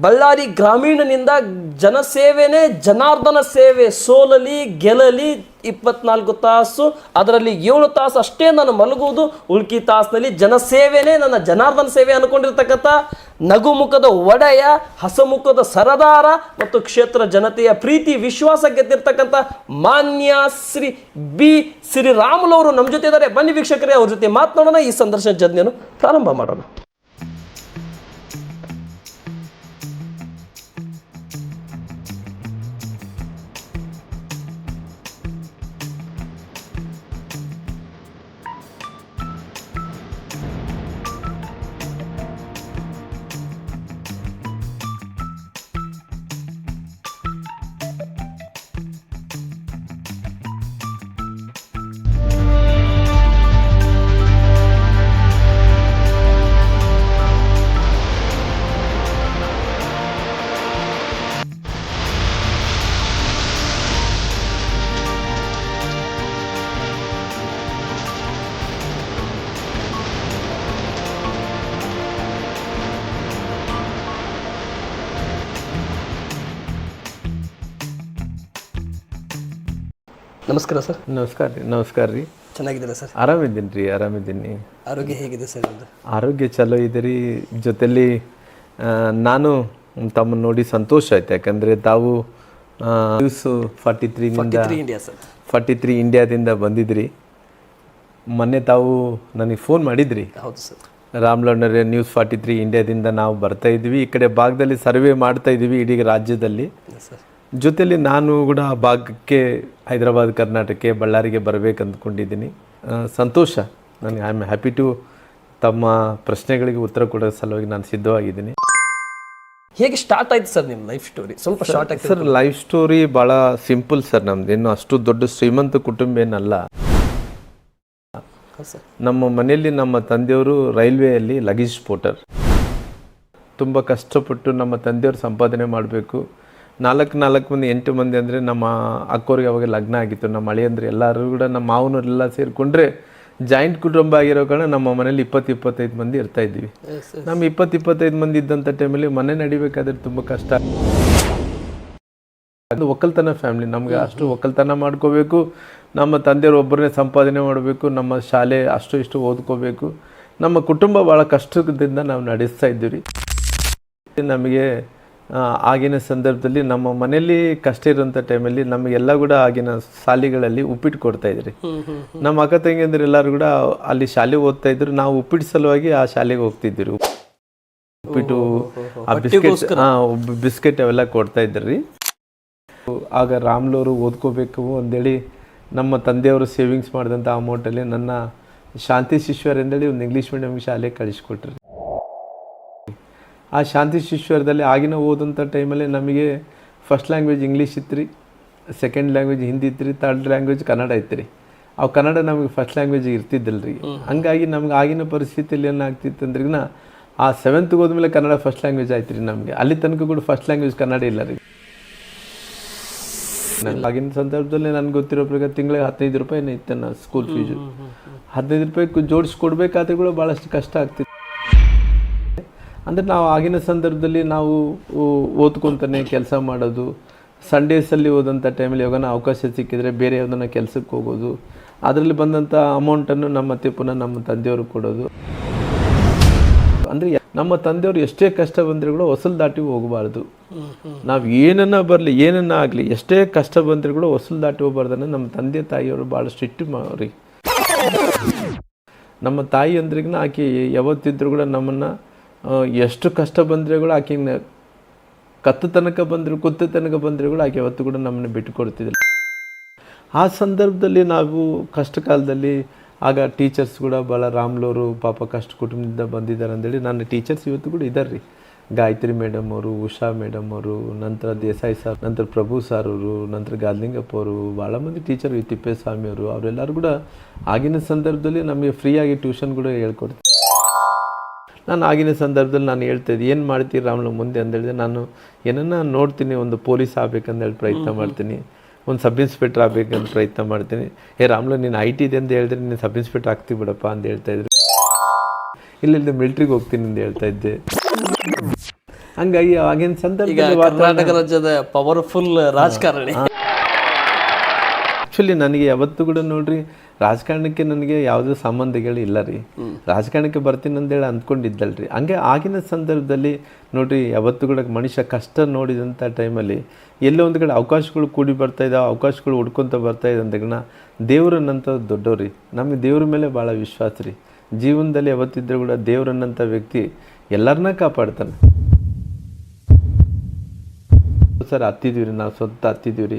ಬಳ್ಳಾರಿ ಗ್ರಾಮೀಣನಿಂದ ಜನಸೇವೆನೇ ಜನಾರ್ದನ ಸೇವೆ. ಸೋಲಲಿ ಗೆಲಲಿ 24 ತಾಸು, ಅದರಲ್ಲಿ 7 ತಾಸು ಅಷ್ಟೇ ನಾನು ಮಲಗುವುದು, ಉಳ್ಕಿ ತಾಸಿನಲ್ಲಿ ಜನಸೇವೆನೇ ನನ್ನ ಜನಾರ್ದನ ಸೇವೆ ಅನ್ಕೊಂಡಿರ್ತಕ್ಕಂಥ ನಗುಮುಖದ ಒಡೆಯ, ಹಸಮುಖದ ಸರದಾರ ಮತ್ತು ಕ್ಷೇತ್ರ ಜನತೆಯ ಪ್ರೀತಿ ವಿಶ್ವಾಸ ಗೆದ್ದಿರ್ತಕ್ಕಂಥ ಮಾನ್ಯ ಶ್ರೀ ಬಿ ಶ್ರೀರಾಮುಲು ಅವರು ನಮ್ಮ ಜೊತೆ ಇದ್ದಾರೆ. ಬನ್ನಿ ವೀಕ್ಷಕರೇ, ಅವ್ರ ಜೊತೆ ಮಾತನಾಡೋಣ, ಈ ಸಂದರ್ಶನ ಜರ್ನಿಯನ್ನು ಪ್ರಾರಂಭ ಮಾಡೋಣ. ನಮಸ್ಕಾರ ಸರ್. ನಮಸ್ಕಾರ ರೀ. ಚೆನ್ನಾಗಿದ್ದೀರಾ ಸರ್? ಆರಾಮಿದ್ದೀನಿ. ಆರೋಗ್ಯ ಹೇಗಿದೆ ಸರ್? ಆರೋಗ್ಯ ಚಲೋ ಇದೆ ರೀ. ಜೊತೆಲಿ ನಾನು ತಮ್ಮನ್ನು ನೋಡಿ ಸಂತೋಷ ಆಯ್ತು. ಯಾಕಂದರೆ ತಾವು ನ್ಯೂಸ್ 43 ಇಂಡಿಯಾದಿಂದ ಬಂದಿದ್ರಿ. ಮೊನ್ನೆ ತಾವು ನನಗೆ ಫೋನ್ ಮಾಡಿದ್ರಿ. ಹೌದು ಸರ್. ರಾಮ್ಲಣ್ಣರೇ, ನ್ಯೂಸ್ 43 ಇಂಡಿಯಾದಿಂದ ನಾವು ಬರ್ತಾ ಇದ್ವಿ, ಈ ಕಡೆ ಭಾಗದಲ್ಲಿ ಸರ್ವೆ ಮಾಡ್ತಾ ಇದ್ದೀವಿ ಇಡೀ ರಾಜ್ಯದಲ್ಲಿ. ಜೊತೆಲಿ ನಾನು ಕೂಡ ಆ ಭಾಗಕ್ಕೆ ಹೈದರಾಬಾದ್, ಕರ್ನಾಟಕಕ್ಕೆ, ಬಳ್ಳಾರಿಗೆ ಬರಬೇಕು ಅಂದ್ಕೊಂಡಿದ್ದೀನಿ. ಸಂತೋಷ ನನಗೆ. ಐ ಆಮ್ ಹ್ಯಾಪಿ ಟು ತಮ್ಮ ಪ್ರಶ್ನೆಗಳಿಗೆ ಉತ್ತರ ಕೊಡೋ ಸಲುವಾಗಿ ನಾನು ಸಿದ್ಧವಾಗಿದ್ದೀನಿ. ಹೇಗೆ ಸ್ಟಾರ್ಟ್ ಆಯ್ತು ಸರ್ ನಿಮ್ಮ ಲೈಫ್ ಸ್ಟೋರಿ? ಸ್ವಲ್ಪ ಶಾರ್ಟ್ ಆಗಿ ಸರ್. ಲೈಫ್ ಸ್ಟೋರಿ ಭಾಳ ಸಿಂಪಲ್ ಸರ್. ನಮ್ದೇನು ಅಷ್ಟು ದೊಡ್ಡ ಶ್ರೀಮಂತ ಕುಟುಂಬ ಏನಲ್ಲ. ನಮ್ಮ ಮನೆಯಲ್ಲಿ ನಮ್ಮ ತಂದೆಯವರು ರೈಲ್ವೆಯಲ್ಲಿ ಲಗೇಜ್ ಪೋರ್ಟರ್. ತುಂಬ ಕಷ್ಟಪಟ್ಟು ನಮ್ಮ ತಂದೆಯವರು ಸಂಪಾದನೆ ಮಾಡಬೇಕು. 4 ಮಂದಿ 8 ಮಂದಿ ಅಂದರೆ ನಮ್ಮ ಅಕ್ಕೋರಿಗೆ ಅವಾಗ ಲಗ್ನ ಆಗಿತ್ತು. ನಮ್ಮ ಅಳಿಯಂದ್ರೆ ಎಲ್ಲರೂ ಕೂಡ, ನಮ್ಮ ಮಾವನವರೆಲ್ಲ ಸೇರಿಕೊಂಡ್ರೆ ಜಾಯಿಂಟ್ ಕುಟುಂಬ ಆಗಿರೋ ಕಾರಣ ನಮ್ಮ ಮನೇಲಿ 20-25 ಮಂದಿ ಇರ್ತಾ ಇದ್ವಿ. ನಮ್ಮ 20-25 ಮಂದಿ ಇದ್ದಂಥ ಟೈಮಲ್ಲಿ ಮನೆ ನಡಿಬೇಕಾದ್ರೆ ತುಂಬ ಕಷ್ಟ. ಅದು ಒಕ್ಕಲ್ತನ ಫ್ಯಾಮಿಲಿ. ನಮಗೆ ಅಷ್ಟು ಒಕ್ಕಲ್ತನ ಮಾಡ್ಕೋಬೇಕು, ನಮ್ಮ ತಂದೆಯವರು ಒಬ್ಬರನ್ನೇ ಸಂಪಾದನೆ ಮಾಡಬೇಕು, ನಮ್ಮ ಶಾಲೆ ಅಷ್ಟು ಇಷ್ಟು ಓದ್ಕೋಬೇಕು. ನಮ್ಮ ಕುಟುಂಬ ಭಾಳ ಕಷ್ಟದಿಂದ ನಾವು ನಡೆಸ್ತಾ ಇದ್ದೀವಿ. ನಮಗೆ ಆಗಿನ ಸಂದರ್ಭದಲ್ಲಿ ನಮ್ಮ ಮನೆಯಲ್ಲಿ ಕಷ್ಟ ಇರೋಂಥ ಟೈಮಲ್ಲಿ ನಮಗೆಲ್ಲ ಕೂಡ ಆಗಿನ ಶಾಲೆಗಳಲ್ಲಿ ಉಪ್ಪಿಟ್ಟು ಕೊಡ್ತಾ ಇದ್ರಿ. ನಮ್ಮ ಅಕ್ಕ ತಂಗಿಯಂದ್ರೆ ಎಲ್ಲರೂ ಕೂಡ ಅಲ್ಲಿ ಶಾಲೆ ಓದ್ತಾ ಇದ್ರು. ನಾವು ಉಪ್ಪಿಟ್ಟು ಸಲುವಾಗಿ ಆ ಶಾಲೆಗೆ ಹೋಗ್ತಿದ್ವಿ. ಉಪ್ಪಿಟ್ಟು, ಆ ಬಿಸ್ಕೆಟ್ ಅವೆಲ್ಲ ಕೊಡ್ತಾ ಇದ್ರಿ. ಆಗ ರಾಮ್ಲವರು ಓದ್ಕೋಬೇಕು ಅಂದೇಳಿ ನಮ್ಮ ತಂದೆಯವರು ಸೇವಿಂಗ್ಸ್ ಮಾಡಿದಂಥ ಅಮೌಂಟಲ್ಲಿ ನನ್ನ ಶಾಂತಿ ಶಿಶ್ವರ್ ಅಂದೇಳಿ ಒಂದು ಇಂಗ್ಲೀಷ್ ಮೀಡಿಯಮ್ ಶಾಲೆಗೆ ಕಳಿಸ್ಕೊಟ್ರಿ. ಆ ಶಾಂತಿ ಶಿಶ್ವರದಲ್ಲಿ ಆಗಿನ ಓದಂಥ ಟೈಮಲ್ಲಿ ನಮಗೆ ಫಸ್ಟ್ ಲ್ಯಾಂಗ್ವೇಜ್ ಇಂಗ್ಲೀಷ್ ಇತ್ತು ರೀ, ಸೆಕೆಂಡ್ ಲ್ಯಾಂಗ್ವೇಜ್ ಹಿಂದಿ ಇತ್ತು ರೀ, ಥರ್ಡ್ ಲ್ಯಾಂಗ್ವೇಜ್ ಕನ್ನಡ ಇತ್ತು ರೀ. ಅವು ಕನ್ನಡ ನಮಗೆ ಫಸ್ಟ್ ಲ್ಯಾಂಗ್ವೇಜ್ ಇರ್ತಿದ್ದಿಲ್ಲ ರೀ. ಹಂಗಾಗಿ ನಮ್ಗೆ ಆಗಿನ ಪರಿಸ್ಥಿತಿಯಲ್ಲಿ ಏನಾಗ್ತಿತ್ತು ಅಂದ್ರಿಗಿನ ಆ 7th ಹೋದ್ಮೇಲೆ ಕನ್ನಡ ಫಸ್ಟ್ ಲ್ಯಾಂಗ್ವೇಜ್ ಆಯ್ತು ರೀ ನಮಗೆ. ಅಲ್ಲಿ ತನಕ ಕೂಡ ಫಸ್ಟ್ ಲ್ಯಾಂಗ್ವೇಜ್ ಕನ್ನಡ ಇಲ್ಲ ರೀ. ಆಗಿನ ಸಂದರ್ಭದಲ್ಲಿ ನನಗೆ ಗೊತ್ತಿರೋ ಪ್ರಕಾರ ತಿಂಗಳಿಗೆ 15 ರೂಪಾಯಿನೇ ಇತ್ತು ನನ್ನ ಸ್ಕೂಲ್ ಫೀಸು. 15 ರೂಪಾಯಿ ಜೋಡಿಸ್ಕೊಡ್ಬೇಕಾದ್ರೆ ಕೂಡ ಭಾಳಷ್ಟು ಕಷ್ಟ ಆಗ್ತಿತ್ತು. ಅಂದರೆ ನಾವು ಆಗಿನ ಸಂದರ್ಭದಲ್ಲಿ ನಾವು ಓದ್ಕೊತಾನೆ ಕೆಲಸ ಮಾಡೋದು, ಸಂಡೇಸಲ್ಲಿ ಹೋದಂಥ ಟೈಮಲ್ಲಿ ಯಾವಾಗ ಅವಕಾಶ ಸಿಕ್ಕಿದರೆ ಬೇರೆ ಯಾವುದನ್ನ ಕೆಲಸಕ್ಕೆ ಹೋಗೋದು, ಅದರಲ್ಲಿ ಬಂದಂಥ ಅಮೌಂಟನ್ನು ಮತ್ತೆ ಪುನಃ ನಮ್ಮ ತಂದೆಯವರು ಕೊಡೋದು. ಅಂದರೆ ನಮ್ಮ ತಂದೆಯವರು ಎಷ್ಟೇ ಕಷ್ಟ ಬಂದರೆ ಕೂಡ ಹೊಸಲು ದಾಟಿ ಹೋಗಬಾರ್ದು. ನಾವು ಏನನ್ನ ಬರಲಿ, ಏನನ್ನ ಆಗಲಿ, ಎಷ್ಟೇ ಕಷ್ಟ ಬಂದರೆ ಕೂಡ ಹೊಸಲು ದಾಟಿ ಹೋಗ್ಬಾರ್ದನ್ನ ನಮ್ಮ ತಂದೆ ತಾಯಿಯವರು ಭಾಳ ಸ್ಟ್ರಿಕ್ಟ್ ಮಾಡಿ. ನಮ್ಮ ತಾಯಿ ಅಂದ್ರಿಗಿನ ಆಕೆ ಯಾವತ್ತಿದ್ರು ಕೂಡ ನಮ್ಮನ್ನು ಎಷ್ಟು ಕಷ್ಟ ಬಂದರೆ ಕೂಡ ಆಕೆಗೆ ಕುತ್ತ ತನಕ ಬಂದರೆ ಕೂಡ ಆಕೆ ಯಾವತ್ತೂ ಕೂಡ ನಮ್ಮನ್ನು ಬಿಟ್ಟು ಕೊಡ್ತಿದ್ದಿಲ್ಲ. ಆ ಸಂದರ್ಭದಲ್ಲಿ ನಾವು ಕಷ್ಟ ಕಾಲದಲ್ಲಿ ಆಗ ಟೀಚರ್ಸ್ ಕೂಡ ಭಾಳ ರಾಮ್ಲವರು ಪಾಪ ಕಷ್ಟ ಕುಟುಂಬದಿಂದ ಬಂದಿದ್ದಾರೆ ಅಂದೇಳಿ ನನ್ನ ಟೀಚರ್ಸ್ ಇವತ್ತು ಕೂಡ ಇದ್ದಾರೆ ರೀ. ಗಾಯತ್ರಿ ಮೇಡಮ್ ಅವರು, ಉಷಾ ಮೇಡಮ್ ಅವರು, ನಂತರ ದೇಸಾಯಿ ಸರ್, ನಂತರ ಪ್ರಭು ಸರ್ ಅವರು, ನಂತರ ಗಾದ್ಲಿಂಗಪ್ಪ ಅವರು, ಭಾಳ ಮಂದಿ ಟೀಚರ್, ತಿಪ್ಪೇಸ್ವಾಮಿ ಅವರು, ಅವರೆಲ್ಲರೂ ಕೂಡ ಆಗಿನ ಸಂದರ್ಭದಲ್ಲಿ ನಮಗೆ ಫ್ರೀಯಾಗಿ ಟ್ಯೂಷನ್ ಕೂಡ ಹೇಳ್ಕೊಡ್ತಾರೆ. ನಾನು ಆಗಿನ ಸಂದರ್ಭದಲ್ಲಿ ನಾನು ಹೇಳ್ತಾಯಿದ್ದೆ, ಏನು ಮಾಡ್ತೀರಿ ರಾಮ್ಲು ಮುಂದೆ ಅಂದೇಳಿದೆ. ನಾನು ಏನನ್ನ ನೋಡ್ತೀನಿ, ಒಂದು ಪೊಲೀಸ್ ಆಗ್ಬೇಕಂದೇಳಿ ಪ್ರಯತ್ನ ಮಾಡ್ತೀನಿ, ಒಂದು ಸಬ್ ಇನ್ಸ್ಪೆಕ್ಟರ್ ಆಗ್ಬೇಕಂತ ಪ್ರಯತ್ನ ಮಾಡ್ತೀನಿ. ರಾಮ್ಲು ನೀನು IT ಇದೆ ಅಂತ ಹೇಳಿದ್ರೆ ನೀನು ಸಬ್ ಇನ್ಸ್ಪೆಕ್ಟರ್ ಆಗ್ತೀವಿ ಬಿಡಪ್ಪ ಅಂತ ಹೇಳ್ತಾಯಿದ್ರು. ಇಲ್ಲ ಮಿಲ್ಟ್ರಿಗೆ ಹೋಗ್ತೀನಿ ಅಂತ ಹೇಳ್ತಾಯಿದ್ದೆ. ಹಂಗಾಗಿ ಆಗಿನ ಈಗ ಸಂದರ್ಭದಲ್ಲಿ ಕರ್ನಾಟಕ ರಾಜ್ಯದ ಪವರ್ಫುಲ್ ರಾಜಕಾರಣಿ. ಆ್ಯಕ್ಚುಲಿ ನನಗೆ ಯಾವತ್ತೂ ಕೂಡ ನೋಡ್ರಿ ರಾಜಕಾರಣಕ್ಕೆ ನನಗೆ ಯಾವುದೇ ಸಂಬಂಧಗಳು ಇಲ್ಲ ರೀ. ರಾಜಕಾರಣಕ್ಕೆ ಬರ್ತೀನಿ ಅಂತೇಳಿ ಅಂದ್ಕೊಂಡಿದ್ದಲ್ರಿ. ಹಂಗೆ ಆಗಿನ ಸಂದರ್ಭದಲ್ಲಿ ನೋಡ್ರಿ ಯಾವತ್ತೂ ಕೂಡ ಮನುಷ್ಯ ಕಷ್ಟ ನೋಡಿದಂಥ ಟೈಮಲ್ಲಿ ಎಲ್ಲೋ ಒಂದು ಕಡೆ ಅವಕಾಶಗಳು ಕೂಡಿ ಬರ್ತಾ ಇದ್ದಾವೆ, ಅವಕಾಶಗಳು ಹುಡ್ಕೊತ ಬರ್ತಾ ಇದೆ ಅಂದಾಗ ದೇವರನ್ನಂಥ ದೊಡ್ಡವ್ರಿ. ನಮಗೆ ದೇವ್ರ ಮೇಲೆ ಭಾಳ ವಿಶ್ವಾಸ ರೀ. ಜೀವನದಲ್ಲಿ ಯಾವತ್ತಿದ್ರೂ ಕೂಡ ದೇವರನ್ನಂಥ ವ್ಯಕ್ತಿ ಎಲ್ಲರನ್ನ ಕಾಪಾಡ್ತಾನೆ. ಸರ್ ಹತ್ತಿದ್ದೀವಿ ರೀ, ನಾವು ಸ್ವಂತ ಹತ್ತಿದ್ದೀವಿ ರೀ,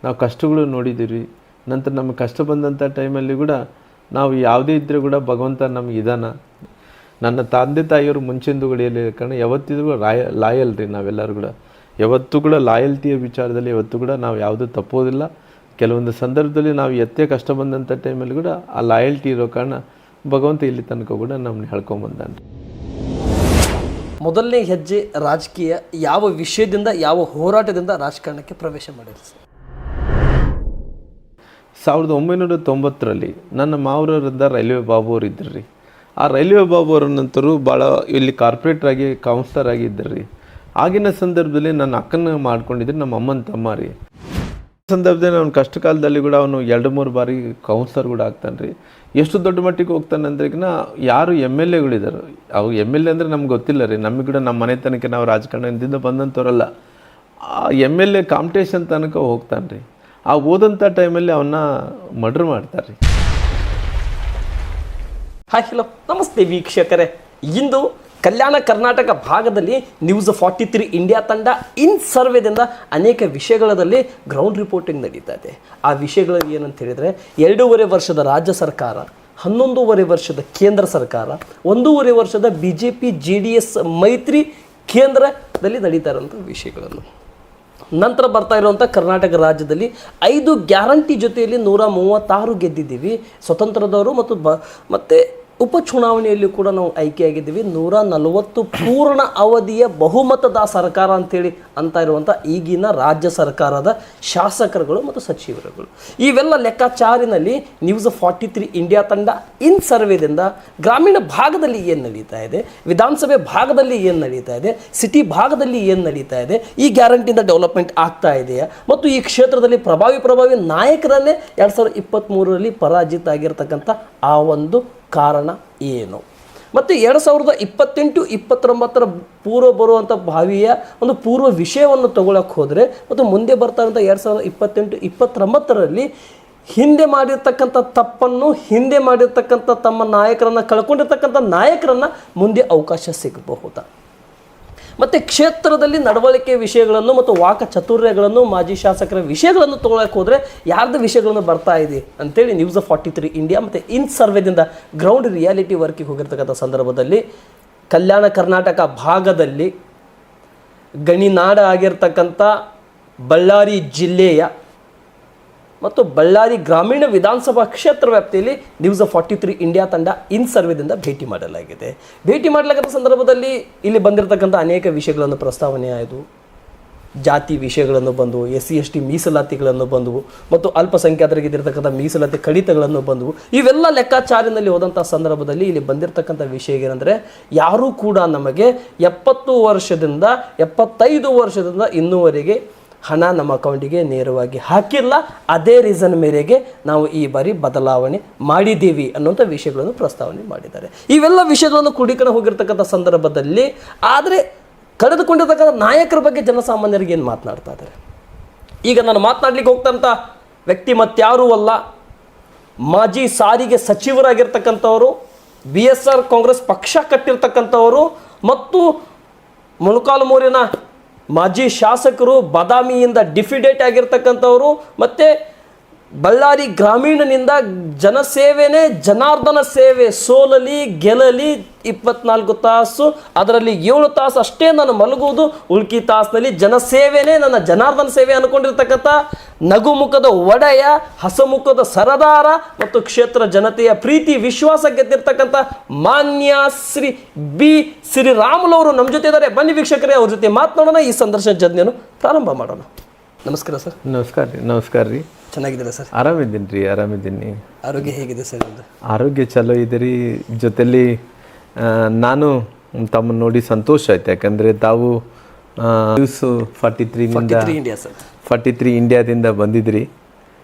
ನಾವು ಕಷ್ಟಗಳು ನೋಡಿದ್ದೀವಿ ರೀ. ನಂತರ ನಮಗೆ ಕಷ್ಟ ಬಂದಂಥ ಟೈಮಲ್ಲಿ ಕೂಡ ನಾವು ಯಾವುದೇ ಇದ್ದರೂ ಕೂಡ ಭಗವಂತ ನಮ್ಗೆ ಇದಾನ. ನನ್ನ ತಂದೆ ತಾಯಿಯವರು ಮುಂಚಿಂದುಗಡೆಯಲ್ಲಿ ಕಾರಣ ಯಾವತ್ತಿದ್ರೂ ಲಾಯಲ್ ರೀ. ನಾವೆಲ್ಲರೂ ಕೂಡ ಯಾವತ್ತೂ ಕೂಡ ಲಾಯಲ್ಟಿಯ ವಿಚಾರದಲ್ಲಿ ಯಾವತ್ತೂ ಕೂಡ ನಾವು ಯಾವುದೂ ತಪ್ಪೋದಿಲ್ಲ. ಕೆಲವೊಂದು ಸಂದರ್ಭದಲ್ಲಿ ನಾವು ಎತ್ತೇ ಕಷ್ಟ ಬಂದಂಥ ಟೈಮಲ್ಲಿ ಕೂಡ ಆ ಲಾಯಲ್ಟಿ ಇರೋ ಕಾರಣ ಭಗವಂತ ಇಲ್ಲಿ ತನಕ ಕೂಡ ನಮ್ಮನ್ನ ಹೇಳ್ಕೊಂಬಂದಾನೆ. ಮೊದಲನೇ ಹೆಜ್ಜೆ ರಾಜಕೀಯ ಯಾವ ವಿಷಯದಿಂದ, ಯಾವ ಹೋರಾಟದಿಂದ ರಾಜಕಾರಣಕ್ಕೆ ಪ್ರವೇಶ ಮಾಡಿದ್ರು ಸರ್? 1990ರಲ್ಲಿ ನನ್ನ ಮಾವರವರಿಂದ ರೈಲ್ವೆ ಬಾಬು ಅವರು ಇದ್ದರು ರೀ. ಆ ರೈಲ್ವೆ ಬಾಬು ಅವರ ನಂತರ ಭಾಳ ಇಲ್ಲಿ ಕಾರ್ಪೊರೇಟ್ರಾಗಿ ಕೌನ್ಸಿಲರ್ ಆಗಿ ಇದ್ದರು ರೀ. ಆಗಿನ ಸಂದರ್ಭದಲ್ಲಿ ನನ್ನ ಅಕ್ಕನ ಮಾಡ್ಕೊಂಡಿದ್ರೆ ನಮ್ಮ ಅಮ್ಮನ ತಮ್ಮ ರೀ. ಸಂದರ್ಭದಲ್ಲಿ ಅವನ ಕಷ್ಟ ಕಾಲದಲ್ಲಿ ಕೂಡ ಅವನು 2-3 ಬಾರಿ ಕೌನ್ಸಿಲರ್ ಕೂಡ ಆಗ್ತಾನೆ ರೀ. ಎಷ್ಟು ದೊಡ್ಡ ಮಟ್ಟಿಗೆ ಹೋಗ್ತಾನೆ ಅಂದ್ರೆಗಿನ ಯಾರು MLAಗಳಿದ್ದಾರೆ, ಅವು MLA ಅಂದರೆ ನಮ್ಗೆ ಗೊತ್ತಿಲ್ಲ ರೀ. ನಮಗೆ ಕೂಡ ನಮ್ಮ ಮನೆ ತನಕ ನಾವು ರಾಜಕಾರಣದಿಂದ ಬಂದಂಥವ್ರಲ್ಲ. ಆ MLA ಕಾಂಪಿಟೇಷನ್ ತನಕ ಹೋಗ್ತಾನೆ ರೀ. ಆ ಓದಂಥ ಟೈಮಲ್ಲಿ ಅವನ್ನ ಮರ್ಡರ್ ಮಾಡ್ತಾರೆ ರೀ. ಹಾಯ್ ಹಲೋ ನಮಸ್ತೆ ವೀಕ್ಷಕರೇ. ಇಂದು ಕಲ್ಯಾಣ ಕರ್ನಾಟಕ ಭಾಗದಲ್ಲಿ ನ್ಯೂಸ್ 43 ಇಂಡಿಯಾ ತಂಡ ಇನ್ ಸರ್ವೆದಿಂದ ಅನೇಕ ವಿಷಯಗಳಲ್ಲಿ ಗ್ರೌಂಡ್ ರಿಪೋರ್ಟಿಂಗ್ ನಡೀತಾ ಇದೆ. ಆ ವಿಷಯಗಳು ಏನಂತ ಹೇಳಿದರೆ 2.5 ವರ್ಷದ ರಾಜ್ಯ ಸರ್ಕಾರ, 11.5 ವರ್ಷದ ಕೇಂದ್ರ ಸರ್ಕಾರ, 1.5 ವರ್ಷದ BJP JDS ಮೈತ್ರಿ ಕೇಂದ್ರದಲ್ಲಿ ನಡೀತಾ ಇರೋಂಥ ವಿಷಯಗಳನ್ನು, ನಂತರ ಬರ್ತಾ ಇರುವಂಥ ಕರ್ನಾಟಕ ರಾಜ್ಯದಲ್ಲಿ 5 ಗ್ಯಾರಂಟಿ ಜೊತೆಯಲ್ಲಿ 136 ಗೆದ್ದಿದ್ದೀವಿ. ಸ್ವತಂತ್ರದವರು ಮತ್ತು ಉಪಚುನಾವಣೆಯಲ್ಲಿ ಕೂಡ ನಾವು ಆಯ್ಕೆಯಾಗಿದ್ದೀವಿ. 140 ಪೂರ್ಣ ಅವಧಿಯ ಬಹುಮತದ ಸರ್ಕಾರ ಅಂತೇಳಿ ಅಂತ ಇರುವಂಥ ಈಗಿನ ರಾಜ್ಯ ಸರ್ಕಾರದ ಶಾಸಕರುಗಳು ಮತ್ತು ಸಚಿವರುಗಳು. ಇವೆಲ್ಲ ಲೆಕ್ಕಾಚಾರಿನಲ್ಲಿ ನ್ಯೂಸ್ 43 ಇಂಡಿಯಾ ತಂಡ ಇನ್ ಸರ್ವೆದಿಂದ ಗ್ರಾಮೀಣ ಭಾಗದಲ್ಲಿ ಏನು ನಡೀತಾ ಇದೆ, ವಿಧಾನಸಭೆ ಭಾಗದಲ್ಲಿ ಏನು ನಡೀತಾ ಇದೆ, ಸಿಟಿ ಭಾಗದಲ್ಲಿ ಏನು ನಡೀತಾ ಇದೆ, ಈ ಗ್ಯಾರಂಟಿಯಿಂದ ಡೆವಲಪ್ಮೆಂಟ್ ಆಗ್ತಾ ಇದೆಯಾ, ಮತ್ತು ಈ ಕ್ಷೇತ್ರದಲ್ಲಿ ಪ್ರಭಾವಿ ನಾಯಕರನ್ನೇ 2023ರಲ್ಲಿ ಪರಾಜಿತ ಆಗಿರ್ತಕ್ಕಂಥ ಆ ಒಂದು ಕಾರಣ ಏನು, ಮತ್ತು 2028-29 ಪೂರ್ವ ಬರುವಂಥ ಭಾವಿಯ ಒಂದು ಪೂರ್ವ ವಿಷಯವನ್ನು ತಗೊಳಕ್ಕೆ ಹೋದರೆ ಮತ್ತು ಮುಂದೆ ಬರ್ತಾ ಇರುವಂಥ 2028-29ರಲ್ಲಿ ಹಿಂದೆ ಮಾಡಿರ್ತಕ್ಕಂಥ ತಪ್ಪನ್ನು, ಹಿಂದೆ ಮಾಡಿರ್ತಕ್ಕಂಥ ತಮ್ಮ ನಾಯಕರನ್ನು ಕಳ್ಕೊಂಡಿರ್ತಕ್ಕಂಥ ನಾಯಕರನ್ನು ಮುಂದೆ ಅವಕಾಶ ಸಿಗಬಹುದಾ, ಮತ್ತು ಕ್ಷೇತ್ರದಲ್ಲಿ ನಡವಳಿಕೆ ವಿಷಯಗಳನ್ನು ಮತ್ತು ವಾಕ ಚಾತುರ್ಯಗಳನ್ನು, ಮಾಜಿ ಶಾಸಕರ ವಿಷಯಗಳನ್ನು ತೊಗೊಳಕ್ಕೆ ಹೋದರೆ ಯಾರ್ದು ವಿಷಯಗಳನ್ನು ಬರ್ತಾ ಇದೆ ಅಂತೇಳಿ ನ್ಯೂಸ್ 43 ಇಂಡಿಯಾ ಮತ್ತು ಇನ್ ಸರ್ವೆದಿಂದ ಗ್ರೌಂಡ್ ರಿಯಾಲಿಟಿ ವರ್ಕಿಗೆ ಹೋಗಿರ್ತಕ್ಕಂಥ ಸಂದರ್ಭದಲ್ಲಿ ಕಲ್ಯಾಣ ಕರ್ನಾಟಕ ಭಾಗದಲ್ಲಿ ಗಣಿನಾಡ ಆಗಿರ್ತಕ್ಕಂಥ ಬಳ್ಳಾರಿ ಜಿಲ್ಲೆಯ ಮತ್ತು ಬಳ್ಳಾರಿ ಗ್ರಾಮೀಣ ವಿಧಾನಸಭಾ ಕ್ಷೇತ್ರ ವ್ಯಾಪ್ತಿಯಲ್ಲಿ ನ್ಯೂಸ್ 43 ಇಂಡಿಯಾ ತಂಡ ಇನ್ ಸರ್ವೆದಿಂದ ಭೇಟಿ ಮಾಡಲಾಗಿದೆ. ಭೇಟಿ ಮಾಡಲಾಗದ ಸಂದರ್ಭದಲ್ಲಿ ಇಲ್ಲಿ ಬಂದಿರತಕ್ಕಂಥ ಅನೇಕ ವಿಷಯಗಳನ್ನು ಪ್ರಸ್ತಾವನೆ ಆಯಿತು. ಜಾತಿ ವಿಷಯಗಳನ್ನು ಬಂದವು, SC/ST ಮೀಸಲಾತಿಗಳನ್ನು ಬಂದವು, ಮತ್ತು ಅಲ್ಪಸಂಖ್ಯಾತರಿಗೆ ಇದ್ದಿರತಕ್ಕಂಥ ಮೀಸಲಾತಿ ಕಡಿತಗಳನ್ನು ಬಂದವು. ಇವೆಲ್ಲ ಲೆಕ್ಕಾಚಾರಿನಲ್ಲಿ ಹೋದಂಥ ಸಂದರ್ಭದಲ್ಲಿ ಇಲ್ಲಿ ಬಂದಿರತಕ್ಕಂಥ ವಿಷಯ ಏನಂದರೆ, ಯಾರೂ ಕೂಡ ನಮಗೆ 70 ವರ್ಷದಿಂದ 75 ವರ್ಷದಿಂದ ಇನ್ನೂವರೆಗೆ ಹಣ ನಮ್ಮ ಅಕೌಂಟಿಗೆ ನೇರವಾಗಿ ಹಾಕಿಲ್ಲ. ಅದೇ ರೀಸನ್ ಮೇರೆಗೆ ನಾವು ಈ ಬಾರಿ ಬದಲಾವಣೆ ಮಾಡಿದ್ದೀವಿ ಅನ್ನುವಂಥ ವಿಷಯಗಳನ್ನು ಪ್ರಸ್ತಾವನೆ ಮಾಡಿದ್ದಾರೆ. ಇವೆಲ್ಲ ವಿಷಯಗಳನ್ನು ಕ್ರೋಢೀಕರಣ ಹೋಗಿರ್ತಕ್ಕಂಥ ಸಂದರ್ಭದಲ್ಲಿ ಆದರೆ ಕಳೆದುಕೊಂಡಿರ್ತಕ್ಕಂಥ ನಾಯಕರ ಬಗ್ಗೆ ಜನಸಾಮಾನ್ಯರಿಗೆ ಏನು ಮಾತನಾಡ್ತಾ ಇದ್ದಾರೆ. ಈಗ ನಾನು ಮಾತನಾಡ್ಲಿಕ್ಕೆ ಹೋಗ್ತಂಥ ವ್ಯಕ್ತಿ ಮತ್ತಾರೂ ಅಲ್ಲ, ಮಾಜಿ ಸಾರಿಗೆ ಸಚಿವರಾಗಿರ್ತಕ್ಕಂಥವರು, BSR ಕಾಂಗ್ರೆಸ್ ಪಕ್ಷ ಕಟ್ಟಿರ್ತಕ್ಕಂಥವರು ಮತ್ತು ಮೊಳಕಾಲ್ಮೂರಿನ ಮಾಜಿ ಶಾಸಕರು, ಬಾದಾಮಿಯಿಂದ ಡಿಫಿಡೇಟ್ ಆಗಿರ್ತಕ್ಕಂಥವರು, ಮತ್ತು ಬಳ್ಳಾರಿ ಗ್ರಾಮೀಣನಿಂದ ಜನಸೇವೆನೇ ಜನಾರ್ದನ ಸೇವೆ, ಸೋಲಲಿ ಗೆಲ್ಲಲಿ 24 ತಾಸು, ಅದರಲ್ಲಿ 7 ತಾಸು ಅಷ್ಟೇ ನಾನು ಮಲಗುವುದು, ಉಳ್ಕಿ ತಾಸಿನಲ್ಲಿ ಜನಸೇವೆನೇ ನನ್ನ ಜನಾರ್ದನ ಸೇವೆ ಅಂದ್ಕೊಂಡಿರ್ತಕ್ಕಂಥ ನಗುಮುಖದ ಒಡೆಯ, ಹಸಮುಖದ ಸರದಾರ ಮತ್ತು ಕ್ಷೇತ್ರ ಜನತೆಯ ಪ್ರೀತಿ ವಿಶ್ವಾಸ ಗೆದ್ದಿರ್ತಕ್ಕಂಥ ಮಾನ್ಯ ಶ್ರೀ B ಶ್ರೀರಾಮುಲು ನಮ್ಮ ಜೊತೆ ಇದ್ದಾರೆ. ಬನ್ನಿ ವೀಕ್ಷಕರೇ, ಅವ್ರ ಜೊತೆ ಮಾತನಾಡೋಣ, ಈ ಸಂದರ್ಶನ ಜರ್ನಿಯನ್ನು ಪ್ರಾರಂಭ ಮಾಡೋಣ. ನಮಸ್ಕಾರ ಸರ್. ನಮಸ್ಕಾರ ರೀ. ಚೆನ್ನಾಗಿದ್ದೀರಾ ಸರ್? ಆರಾಮಿದ್ದೀನಿ ರೀ, ಆರಾಮಿದ್ದೀನಿ. ಆರೋಗ್ಯ ಹೇಗಿದೆ ಸರ್? ಆರೋಗ್ಯ ಚಲೋ ಇದೆ ರೀ. ಜೊತೆಲಿ ನಾನು ತಮ್ಮನ್ನು ನೋಡಿ ಸಂತೋಷ ಆಯ್ತು. ಯಾಕಂದರೆ ತಾವು ನ್ಯೂಸ್ 43 ಇಂಡಿಯಾ ಸರ್. 43 ಇಂಡಿಯಾದಿಂದ ಬಂದಿದ್ರಿ.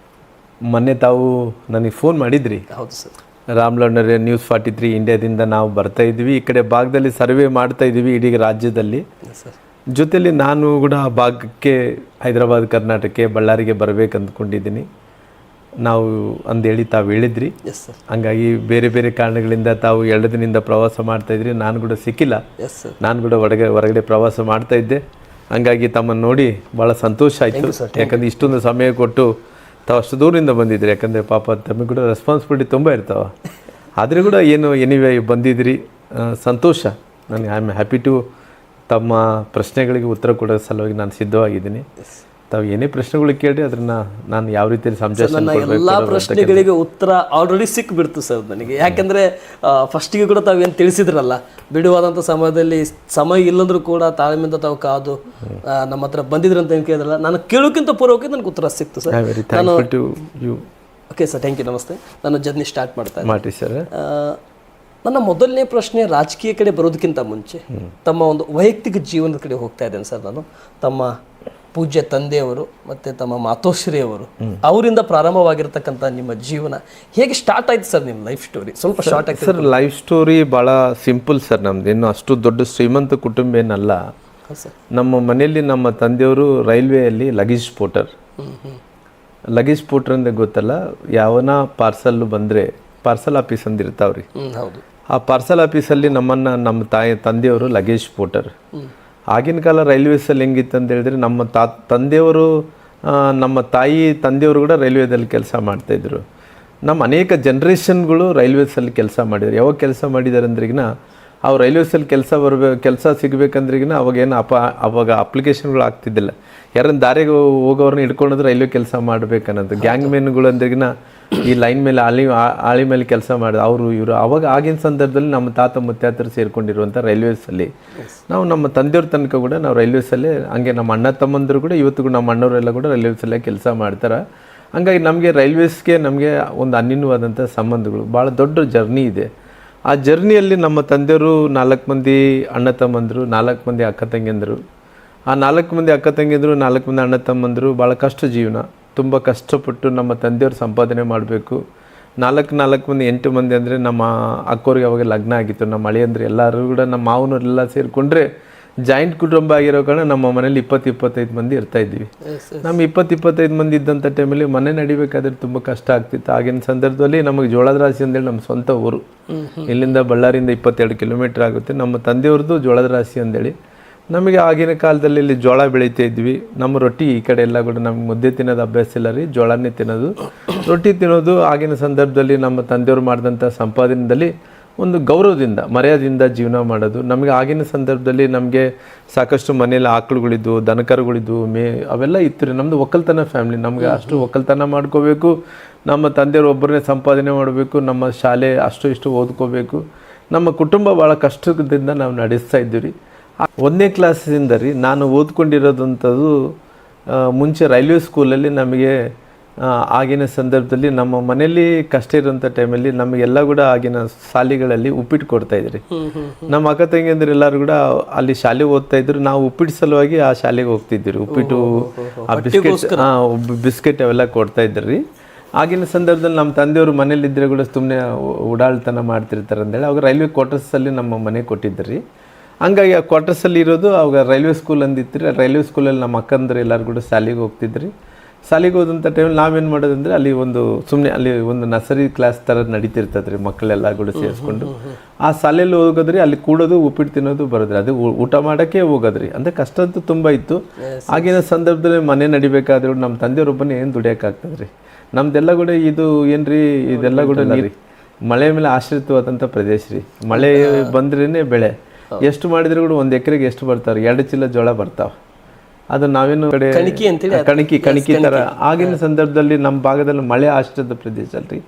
ಮೊನ್ನೆ ತಾವು ನನಗೆ ಫೋನ್ ಮಾಡಿದ್ರಿ, ಹೌದು ಸರ್. ರಾಮ್ಲಣ್ಣರೇ ನ್ಯೂಸ್ 43 ಇಂಡಿಯಾದಿಂದ ನಾವು ಬರ್ತಾ ಇದ್ವಿ, ಈ ಕಡೆ ಭಾಗದಲ್ಲಿ ಸರ್ವೆ ಮಾಡ್ತಾ ಇದ್ದೀವಿ ಇಡೀ ರಾಜ್ಯದಲ್ಲಿ. ಸರ್ ಜೊತೆಲಿ ನಾನು ಕೂಡ ಆ ಭಾಗಕ್ಕೆ ಹೈದರಾಬಾದ್, ಕರ್ನಾಟಕಕ್ಕೆ, ಬಳ್ಳಾರಿಗೆ ಬರಬೇಕು ಅಂದ್ಕೊಂಡಿದ್ದೀನಿ ನಾವು ಅಂದೇಳಿ ತಾವು ಹೇಳಿದ್ರಿ. Yes sir. ಹಂಗಾಗಿ ಬೇರೆ ಬೇರೆ ಕಾರಣಗಳಿಂದ ತಾವು 2 ದಿನದಿಂದ ಪ್ರವಾಸ ಮಾಡ್ತಾಯಿದ್ರಿ, ನಾನು ಕೂಡ ಸಿಕ್ಕಿಲ್ಲ. Yes sir. ನಾನು ಕೂಡ ಹೊರಗಡೆ ಪ್ರವಾಸ ಮಾಡ್ತಾ ಇದ್ದೆ. ಹಂಗಾಗಿ ತಮ್ಮನ್ನು ನೋಡಿ ಭಾಳ ಸಂತೋಷ ಆಯಿತು. ಯಾಕಂದರೆ ಇಷ್ಟೊಂದು ಸಮಯ ಕೊಟ್ಟು ತಾವು ಅಷ್ಟು ದೂರದಿಂದ ಬಂದಿದ್ರಿ. ಯಾಕಂದರೆ ಪಾಪ ತಮಗೆ ಕೂಡ ರೆಸ್ಪಾನ್ಸಿಬಿಲಿಟಿ ತುಂಬ ಇರ್ತಾವೆ. ಆದರೂ ಕೂಡ ಏನು ಎನಿವೇ ಬಂದಿದ್ರಿ, ಸಂತೋಷ. ನನಗೆ ಐ ಆಮ್ ಹ್ಯಾಪಿ ಟು ತಮ್ಮ ಪ್ರಶ್ನೆಗಳಿಗೆ ಉತ್ತರ ಕೊಡೋ ಸಲುವಾಗಿ ನಾನು ಸಿದ್ಧವಾಗಿದ್ದೀನಿ. ತಾವು ಏನೇ ಪ್ರಶ್ನೆಗಳು ಕೇಳಿ ಅದನ್ನು ನಾನು ಯಾವ ರೀತಿಯಲ್ಲಿ ಸಂಜಾಯಿಷನ್ ಕೊಡಬೇಕು. ಎಲ್ಲ ಪ್ರಶ್ನೆಗಳಿಗೆ ಉತ್ತರ ಆಲ್ರೆಡಿ ಸಿಕ್ಬಿಡ್ತು ಸರ್ ನನಗೆ. ಯಾಕಂದರೆ ಫಸ್ಟಿಗೆ ಕೂಡ ತಾವು ಏನು ತಿಳಿಸಿದ್ರಲ್ಲ, ಬಿಡುವಾದಂಥ ಸಮಯದಲ್ಲಿ ಸಮಯ ಇಲ್ಲಂದ್ರೂ ಕೂಡ ತಾಳ್ಮೆಯಿಂದ ತಾವು ಕಾದು ನಮ್ಮ ಹತ್ರ ಬಂದಿದ್ರಂತ ಏನು ಕೇಳಿದ್ರಲ್ಲ, ನಾನು ಕೇಳೋಕ್ಕಿಂತ ಪೂರ್ವಕ್ಕೆ ನನಗೆ ಉತ್ತರ ಸಿಕ್ತು sir. Okay sir, thank you, ನಮಸ್ತೆ. ನಾನು ಜರ್ನಿ ಸ್ಟಾರ್ಟ್ ಮಾಡಿ ಸರ್. ನನ್ನ ಮೊದಲನೇ ಪ್ರಶ್ನೆ ರಾಜಕೀಯ ಕಡೆ ಬರೋದಕ್ಕಿಂತ ಮುಂಚೆ ತಮ್ಮ ಒಂದು ವೈಯಕ್ತಿಕ ಜೀವನದ ಕಡೆ ಹೋಗ್ತಾ ಇದ್ದೇನೆ ಸರ್. ನಾನು ತಮ್ಮ ಪೂಜ್ಯ ತಂದೆಯವರು ಮತ್ತು ತಮ್ಮ ಮಾತೋಶ್ರೀಯವರು ಅವರಿಂದ ಪ್ರಾರಂಭವಾಗಿರ್ತಕ್ಕಂಥ ನಿಮ್ಮ ಜೀವನ ಹೇಗೆ ಸ್ಟಾರ್ಟ್ ಆಯ್ತು ಸರ್? ನಿಮ್ಮ ಲೈಫ್ ಸ್ಟೋರಿ ಸ್ವಲ್ಪ ಶಾರ್ಟ್ ಆಗಿ ಸರ್. ಲೈಫ್ ಸ್ಟೋರಿ ಭಾಳ ಸಿಂಪಲ್ ಸರ್. ನಮ್ದು ಏನು ಅಷ್ಟು ದೊಡ್ಡ ಶ್ರೀಮಂತ ಕುಟುಂಬ ಏನಲ್ಲ. ನಮ್ಮ ಮನೆಯಲ್ಲಿ ನಮ್ಮ ತಂದೆಯವರು ರೈಲ್ವೆಯಲ್ಲಿ ಲಗೇಜ್ ಪೋರ್ಟರ್. ಲಗೇಜ್ ಪೋರ್ಟರ್ ಅಂದರೆ ಗೊತ್ತಲ್ಲ, ಯಾವನ ಪಾರ್ಸಲ್ ಬಂದರೆ ಪಾರ್ಸಲ್ ಆಫೀಸ್ ಅಂತ ಇರ್ತಾವ್ರಿ. ಹೌದು. ಆ ಪಾರ್ಸಲ್ ಆಫೀಸಲ್ಲಿ ನಮ್ಮ ತಂದೆಯವರು ಲಗೇಜ್ ಪೋರ್ಟರ್. ಆಗಿನ ಕಾಲ ರೈಲ್ವೇಸಲ್ಲಿ ಹೆಂಗಿತ್ತು ಅಂತ ಹೇಳಿದ್ರೆ, ನಮ್ಮ ತಂದೆಯವರು ನಮ್ಮ ತಾಯಿ ತಂದೆಯವರು ಕೂಡ ರೈಲ್ವೇದಲ್ಲಿ ಕೆಲಸ ಮಾಡ್ತಾಯಿದ್ರು. ನಮ್ಮ ಅನೇಕ ಜನ್ರೇಷನ್ಗಳು ರೈಲ್ವೇಸಲ್ಲಿ ಕೆಲಸ ಮಾಡಿದ್ದಾರೆ. ಯಾವಾಗ ಕೆಲಸ ಮಾಡಿದ್ದಾರೆ ಅಂದ್ರಿಗಿನ ಅವ್ರು ರೈಲ್ವೇಸಲ್ಲಿ ಕೆಲಸ ಸಿಗಬೇಕಂದ್ರಿಗಿನ ಅವಾಗ ಅಪ್ಲಿಕೇಶನ್ಗಳು ಆಗ್ತಿದ್ದಿಲ್ಲ. ಯಾರನ್ನ ದಾರಿಗೆ ಹೋಗೋರನ್ನ ಹಿಡ್ಕೊಂಡ್ರೆ ರೈಲ್ವೆ ಕೆಲಸ ಮಾಡ್ಬೇಕನ್ನೋದು. ಗ್ಯಾಂಗ್ ಮೆನ್ಗಳು ಅಂದ್ರಿಗಿನ ಈ ಲೈನ್ ಮೇಲೆ ಆಳಿ ಮೇಲೆ ಕೆಲಸ ಮಾಡಿದ ಅವರು ಇವರು. ಅವಾಗ ಆಗಿನ ಸಂದರ್ಭದಲ್ಲಿ ನಮ್ಮ ತಾತ ಮುತ್ತಾತರು ಸೇರ್ಕೊಂಡಿರುವಂಥ ರೈಲ್ವೇಸಲ್ಲಿ ನಮ್ಮ ತಂದೆಯವ್ರ ತನಕ ಕೂಡ ನಾವು ರೈಲ್ವೇಸಲ್ಲೇ, ಹಂಗೆ ನಮ್ಮ ಅಣ್ಣ ತಮ್ಮಂದರು ಕೂಡ ಇವತ್ತು ನಮ್ಮ ಅಣ್ಣವರೆಲ್ಲ ಕೂಡ ರೈಲ್ವೇಸಲ್ಲೇ ಕೆಲಸ ಮಾಡ್ತಾರೆ. ಹಂಗಾಗಿ ನಮಗೆ ರೈಲ್ವೇಸ್ಗೆ ನಮಗೆ ಒಂದು ಅನ್ಯೂನ್ಯವಾದಂಥ ಸಂಬಂಧಗಳು, ಭಾಳ ದೊಡ್ಡ ಜರ್ನಿ ಇದೆ. ಆ ಜರ್ನಿಯಲ್ಲಿ ನಮ್ಮ ತಂದೆಯವರು 4 ಮಂದಿ ಅಣ್ಣ ತಮ್ಮಂದರು, 4 ಮಂದಿ ಅಕ್ಕ ತಂಗಿಯಂದರು. ಆ 4 ಮಂದಿ ಅಕ್ಕ ತಂಗಿಯಂದರು, 4 ಮಂದಿ ಅಣ್ಣ ತಮ್ಮಂದರು. ಭಾಳ ಕಷ್ಟ ಜೀವನ, ತುಂಬ ಕಷ್ಟಪಟ್ಟು ನಮ್ಮ ತಂದೆಯವರು ಸಂಪಾದನೆ ಮಾಡಬೇಕು. 4 ಮಂದಿ 8 ಮಂದಿ ಅಂದರೆ ನಮ್ಮ ಅಕ್ಕೋರಿಗೆ ಅವಾಗ ಲಗ್ನ ಆಗಿತ್ತು. ನಮ್ಮ ಅಳಿಯಂದ್ರೆ ಎಲ್ಲರೂ ಕೂಡ ನಮ್ಮ ಮಾವನವರೆಲ್ಲ ಸೇರಿಕೊಂಡ್ರೆ ಜಾಯಿಂಟ್ ಕುಟುಂಬ ಆಗಿರೋ ಕಾರಣ ನಮ್ಮ ಮನೇಲಿ 20-25 ಮಂದಿ ಇರ್ತಾಯಿದ್ವಿ. ನಮ್ಮ 20-25 ಮಂದಿ ಇದ್ದಂಥ ಟೈಮಲ್ಲಿ ಮನೆ ನಡಿಬೇಕಾದ್ರೆ ತುಂಬ ಕಷ್ಟ ಆಗ್ತಿತ್ತು. ಆಗಿನ ಸಂದರ್ಭದಲ್ಲಿ ನಮಗೆ ಜೋಳದ ರಾಶಿ ಅಂದೇಳಿ ನಮ್ಮ ಸ್ವಂತ ಊರು, ಇಲ್ಲಿಂದ ಬಳ್ಳಾರಿಯಿಂದ 22 ಕಿಲೋಮೀಟ್ರ್ ಆಗುತ್ತೆ. ನಮ್ಮ ತಂದೆಯವ್ರದ್ದು ಜೋಳದ ರಾಶಿ ಅಂದೇಳಿ ನಮಗೆ ಆಗಿನ ಕಾಲದಲ್ಲಿ ಇಲ್ಲಿ ಜೋಳ ಬೆಳೀತಾ ಇದ್ವಿ. ನಮ್ಮ ರೊಟ್ಟಿ ಈ ಕಡೆ ಎಲ್ಲ ಕೂಡ ನಮ್ಗೆ ಮುದ್ದೆ ತಿನ್ನೋದು ಅಭ್ಯಾಸ ಇಲ್ಲ ರೀ, ಜೋಳನೇ ತಿನ್ನೋದು, ರೊಟ್ಟಿ ತಿನ್ನೋದು. ಆಗಿನ ಸಂದರ್ಭದಲ್ಲಿ ನಮ್ಮ ತಂದೆಯವರು ಮಾಡಿದಂಥ ಸಂಪಾದನೆಯಲ್ಲಿ ಒಂದು ಗೌರವದಿಂದ ಮರ್ಯಾದೆಯಿಂದ ಜೀವನ ಮಾಡೋದು. ನಮಗೆ ಆಗಿನ ಸಂದರ್ಭದಲ್ಲಿ ನಮಗೆ ಸಾಕಷ್ಟು ಮನೇಲಿ ಆಕಳುಗಳಿದ್ವು, ದನಕರುಗಳಿದ್ವು, ಅವೆಲ್ಲ ಇತ್ತು ರೀ. ನಮ್ಮದು ಒಕ್ಕಲ್ತನ ಫ್ಯಾಮಿಲಿ. ನಮಗೆ ಅಷ್ಟು ಒಕ್ಕಲ್ತನ ಮಾಡ್ಕೋಬೇಕು, ನಮ್ಮ ತಂದೆಯವರು ಒಬ್ಬರನ್ನೇ ಸಂಪಾದನೆ ಮಾಡಬೇಕು, ನಮ್ಮ ಶಾಲೆ ಇಷ್ಟು ಓದ್ಕೋಬೇಕು. ನಮ್ಮ ಕುಟುಂಬ ಭಾಳ ಕಷ್ಟದಿಂದ ನಾವು ನಡೆಸ್ತಾ ಇದ್ದೀವಿ ರೀ. 1ನೇ ಕ್ಲಾಸಿಂದ ರೀ ನಾನು ಓದ್ಕೊಂಡಿರೋದಂಥದ್ದು. ಮುಂಚೆ ರೈಲ್ವೆ ಸ್ಕೂಲಲ್ಲಿ ನಮಗೆ ಆಗಿನ ಸಂದರ್ಭದಲ್ಲಿ ನಮ್ಮ ಮನೆಯಲ್ಲಿ ಕಷ್ಟ ಇರೋಂಥ ಟೈಮಲ್ಲಿ ನಮಗೆಲ್ಲ ಕೂಡ ಆಗಿನ ಶಾಲೆಗಳಲ್ಲಿ ಉಪ್ಪಿಟ್ಟು ಕೊಡ್ತಾಯಿದ್ರಿ. ನಮ್ಮ ಅಕ್ಕ ತಂಗಿಯಂದ್ರೆ ಎಲ್ಲರೂ ಕೂಡ ಅಲ್ಲಿ ಶಾಲೆಗೆ ಓದ್ತಾಯಿದ್ರು. ನಾವು ಉಪ್ಪಿಟ್ಟು ಸಲುವಾಗಿ ಆ ಶಾಲೆಗೆ ಹೋಗ್ತಿದ್ವಿ. ಉಪ್ಪಿಟ್ಟು, ಆ ಬಿಸ್ಕೆಟ್ ಅವೆಲ್ಲ ಕೊಡ್ತಾಯಿದ್ರು ರೀ. ಆಗಿನ ಸಂದರ್ಭದಲ್ಲಿ ನಮ್ಮ ತಂದೆಯವರು ಮನೇಲಿದ್ದರೆ ಕೂಡ ಸುಮ್ಮನೆ ಓಡಾಳ್ತನ ಮಾಡ್ತಿರ್ತಾರೆ ಅಂದೇಳಿ ಅವಾಗ ರೈಲ್ವೆ ಕ್ವಾರ್ಟರ್ಸಲ್ಲಿ ನಮ್ಮ ಮನೆ ಕೊಟ್ಟಿದ್ದರು. ಹಂಗಾಗಿ ಆ ಕ್ವಾರ್ಟರ್ಸಲ್ಲಿ ಇರೋದು ಅವಾಗ ರೈಲ್ವೆ ಸ್ಕೂಲ್ ಅಂದಿತ್ತು ರೀ. ರೈಲ್ವೆ ಸ್ಕೂಲಲ್ಲಿ ನಮ್ಮ ಅಕ್ಕಂದ್ರೆ ಎಲ್ಲರೂ ಕೂಡ ಶಾಲೆಗೆ ಹೋಗ್ತಿದ್ರಿ. ಶಾಲೆಗೆ ಹೋದಂಥ ಟೈಮಲ್ಲಿ ನಾವೇನು ಮಾಡೋದಂದರೆ ಅಲ್ಲಿ ಒಂದು ನರ್ಸರಿ ಕ್ಲಾಸ್ ಥರ ನಡೀತಿರ್ತದೆ ರೀ, ಮಕ್ಕಳೆಲ್ಲ ಕೂಡ ಸೇರಿಸ್ಕೊಂಡು ಆ ಶಾಲೆಯಲ್ಲಿ ಹೋಗೋದ್ರಿ. ಅಲ್ಲಿ ಕೂಡೋದು, ಉಪ್ಪಿಟ್ಟು ತಿನ್ನೋದು, ಬರೋದ್ರಿ. ಅದು ಊಟ ಮಾಡೋಕ್ಕೆ ಹೋಗೋದ್ರಿ. ಅಂದರೆ ಕಷ್ಟ ಅಂತೂ ತುಂಬ ಇತ್ತು. ಆಗಿನ ಸಂದರ್ಭದಲ್ಲಿ ಮನೆ ನಡಿಬೇಕಾದ್ರೆ ನಮ್ಮ ತಂದೆಯವರೊಬ್ಬನೇ ಏನು ದುಡಿಯೋಕ್ಕಾಗ್ತದೆ ರೀ. ನಮ್ದೆಲ್ಲ ಕೂಡ ಇದೆಲ್ಲ ಕೂಡ ನೀರು, ಮಳೆ ಮೇಲೆ ಆಶ್ರಿತವಾದಂಥ ಪ್ರದೇಶ ರೀ. ಮಳೆ ಬಂದ್ರೇ ಬೆಳೆ. ಎಷ್ಟು ಮಾಡಿದ್ರು ಕೂಡ 1 ಎಕರೆಗೆ ಎಷ್ಟು ಬರ್ತಾರೆ? 2 ಚೀಲ ಜೋಳ ಬರ್ತಾವೆ. ಅದು ನಾವೇನು ಕಡೆ ಕಣಿಕಿ ಥರ. ಆಗಿನ ಸಂದರ್ಭದಲ್ಲಿ ನಮ್ಮ ಭಾಗದಲ್ಲಿ ಮಳೆ ಆಶ್ರಿತ ಪ್ರದೇಶ ಅಲ್ರಿ.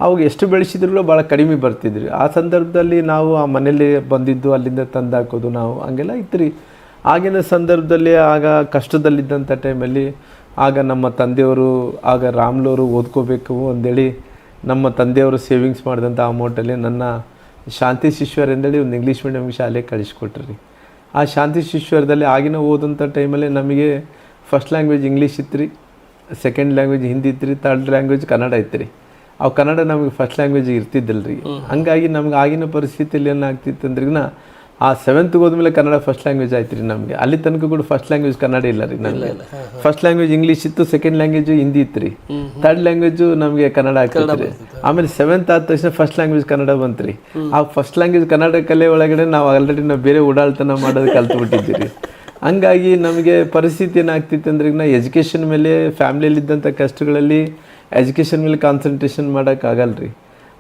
ಅವಾಗ ಎಷ್ಟು ಬೆಳೆಸಿದ್ರು ಕೂಡ ಭಾಳ ಕಡಿಮೆ ಬರ್ತಿದ್ರಿ. ಆ ಸಂದರ್ಭದಲ್ಲಿ ನಾವು ಆ ಮನೇಲಿ ಬಂದಿದ್ದು ಅಲ್ಲಿಂದ ತಂದು ಹಾಕೋದು ನಾವು ಹಂಗೆಲ್ಲ ಇತ್ತು ರೀ. ಆಗಿನ ಸಂದರ್ಭದಲ್ಲಿ ಆಗ ಕಷ್ಟದಲ್ಲಿದ್ದಂಥ ಟೈಮಲ್ಲಿ ಆಗ ನಮ್ಮ ತಂದೆಯವರು ರಾಮ್ಲವರು ಓದ್ಕೋಬೇಕು ಅಂದೇಳಿ ನಮ್ಮ ತಂದೆಯವರು ಸೇವಿಂಗ್ಸ್ ಮಾಡಿದಂಥ ಅಮೌಂಟಲ್ಲಿ ನನ್ನ ಶಾಂತಿ ಶಿಶ್ವರ್ ಅಂದೇಳಿ ಒಂದು ಇಂಗ್ಲೀಷ್ ಮೀಡಿಯಮ್ ಶಾಲೆಗೆ ಕಳಿಸ್ಕೊಟ್ರಿ. ಆ ಶಾಂತಿ ಶಿಶ್ವರದಲ್ಲಿ ಆಗಿನ ಓದಂಥ ಟೈಮಲ್ಲಿ ನಮಗೆ ಫಸ್ಟ್ ಲ್ಯಾಂಗ್ವೇಜ್ ಇಂಗ್ಲೀಷ್ ಇತ್ತು ರೀ, ಸೆಕೆಂಡ್ ಲ್ಯಾಂಗ್ವೇಜ್ ಹಿಂದಿ ಇತ್ತು ರೀ, ಥರ್ಡ್ ಲ್ಯಾಂಗ್ವೇಜ್ ಕನ್ನಡ ಇತ್ತು ರೀ. ಅವು ಕನ್ನಡ ನಮಗೆ ಫಸ್ಟ್ ಲ್ಯಾಂಗ್ವೇಜ್ ಇರ್ತಿದ್ದಿಲ್ಲ ರೀ. ಹಂಗಾಗಿ ನಮ್ಗೆ ಆಗಿನ ಪರಿಸ್ಥಿತಿಯಲ್ಲಿ ಏನಾಗ್ತಿತ್ತು ಅಂದ್ರಿಗಿನ ಆ 7th ಹೋದ್ಮೇಲೆ ಕನ್ನಡ ಫಸ್ಟ್ ಲ್ಯಾಂಗ್ವೇಜ್ ಆಯ್ತು ರೀ ನಮಗೆ. ಅಲ್ಲಿ ತನಕ ಕೂಡ ಫಸ್ಟ್ ಲ್ಯಾಂಗ್ವೇಜ್ ಕನ್ನಡ ಇಲ್ಲ ರೀ ನಮಗೆ. ಫಸ್ಟ್ ಲ್ಯಾಂಗ್ವೇಜ್ ಇಂಗ್ಲೀಷ್ ಇತ್ತು, ಸೆಕೆಂಡ್ ಲ್ಯಾಂಗ್ವೇಜ್ ಹಿಂದಿ ಇತ್ತು ರೀ, ಥರ್ಡ್ ಲ್ಯಾಂಗ್ವೇಜು ನಮಗೆ ಕನ್ನಡ ಆಗ್ತಿತ್ತು ರೀ. ಆಮೇಲೆ 7th ಆದ ತಕ್ಷಣ ಫಸ್ಟ್ ಲ್ಯಾಂಗ್ವೇಜ್ ಕನ್ನಡ ಬಂತು ರೀ. ಆ ಫಸ್ಟ್ ಲ್ಯಾಂಗ್ವೇಜ್ ಕನ್ನಡ ಕಲೆ ಒಳಗಡೆ ನಾವು ಆಲ್ರೆಡಿ ನಾವು ಬೇರೆ ಓಡಾಳ್ತನ ಮಾಡೋದು ಕಲ್ತ್ಬಿಟ್ಟಿದ್ದೀವಿ ರೀ. ಹಂಗಾಗಿ ನಮಗೆ ಪರಿಸ್ಥಿತಿ ಏನಾಗ್ತಿತ್ತು ಅಂದ್ರೆ ಎಜುಕೇಷನ್ ಮೇಲೆ ಫ್ಯಾಮ್ಲಿಯಲ್ಲಿದ್ದಂಥ ಕಷ್ಟಗಳಲ್ಲಿ ಎಜುಕೇಷನ್ ಮೇಲೆ ಕಾನ್ಸಂಟ್ರೇಷನ್ ಮಾಡೋಕ್ಕಾಗಲ್ಲ ರೀ.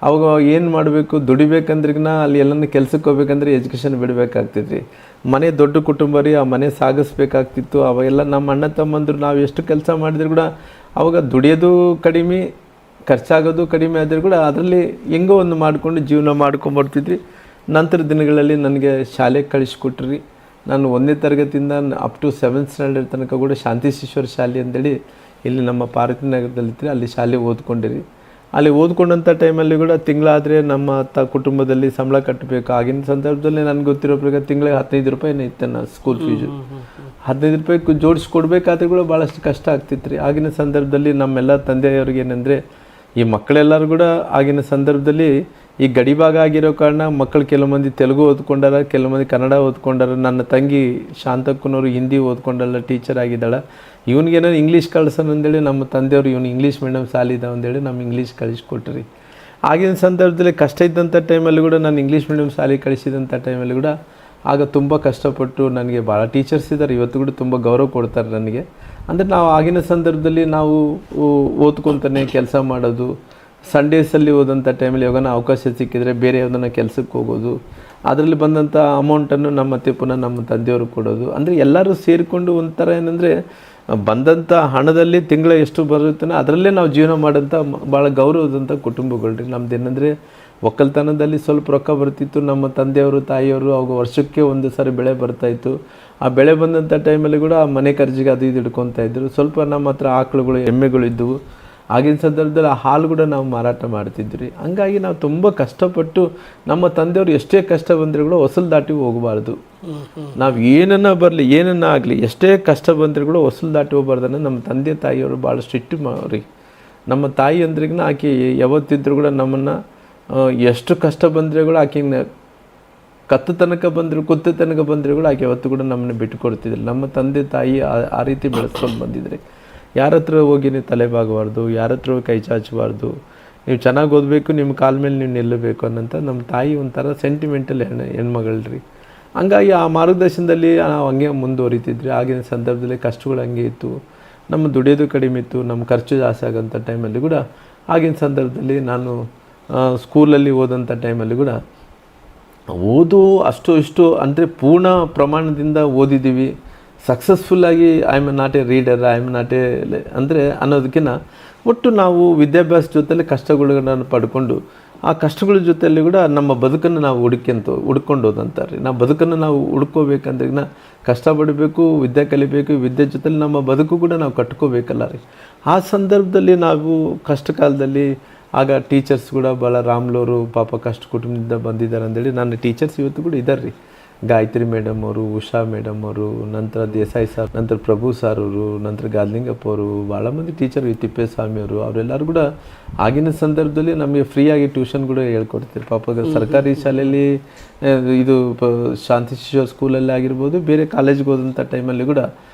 ಅವಾಗ ಏನು ಮಾಡಬೇಕು, ದುಡಿಬೇಕಂದ್ರಿಗಿನ ಅಲ್ಲಿ ಎಲ್ಲನೂ ಕೆಲ್ಸಕ್ಕೆ ಹೋಗ್ಬೇಕಂದ್ರೆ ಎಜುಕೇಷನ್ ಬಿಡಬೇಕಾಗ್ತಿತ್ತು ರೀ. ಮನೆ ದೊಡ್ಡ ಕುಟುಂಬ ರೀ, ಆ ಮನೆ ಸಾಗಿಸ್ಬೇಕಾಗ್ತಿತ್ತು. ಅವಾಗೆಲ್ಲ ನಮ್ಮ ಅಣ್ಣ ತಮ್ಮಂದ್ರು ನಾವು ಎಷ್ಟು ಕೆಲಸ ಮಾಡಿದ್ರು ಕೂಡ ಅವಾಗ ದುಡಿಯೋದು ಕಡಿಮೆ, ಖರ್ಚಾಗೋದು ಕಡಿಮೆ ಆದರೂ ಕೂಡ ಅದರಲ್ಲಿ ಹೆಂಗೋ ಒಂದು ಮಾಡಿಕೊಂಡು ಜೀವನ ಮಾಡ್ಕೊಂಬರ್ತಿದ್ವಿ. ನಂತರ ದಿನಗಳಲ್ಲಿ ನನಗೆ ಶಾಲೆಗೆ ಕಳಿಸ್ಕೊಟ್ರಿ. ನಾನು 1ನೇ ತರಗತಿಯಿಂದ ಅಪ್ ಟು 7th ಸ್ಟ್ಯಾಂಡರ್ಡ್ ತನಕ ಕೂಡ ಶಾಂತಿ ಶಿಶ್ವರ ಶಾಲೆ ಅಂತೇಳಿ ಇಲ್ಲಿ ನಮ್ಮ ಪಾರ್ವತಿ ನಗರದಲ್ಲಿತ್ತು, ಅಲ್ಲಿ ಶಾಲೆ ಓದ್ಕೊಂಡಿರಿ. ಅಲ್ಲಿ ಓದ್ಕೊಂಡಂಥ ಟೈಮಲ್ಲಿ ಕೂಡ ತಿಂಗಳಾದರೆ ನಮ್ಮ ಕುಟುಂಬದಲ್ಲಿ ಸಂಬಳ ಕಟ್ಟಬೇಕು. ಆಗಿನ ಸಂದರ್ಭದಲ್ಲಿ ನನಗೆ ಗೊತ್ತಿರೋ ಪ್ರಕಾರ ತಿಂಗಳಿಗೆ 15 ರೂಪಾಯಿನೇ ಇತ್ತು ನನ್ನ ಸ್ಕೂಲ್ ಫೀಸು. 15 ರೂಪಾಯಿ ಜೋಡಿಸ್ಕೊಡ್ಬೇಕಾದ್ರೆ ಕೂಡ ಭಾಳಷ್ಟು ಕಷ್ಟ ಆಗ್ತಿತ್ತು ರೀ. ಆಗಿನ ಸಂದರ್ಭದಲ್ಲಿ ನಮ್ಮೆಲ್ಲ ತಂದೆಯವ್ರಿಗೆ ಏನಂದರೆ ಈ ಮಕ್ಕಳೆಲ್ಲರೂ ಕೂಡ ಆಗಿನ ಸಂದರ್ಭದಲ್ಲಿ ಈ ಗಡಿಭಾಗ ಆಗಿರೋ ಕಾರಣ ಮಕ್ಕಳು ಕೆಲವು ಮಂದಿ ತೆಲುಗು ಓದ್ಕೊಂಡಾರ, ಕೆಲವು ಮಂದಿ ಕನ್ನಡ ಓದ್ಕೊಂಡಾರ. ನನ್ನ ತಂಗಿ ಶಾಂತಕ್ಕನವರು ಹಿಂದಿ ಓದ್ಕೊಂಡಲ್ಲ, ಟೀಚರ್ ಆಗಿದ್ದಾಳೆ. ಇವನಿಗೇನೋ ಇಂಗ್ಲೀಷ್ ಕಳ್ಸೋಣ ಅಂದೇಳಿ ನಮ್ಮ ತಂದೆಯವರು ಇವನು ಇಂಗ್ಲೀಷ್ ಮೀಡಿಯಮ್ ಶಾಲೆ ಇದ್ದಾವೆ ಅಂದೇಳಿ ನಮ್ಮ ಇಂಗ್ಲೀಷ್ ಕಳಿಸ್ಕೊಟ್ರಿ. ಆಗಿನ ಸಂದರ್ಭದಲ್ಲಿ ಕಷ್ಟ ಇದ್ದಂಥ ಟೈಮಲ್ಲಿ ಕೂಡ ನಾನು ಇಂಗ್ಲೀಷ್ ಮೀಡಿಯಮ್ ಶಾಲೆ ಕಳಿಸಿದಂಥ ಟೈಮಲ್ಲಿ ಕೂಡ ಆಗ ತುಂಬ ಕಷ್ಟಪಟ್ಟು ನನಗೆ ಭಾಳ ಟೀಚರ್ಸ್ ಇದ್ದಾರೆ, ಇವತ್ತು ಕೂಡ ತುಂಬ ಗೌರವ ಕೊಡ್ತಾರೆ ನನಗೆ. ಅಂದರೆ ನಾವು ಆಗಿನ ಸಂದರ್ಭದಲ್ಲಿ ನಾವು ಓದ್ಕೊತಾನೆ ಕೆಲಸ ಮಾಡೋದು, ಸಂಡೇಸಲ್ಲಿ ಹೋದಂಥ ಟೈಮಲ್ಲಿ ಯಾವಾಗ ಅವಕಾಶ ಸಿಕ್ಕಿದರೆ ಬೇರೆ ಯಾವುದನ್ನ ಕೆಲಸಕ್ಕೆ ಹೋಗೋದು, ಅದರಲ್ಲಿ ಬಂದಂಥ ಅಮೌಂಟನ್ನು ಮತ್ತೆ ಪುನಃ ನಮ್ಮ ತಂದೆಯವರು ಕೊಡೋದು. ಅಂದರೆ ಎಲ್ಲರೂ ಸೇರಿಕೊಂಡು ಒಂಥರ ಏನಂದರೆ ಬಂದಂಥ ಹಣದಲ್ಲಿ ತಿಂಗಳ ಎಷ್ಟು ಬರುತ್ತಾನೆ ಅದರಲ್ಲೇ ನಾವು ಜೀವನ ಮಾಡೋಂಥ ಭಾಳ ಗೌರವದಂಥ ಕುಟುಂಬಗಳು ರೀ ನಮ್ದು. ಏನಂದರೆ ಒಕ್ಕಲ್ತನದಲ್ಲಿ ಸ್ವಲ್ಪ ರೊಕ್ಕ ಬರ್ತಿತ್ತು. ನಮ್ಮ ತಂದೆಯವರು ತಾಯಿಯವರು ಅವಾಗ ವರ್ಷಕ್ಕೆ ಒಂದು ಸಾರಿ ಬೆಳೆ ಬರ್ತಾಯಿತ್ತು. ಆ ಬೆಳೆ ಬಂದಂಥ ಟೈಮಲ್ಲಿ ಕೂಡ ಆ ಮನೆ ಖರ್ಚಿಗೆ ಅದು ಇದು ಹಿಡ್ಕೊತಾ ಇದ್ದರು. ಸ್ವಲ್ಪ ನಮ್ಮ ಹತ್ರ ಆಕಳುಗಳು ಎಮ್ಮೆಗಳು ಇದ್ದವು. ಆಗಿನ ಸಂದರ್ಭದಲ್ಲಿ ಆ ಹಾಲು ಕೂಡ ನಾವು ಮಾರಾಟ ಮಾಡ್ತಿದ್ವಿ. ಹಂಗಾಗಿ ನಾವು ತುಂಬ ಕಷ್ಟಪಟ್ಟು ನಮ್ಮ ತಂದೆಯವರು ಎಷ್ಟೇ ಕಷ್ಟ ಬಂದರೆ ಕೂಡ ಹೊಸಲು ದಾಟಿ ಹೋಗಬಾರ್ದು. ನಾವು ಏನನ್ನ ಬರಲಿ ಏನನ್ನ ಆಗಲಿ ಎಷ್ಟೇ ಕಷ್ಟ ಬಂದರೆ ಕೂಡ ಹೊಸಲು ದಾಟಿ ಹೋಗ್ಬಾರ್ದನ್ನ ನಮ್ಮ ತಂದೆ ತಾಯಿಯವರು ಭಾಳ ಸ್ಟ್ರಿಕ್ಟ್ ಮಾಡಿ. ನಮ್ಮ ತಾಯಿ ಅಂದ್ರಿಗಿನ ಆಕೆ ಯಾವತ್ತಿದ್ರು ಕೂಡ ನಮ್ಮನ್ನು ಎಷ್ಟು ಕಷ್ಟ ಬಂದರೆ ಕೂಡ ಆಕೆನ ಕತ್ತು ತನಕ ಬಂದರು ಕುತ್ತು ತನಕ ಬಂದರೆ ಕೂಡ ಆಕೆ ಯಾವತ್ತು ಕೂಡ ನಮ್ಮನ್ನು ಬಿಟ್ಟು ಕೊಡ್ತಿದ್ದಿಲ್ಲ. ನಮ್ಮ ತಂದೆ ತಾಯಿ ಆ ರೀತಿ ಬೆಳೆಸ್ಕೊಂಡು ಬಂದಿದ್ರೆ ಯಾರ ಹತ್ರ ಹೋಗಿ ನೀವು ತಲೆ ಬಾಗಬಾರ್ದು, ಯಾರ ಹತ್ರ ಕೈ ಚಾಚಬಾರ್ದು, ನೀವು ಚೆನ್ನಾಗಿ ಓದಬೇಕು, ನಿಮ್ಮ ಕಾಲ ಮೇಲೆ ನೀವು ನಿಲ್ಲಬೇಕು ಅನ್ನೋಂಥ ನಮ್ಮ ತಾಯಿ ಒಂಥರ ಸೆಂಟಿಮೆಂಟಲ್ ಹೆಣ್ಮಗಳ್ರಿ. ಹಂಗಾಗಿ ಆ ಮಾರ್ಗದರ್ಶನದಲ್ಲಿ ನಾವು ಹಂಗೆ ಮುಂದುವರಿತಿದ್ರಿ. ಆಗಿನ ಸಂದರ್ಭದಲ್ಲಿ ಕಷ್ಟಗಳು ಹಂಗೆ ಇತ್ತು, ನಮ್ಮ ದುಡಿಯೋದು ಕಡಿಮೆ ಇತ್ತು, ನಮ್ಮ ಖರ್ಚು ಜಾಸ್ತಿ ಆಗೋಂಥ ಟೈಮಲ್ಲಿ ಕೂಡ ಆಗಿನ ಸಂದರ್ಭದಲ್ಲಿ ನಾನು ಸ್ಕೂಲಲ್ಲಿ ಓದೋಂಥ ಟೈಮಲ್ಲಿ ಕೂಡ ಓದು ಅಷ್ಟು ಇಷ್ಟು ಅಂದರೆ ಪೂರ್ಣ ಪ್ರಮಾಣದಿಂದ ಓದಿದ್ದೀವಿ. ಸಕ್ಸಸ್ಫುಲ್ಲಾಗಿ I am not a reader, I am not a ಅಂದರೆ ಅನ್ನೋದಕ್ಕಿಂತ ಒಟ್ಟು ನಾವು ವಿದ್ಯಾಭ್ಯಾಸ ಜೊತೆಲಿ ಕಷ್ಟಗಳನ್ನು ಪಡ್ಕೊಂಡು ಆ ಕಷ್ಟಗಳ ಜೊತೆಯಲ್ಲಿ ಕೂಡ ನಮ್ಮ ಬದುಕನ್ನು ನಾವು ಹುಡ್ಕೊಂಡು ಹೋದಂತಾರೆ ರೀ. ನಾವು ಬದುಕನ್ನು ನಾವು ಹುಡ್ಕೋಬೇಕಂದ್ರೆ ಕಷ್ಟಪಡಬೇಕು, ವಿದ್ಯೆ ಕಲಿಬೇಕು, ವಿದ್ಯೆ ಜೊತೆಲಿ ನಮ್ಮ ಬದುಕು ಕೂಡ ನಾವು ಕಟ್ಕೋಬೇಕಲ್ಲ ರೀ. ಆ ಸಂದರ್ಭದಲ್ಲಿ ನಾವು ಕಷ್ಟ ಕಾಲದಲ್ಲಿ ಆಗ ಟೀಚರ್ಸ್ ಕೂಡ ಭಾಳ ರಾಮ್ಲವರು ಪಾಪ ಕಷ್ಟ ಕುಟುಂಬದಿಂದ ಬಂದಿದ್ದಾರೆ ಅಂದೇಳಿ ನನ್ನ ಟೀಚರ್ಸ್ ಇವತ್ತು ಕೂಡ ಇದ್ದಾರೆ ರೀ. ಗಾಯತ್ರಿ ಮೇಡಮ್ ಅವರು, ಉಷಾ ಮೇಡಮ್ ಅವರು, ನಂತರ ದೇಸಾಯಿ ಸರ್, ನಂತರ ಪ್ರಭು ಸರ್ ಅವರು, ನಂತರ ಗಾದ್ಲಿಂಗಪ್ಪ ಅವರು, ಭಾಳ ಮಂದಿ ಟೀಚರ್ ತಿಪ್ಪೇಸ್ವಾಮಿ ಅವರು, ಅವರೆಲ್ಲರೂ ಕೂಡ ಆಗಿನ ಸಂದರ್ಭದಲ್ಲಿ ನಮಗೆ ಫ್ರೀಯಾಗಿ ಟ್ಯೂಷನ್ ಕೂಡ ಹೇಳ್ಕೊಡ್ತಾರೆ. ಪಾಪ ಸರ್ಕಾರಿ ಶಾಲೆಯಲ್ಲಿ ಇದು ಶಾಂತಿ ಶಿಶು ಸ್ಕೂಲಲ್ಲಿ ಆಗಿರ್ಬೋದು, ಬೇರೆ ಕಾಲೇಜ್ಗೆ ಹೋದಂಥ ಟೈಮಲ್ಲಿ ಕೂಡ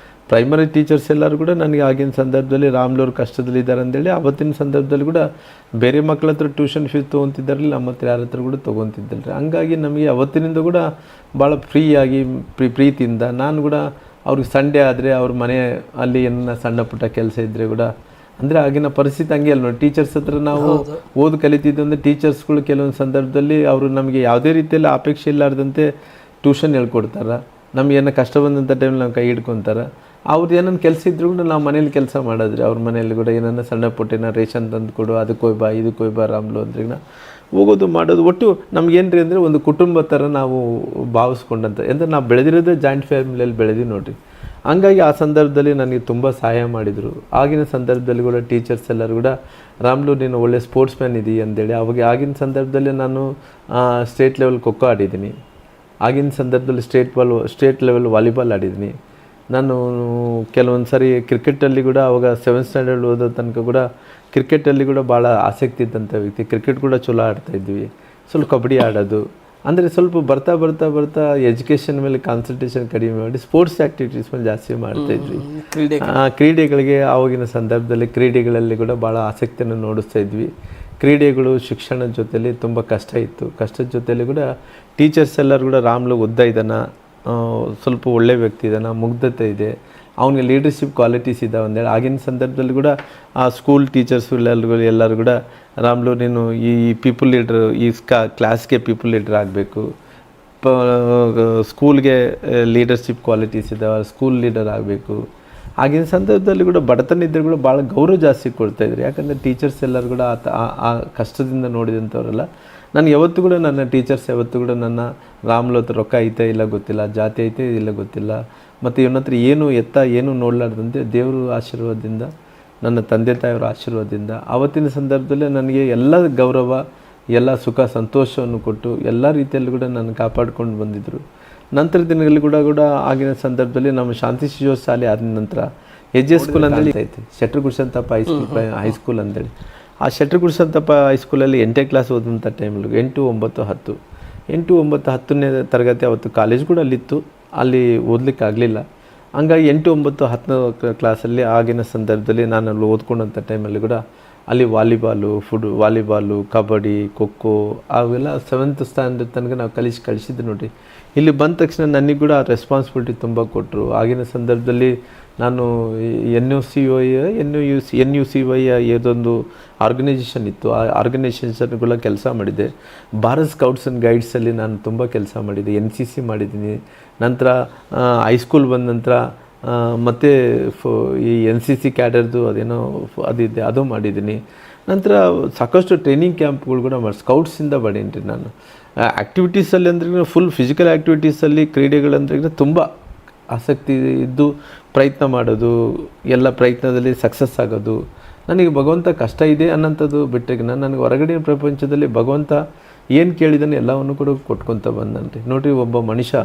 ಪ್ರೈಮರಿ ಟೀಚರ್ಸ್ ಎಲ್ಲರೂ ಕೂಡ ನನಗೆ ಆಗಿನ ಸಂದರ್ಭದಲ್ಲಿ ರಾಮ್ಲವ್ರು ಕಷ್ಟದಲ್ಲಿದ್ದಾರೆ ಅಂದೇಳಿ ಅವತ್ತಿನ ಸಂದರ್ಭದಲ್ಲಿ ಕೂಡ ಬೇರೆ ಮಕ್ಕಳ ಹತ್ರ ಟ್ಯೂಷನ್ ಫೀಸ್ ತೊಗೊತಿದ್ದಾರಲ್ಲ, ನಮ್ಮ ಹತ್ರ ಯಾರ ಹತ್ರ ಕೂಡ ತೊಗೊತಿದ್ದಿಲ್ಲ ರೀ. ಹಂಗಾಗಿ ನಮಗೆ ಅವತ್ತಿನಿಂದ ಕೂಡ ಭಾಳ ಫ್ರೀಯಾಗಿ ಪ್ರೀತಿಯಿಂದ ನಾನು ಕೂಡ ಅವ್ರಿಗೆ ಸಂಡೇ ಆದರೆ ಅವ್ರ ಮನೆ ಅಲ್ಲಿ ಏನ ಸಣ್ಣ ಪುಟ್ಟ ಕೆಲಸ ಇದ್ದರೆ ಕೂಡ ಅಂದರೆ ಆಗಿನ ಪರಿಸ್ಥಿತಿ ಹಂಗೆ ಅಲ್ಲ ನೋಡಿ. ಟೀಚರ್ಸ್ ಹತ್ರ ನಾವು ಓದು ಕಲಿತಿದ್ದು ಅಂದರೆ ಟೀಚರ್ಸ್ಗಳು ಕೆಲವೊಂದು ಸಂದರ್ಭದಲ್ಲಿ ಅವರು ನಮಗೆ ಯಾವುದೇ ರೀತಿಯಲ್ಲಿ ಅಪೇಕ್ಷೆ ಇಲ್ಲಾರ್ದಂತೆ ಟ್ಯೂಷನ್ ಹೇಳ್ಕೊಡ್ತಾರೆ. ನಮಗೇನೋ ಕಷ್ಟ ಬಂದಂಥ ಟೈಮಲ್ಲಿ ನಾವು ಕೈ ಹಿಡ್ಕೊತಾರೆ. ಅವ್ರದ್ದು ಏನನ್ನ ಕೆಲಸ ಇದ್ರೂ ಕೂಡ ನಾವು ಮನೇಲಿ ಕೆಲಸ ಮಾಡೋದ್ರಿ. ಅವ್ರ ಮನೆಯಲ್ಲಿ ಕೂಡ ಏನನ್ನ ಸಣ್ಣ ಪುಟ್ಟಿನ ರೇಷನ್ ತಂದು ಕೊಡು, ಅದಕ್ಕೆ ಹೋಯ್ ಬಾ ಇದಕ್ಕೆ ಹೋಯ್ ಬಾ ರಾಮ್ಲು ಅಂದ್ರಿನ ಹೋಗೋದು ಮಾಡೋದು. ಒಟ್ಟು ನಮ್ಗೇನು ರೀ ಅಂದರೆ ಒಂದು ಕುಟುಂಬ ಥರ ನಾವು ಭಾವಿಸ್ಕೊಂಡಂಥ, ಅಂದರೆ ನಾವು ಬೆಳೆದಿರೋದೇ ಜಾಯಿಂಟ್ ಫ್ಯಾಮಿಲಿಯಲ್ಲಿ ಬೆಳೆದಿವಿ ನೋಡಿರಿ. ಹಂಗಾಗಿ ಆ ಸಂದರ್ಭದಲ್ಲಿ ನನಗೆ ತುಂಬ ಸಹಾಯ ಮಾಡಿದರು. ಆಗಿನ ಸಂದರ್ಭದಲ್ಲಿ ಕೂಡ ಟೀಚರ್ಸ್ ಎಲ್ಲರೂ ಕೂಡ ರಾಮ್ಲು ನೀನು ಒಳ್ಳೆ ಸ್ಪೋರ್ಟ್ಸ್ ಮ್ಯಾನ್ ಇದೀಯ ಅಂದೇಳಿ. ಅವಾಗ ಆಗಿನ ಸಂದರ್ಭದಲ್ಲಿ ನಾನು ಸ್ಟೇಟ್ ಲೆವೆಲ್ ಖೋಖೋ ಆಡಿದ್ದೀನಿ. ಆಗಿನ ಸಂದರ್ಭದಲ್ಲಿ ಸ್ಟೇಟ್ ಲೆವೆಲ್ ವಾಲಿಬಾಲ್ ಆಡಿದ್ದೀನಿ. ನಾನು ಕೆಲವೊಂದು ಸಾರಿ ಕ್ರಿಕೆಟಲ್ಲಿ ಕೂಡ ಅವಾಗ 7th ಸ್ಟ್ಯಾಂಡರ್ಡ್ ಓದೋ ತನಕ ಕೂಡ ಕ್ರಿಕೆಟಲ್ಲಿ ಕೂಡ ಭಾಳ ಆಸಕ್ತಿ ಇದ್ದಂಥ ವ್ಯಕ್ತಿ. ಕ್ರಿಕೆಟ್ ಕೂಡ ಚಲೋ ಆಡ್ತಾಯಿದ್ವಿ. ಸ್ವಲ್ಪ ಕಬಡ್ಡಿ ಆಡೋದು ಅಂದರೆ ಸ್ವಲ್ಪ ಬರ್ತಾ ಎಜುಕೇಷನ್ ಮೇಲೆ ಕಾನ್ಸಂಟ್ರೇಷನ್ ಕಡಿಮೆ ಮಾಡಿ ಸ್ಪೋರ್ಟ್ಸ್ ಆ್ಯಕ್ಟಿವಿಟೀಸ್ ಮೇಲೆ ಜಾಸ್ತಿ ಮಾಡ್ತಾಯಿದ್ವಿ. ಕ್ರೀಡೆಗಳಿಗೆ ಆವಾಗಿನ ಸಂದರ್ಭದಲ್ಲಿ ಕ್ರೀಡೆಗಳಲ್ಲಿ ಕೂಡ ಭಾಳ ಆಸಕ್ತಿಯನ್ನು ನೋಡಿಸ್ತಾ ಇದ್ವಿ. ಕ್ರೀಡೆಗಳು ಶಿಕ್ಷಣದ ಜೊತೆಲಿ ತುಂಬ ಕಷ್ಟ ಇತ್ತು. ಕಷ್ಟದ ಜೊತೆಲಿ ಕೂಡ ಟೀಚರ್ಸ್ ಎಲ್ಲರೂ ಕೂಡ ರಾಮ್ಲು ಉದ್ದ ಇದ್ದಾನ, ಸ್ವಲ್ಪ ಒಳ್ಳೆ ವ್ಯಕ್ತಿ ಇದ್ದಾನ, ಮುಗ್ಧತೆ ಇದೆ, ಅವನಿಗೆ ಲೀಡರ್ಶಿಪ್ ಕ್ವಾಲಿಟೀಸ್ ಇದ್ದಾವೆ ಅಂದೇಳಿ ಆಗಿನ ಸಂದರ್ಭದಲ್ಲಿ ಕೂಡ ಆ ಸ್ಕೂಲ್ ಟೀಚರ್ಸು ಎಲ್ಲರೂ ಕೂಡ ರಾಮ್ಲು ನೀನು ಈ ಪೀಪಲ್ ಲೀಡ್ರ್, ಈ ಕ್ಲಾಸ್ಗೆ ಪೀಪಲ್ ಲೀಡ್ರ್ ಆಗಬೇಕು, ಸ್ಕೂಲ್ಗೆ ಲೀಡರ್ಶಿಪ್ ಕ್ವಾಲಿಟೀಸ್ ಇದ್ದಾವೆ, ಸ್ಕೂಲ್ ಲೀಡರ್ ಆಗಬೇಕು. ಆಗಿನ ಸಂದರ್ಭದಲ್ಲಿ ಕೂಡ ಬಡತನ ಇದ್ದರೆ ಕೂಡ ಭಾಳ ಗೌರವ ಜಾಸ್ತಿ ಕೊಡ್ತಾಯಿದ್ರು. ಯಾಕಂದರೆ ಟೀಚರ್ಸ್ ಎಲ್ಲರೂ ಕೂಡ ಆ ಕಷ್ಟದಿಂದ ನೋಡಿದಂಥವ್ರಲ್ಲ. ನಾನು ಯಾವತ್ತೂ ಕೂಡ ನನ್ನ ಟೀಚರ್ಸ್ ಯಾವತ್ತೂ ಕೂಡ ನನ್ನ ರಾಮ್ಲು ಹತ್ರ ರೊಕ್ಕ ಐತೆ ಇಲ್ಲ ಗೊತ್ತಿಲ್ಲ, ಜಾತಿ ಐತೆ ಇಲ್ಲ ಗೊತ್ತಿಲ್ಲ, ಮತ್ತು ಇವನ ಹತ್ರ ಏನು ನೋಡಲಾರ್ದಂತೆ ದೇವ್ರ ಆಶೀರ್ವಾದದಿಂದ, ನನ್ನ ತಂದೆ ತಾಯಿಯವರ ಆಶೀರ್ವಾದದಿಂದ ಆವತ್ತಿನ ಸಂದರ್ಭದಲ್ಲಿ ನನಗೆ ಎಲ್ಲ ಗೌರವ, ಎಲ್ಲ ಸುಖ ಸಂತೋಷವನ್ನು ಕೊಟ್ಟು ಎಲ್ಲ ರೀತಿಯಲ್ಲೂ ಕೂಡ ನಾನು ಕಾಪಾಡ್ಕೊಂಡು ಬಂದಿದ್ದರು. ನಂತರ ದಿನಗಳಲ್ಲಿ ಕೂಡ ಆಗಿನ ಸಂದರ್ಭದಲ್ಲಿ ನಮ್ಮ ಶಾಂತಿ ಶಿಶು ಶಾಲೆ ಆದ ನಂತರ HS ಸ್ಕೂಲ್ ಅಂತೇಳಿ ಐತೆ, ಶೆಟ್ರ್ ಗುರುಸಂತಪ್ಪ ಹೈಸ್ಕೂಲ್ ಅಂತೇಳಿ. ಆ ಶೆಟ್ರ್ ಗುರುಸಂತಪ್ಪ ಹೈಸ್ಕೂಲಲ್ಲಿ 8ನೇ ಕ್ಲಾಸ್ ಓದಂಥ ಟೈಮಲ್ಲಿ 8, 9, 10ನೇ ತರಗತಿ ಅವತ್ತು ಕಾಲೇಜ್ ಕೂಡ ಅಲ್ಲಿತ್ತು. ಅಲ್ಲಿ ಓದಲಿಕ್ಕೆ ಆಗಲಿಲ್ಲ. ಹಂಗಾಗಿ 8, 9, 10ನೇ ಕ್ಲಾಸಲ್ಲಿ ಆಗಿನ ಸಂದರ್ಭದಲ್ಲಿ ನಾನು ಅಲ್ಲಿ ಓದ್ಕೊಂಡಂಥ ಟೈಮಲ್ಲಿ ಕೂಡ ಅಲ್ಲಿ ವಾಲಿಬಾಲು, ಕಬಡ್ಡಿ, ಖೋಖೋ ಅವೆಲ್ಲ 7th ಸ್ಟ್ಯಾಂಡರ್ಡ್ ತನಕ ನಾವು ಕಳಿಸಿದ್ದು ನೋಡಿರಿ. ಇಲ್ಲಿ ಬಂದ ತಕ್ಷಣ ನನಗೆ ಕೂಡ ರೆಸ್ಪಾನ್ಸಿಬಿಲಿಟಿ ತುಂಬ ಕೊಟ್ಟರು. ಆಗಿನ ಸಂದರ್ಭದಲ್ಲಿ ನಾನು NUCY ಇದೊಂದು ಆರ್ಗನೈಜೇಷನ್ ಇತ್ತು. ಆ ಆರ್ಗನೈಜೇಷನ್ಗಳ ಕೆಲಸ ಮಾಡಿದ್ದೆ. ಭಾರತ್ ಸ್ಕೌಟ್ಸ್ ಆ್ಯಂಡ್ ಗೈಡ್ಸಲ್ಲಿ ನಾನು ತುಂಬ ಕೆಲಸ ಮಾಡಿದ್ದೆ. NCC ಮಾಡಿದ್ದೀನಿ. ನಂತರ ಹೈಸ್ಕೂಲ್ ಬಂದ ನಂತರ ಮತ್ತು ಈ NCC ಕ್ಯಾಡರ್ದು ಅದೇನೋ ಅದಿದೆ, ಅದು ಮಾಡಿದ್ದೀನಿ. ನಂತರ ಸಾಕಷ್ಟು ಟ್ರೈನಿಂಗ್ ಕ್ಯಾಂಪ್ಗಳು ಕೂಡ ಸ್ಕೌಟ್ಸಿಂದ ಮಾಡೀನಿ ನಾನು. ಆ್ಯಕ್ಟಿವಿಟೀಸಲ್ಲಿ ಅಂದ್ರೆ ಫುಲ್ ಫಿಸಿಕಲ್ ಆ್ಯಕ್ಟಿವಿಟೀಸಲ್ಲಿ ಕ್ರೀಡೆಗಳಂದ್ರೆ ತುಂಬ ಆಸಕ್ತಿ ಇದ್ದು ಪ್ರಯತ್ನ ಮಾಡೋದು, ಎಲ್ಲ ಪ್ರಯತ್ನದಲ್ಲಿ ಸಕ್ಸಸ್ ಆಗೋದು. ನನಗೆ ಭಗವಂತ ಕಷ್ಟ ಇದೆ ಅನ್ನೋಂಥದ್ದು ಬಿಟ್ಟಿಗೆ ನನಗೆ ಹೊರಗಡೆ ಪ್ರಪಂಚದಲ್ಲಿ ಭಗವಂತ ಏನು ಕೇಳಿದಾನೆ ಎಲ್ಲವನ್ನು ಕೂಡ ಕೊಟ್ಕೊತ ಬಂದನ್ರಿ. ನೋಡಿರಿ, ಒಬ್ಬ ಮನುಷ್ಯ